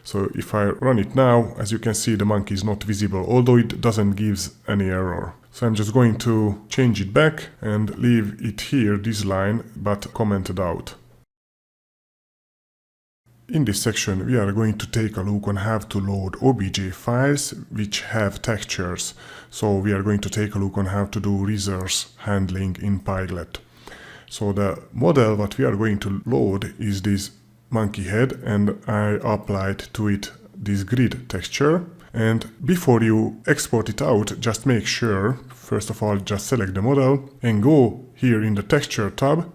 So if I run it now, as you can see, the monkey is not visible, although it doesn't give any error. So I'm just going to change it back and leave it here, this line, but commented out. In this section, we are going to take a look on how to load OBJ files which have textures. So we are going to take a look on how to do resource handling in Pyglet. So the model what we are going to load is this monkey head, and I applied to it this grid texture. And before you export it out, just make sure, first of all, just select the model and go here in the texture tab.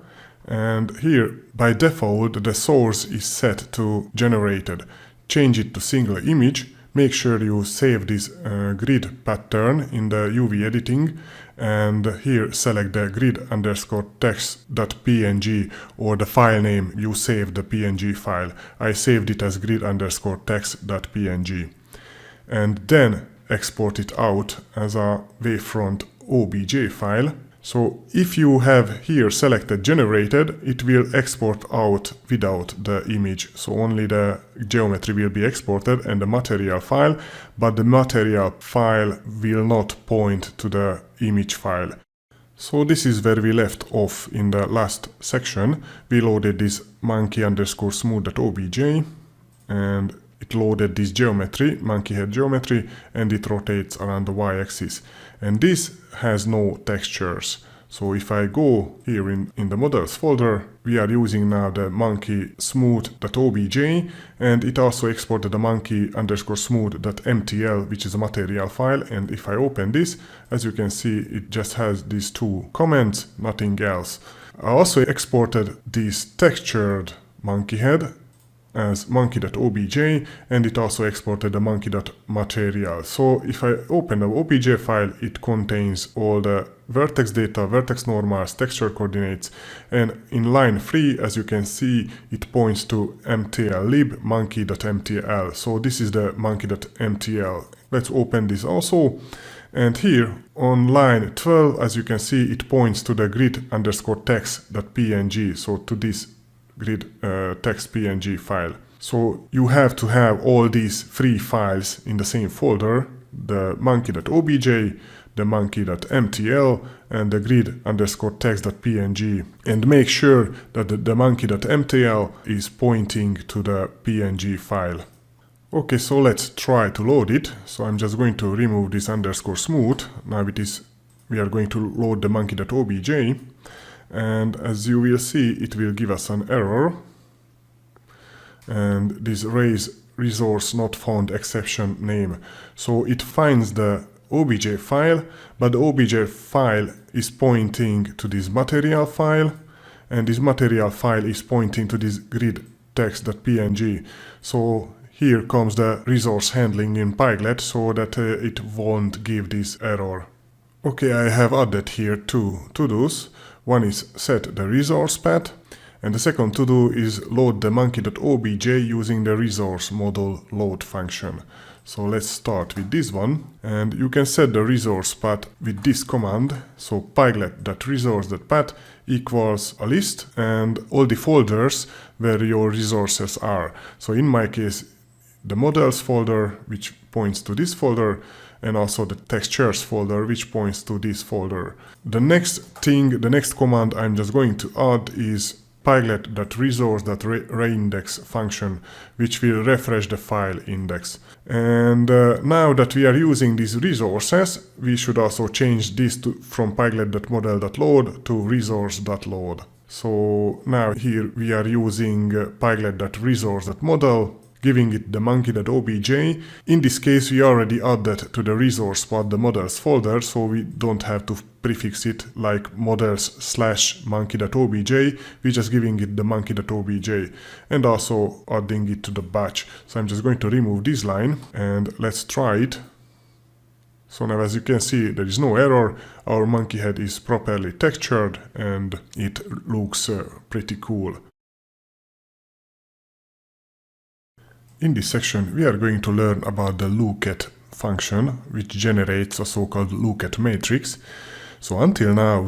And here, by default, the source is set to generated. Change it to single image. Make sure you save this grid pattern in the UV editing. And here, select the grid_text.png, or the file name you saved the PNG file. I saved it as grid_text.png. And then export it out as a wavefront OBJ file. So if you have here selected generated, it will export out without the image. So only the geometry will be exported and the material file, but the material file will not point to the image file. So this is where we left off in the last section. We loaded this monkey_smooth.obj, and it loaded this geometry, monkey head geometry, and it rotates around the y-axis. And this has no textures. So if I go here in the models folder, we are using now the monkey smooth.obj, and it also exported the monkey underscore smooth.mtl, which is a material file. And if I open this, as you can see, it just has these two comments, nothing else. I also exported this textured monkey head as monkey.obj, and it also exported the monkey.material. So if I open the obj file, it contains all the vertex data, vertex normals, texture coordinates, and in line 3, as you can see, it points to mtl-lib monkey.mtl. So this is the monkey.mtl. Let's open this also. And here on line 12, as you can see, it points to the grid_text.png, so to this grid text png file. So you have to have all these three files in the same folder, the monkey.obj, the monkey.mtl, and the grid_text.png, and make sure that the monkey.mtl is pointing to the png file. Okay, so let's try to load it. So I'm just going to remove this underscore smooth. Now we are going to load the monkey.obj. And as you will see, it will give us an error. And this raise resource not found exception name. So it finds the obj file, but the obj file is pointing to this material file, and this material file is pointing to this grid text.png. So here comes the resource handling in Pyglet, so that it won't give this error. Okay, I have added here two to-dos. One is set the resource path, and the second to-do is load the monkey.obj using the resource model load function. So let's start with this one, and you can set the resource path with this command. So pyglet.resource.path equals a list and all the folders where your resources are. So in my case, the models folder, which points to this folder, and also the textures folder, which points to this folder. The next command I'm just going to add is pyglet.resource.reindex function, which will refresh the file index. And now that we are using these resources, we should also change this from pyglet.model.load to resource.load. So now here we are using pyglet.resource.model, giving it the monkey.obj. In this case, we already added to the resource path the models folder, so we don't have to prefix it like models/monkey.obj. We're just giving it the monkey.obj and also adding it to the batch. So I'm just going to remove this line and let's try it. So now, as you can see, there is no error. Our monkey head is properly textured and it looks pretty cool. In this section, we are going to learn about the look_at function, which generates a so-called look_at matrix. So until now,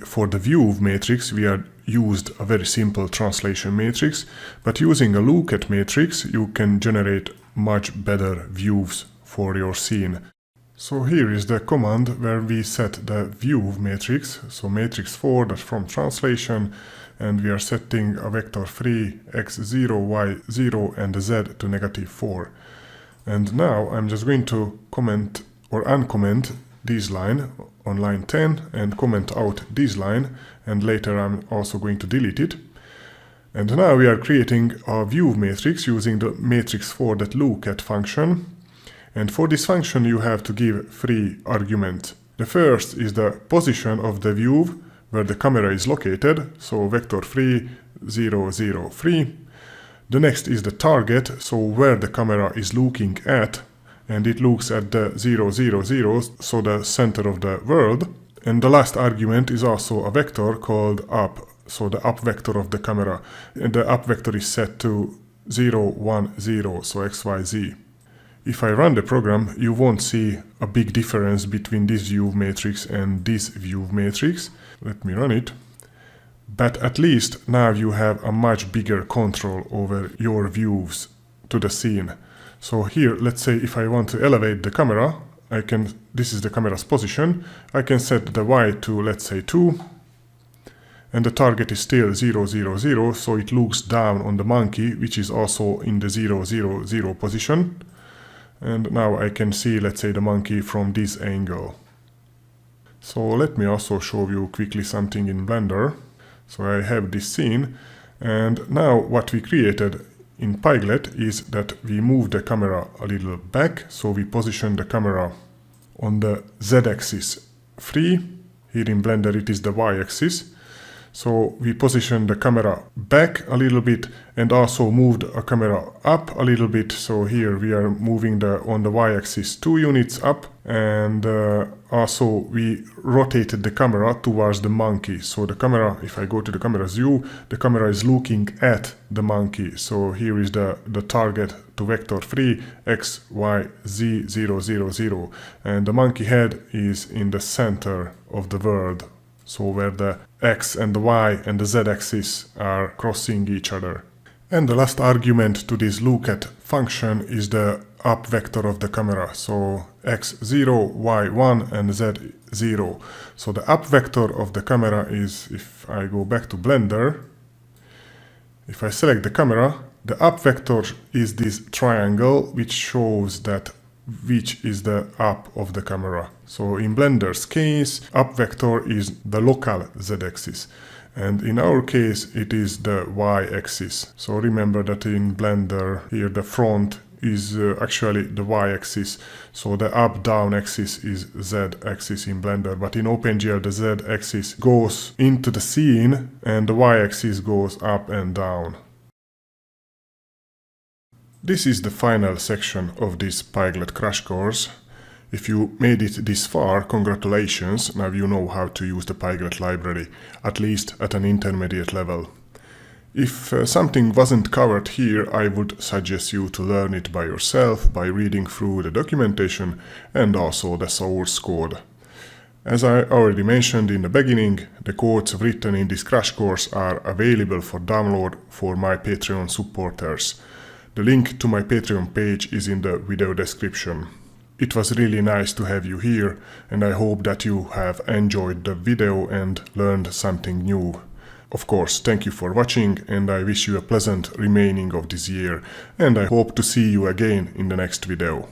for the view matrix, we had used a very simple translation matrix, but using a look_at matrix, you can generate much better views for your scene. So here is the command where we set the view matrix, so matrix 4 that's from translation, and we are setting a vector 3, x0, y0, and z to -4. And now I'm just going to comment or uncomment this line on line 10 and comment out this line, and later I'm also going to delete it. And now we are creating a view matrix using the matrix4.look_at function. And for this function you have to give 3 arguments. The first is the position of the view where the camera is located, so vector 3, 0, 0, 3. The next is the target, so where the camera is looking at, and it looks at the 0, 0, 0, so the center of the world. And the last argument is also a vector called up, so the up vector of the camera. And the up vector is set to 0, 1, 0, so x, y, z. If I run the program, you won't see a big difference between this view matrix and this view matrix. Let me run it. But at least now you have a much bigger control over your views to the scene. So here, let's say if I want to elevate the camera, this is the camera's position. I can set the y to, let's say, 2. and the target is still 0, 0, 0, so it looks down on the monkey, which is also in the 0, 0, 0 position. And now I can see, let's say, the monkey from this angle. So let me also show you quickly something in Blender. So I have this scene, and now what we created in Pyglet is that we move the camera a little back, so we position the camera on the z-axis free. Here in Blender it is the y-axis. So we position the camera back a little bit and also moved a camera up a little bit. So here we are moving on the y-axis 2 units up, and also we rotated the camera towards the monkey. So the camera, if I go to the camera's view, the camera is looking at the monkey. So here is the target to vector 3, x, y, z, 0, 0, 0. And the monkey head is in the center of the world. So where the x and the y and the z-axis are crossing each other. And the last argument to this lookAt function is the up vector of the camera. So x0, y1 and z0. So the up vector of the camera is, if I go back to Blender, if I select the camera, the up vector is this triangle which shows that which is the up of the camera. So in Blender's case, up vector is the local z-axis, and in our case it is the y-axis. So remember that in Blender here the front is actually the y-axis, so the up-down axis is z-axis in Blender, but in OpenGL the z-axis goes into the scene and the y-axis goes up and down. This is the final section of this Pyglet crash course. If you made it this far, congratulations, now you know how to use the Pyglet library, at least at an intermediate level. If something wasn't covered here, I would suggest you to learn it by yourself by reading through the documentation and also the source code. As I already mentioned in the beginning, the codes written in this crash course are available for download for my Patreon supporters. The link to my Patreon page is in the video description. It was really nice to have you here, and I hope that you have enjoyed the video and learned something new. Of course, thank you for watching, and I wish you a pleasant remaining of this year, and I hope to see you again in the next video.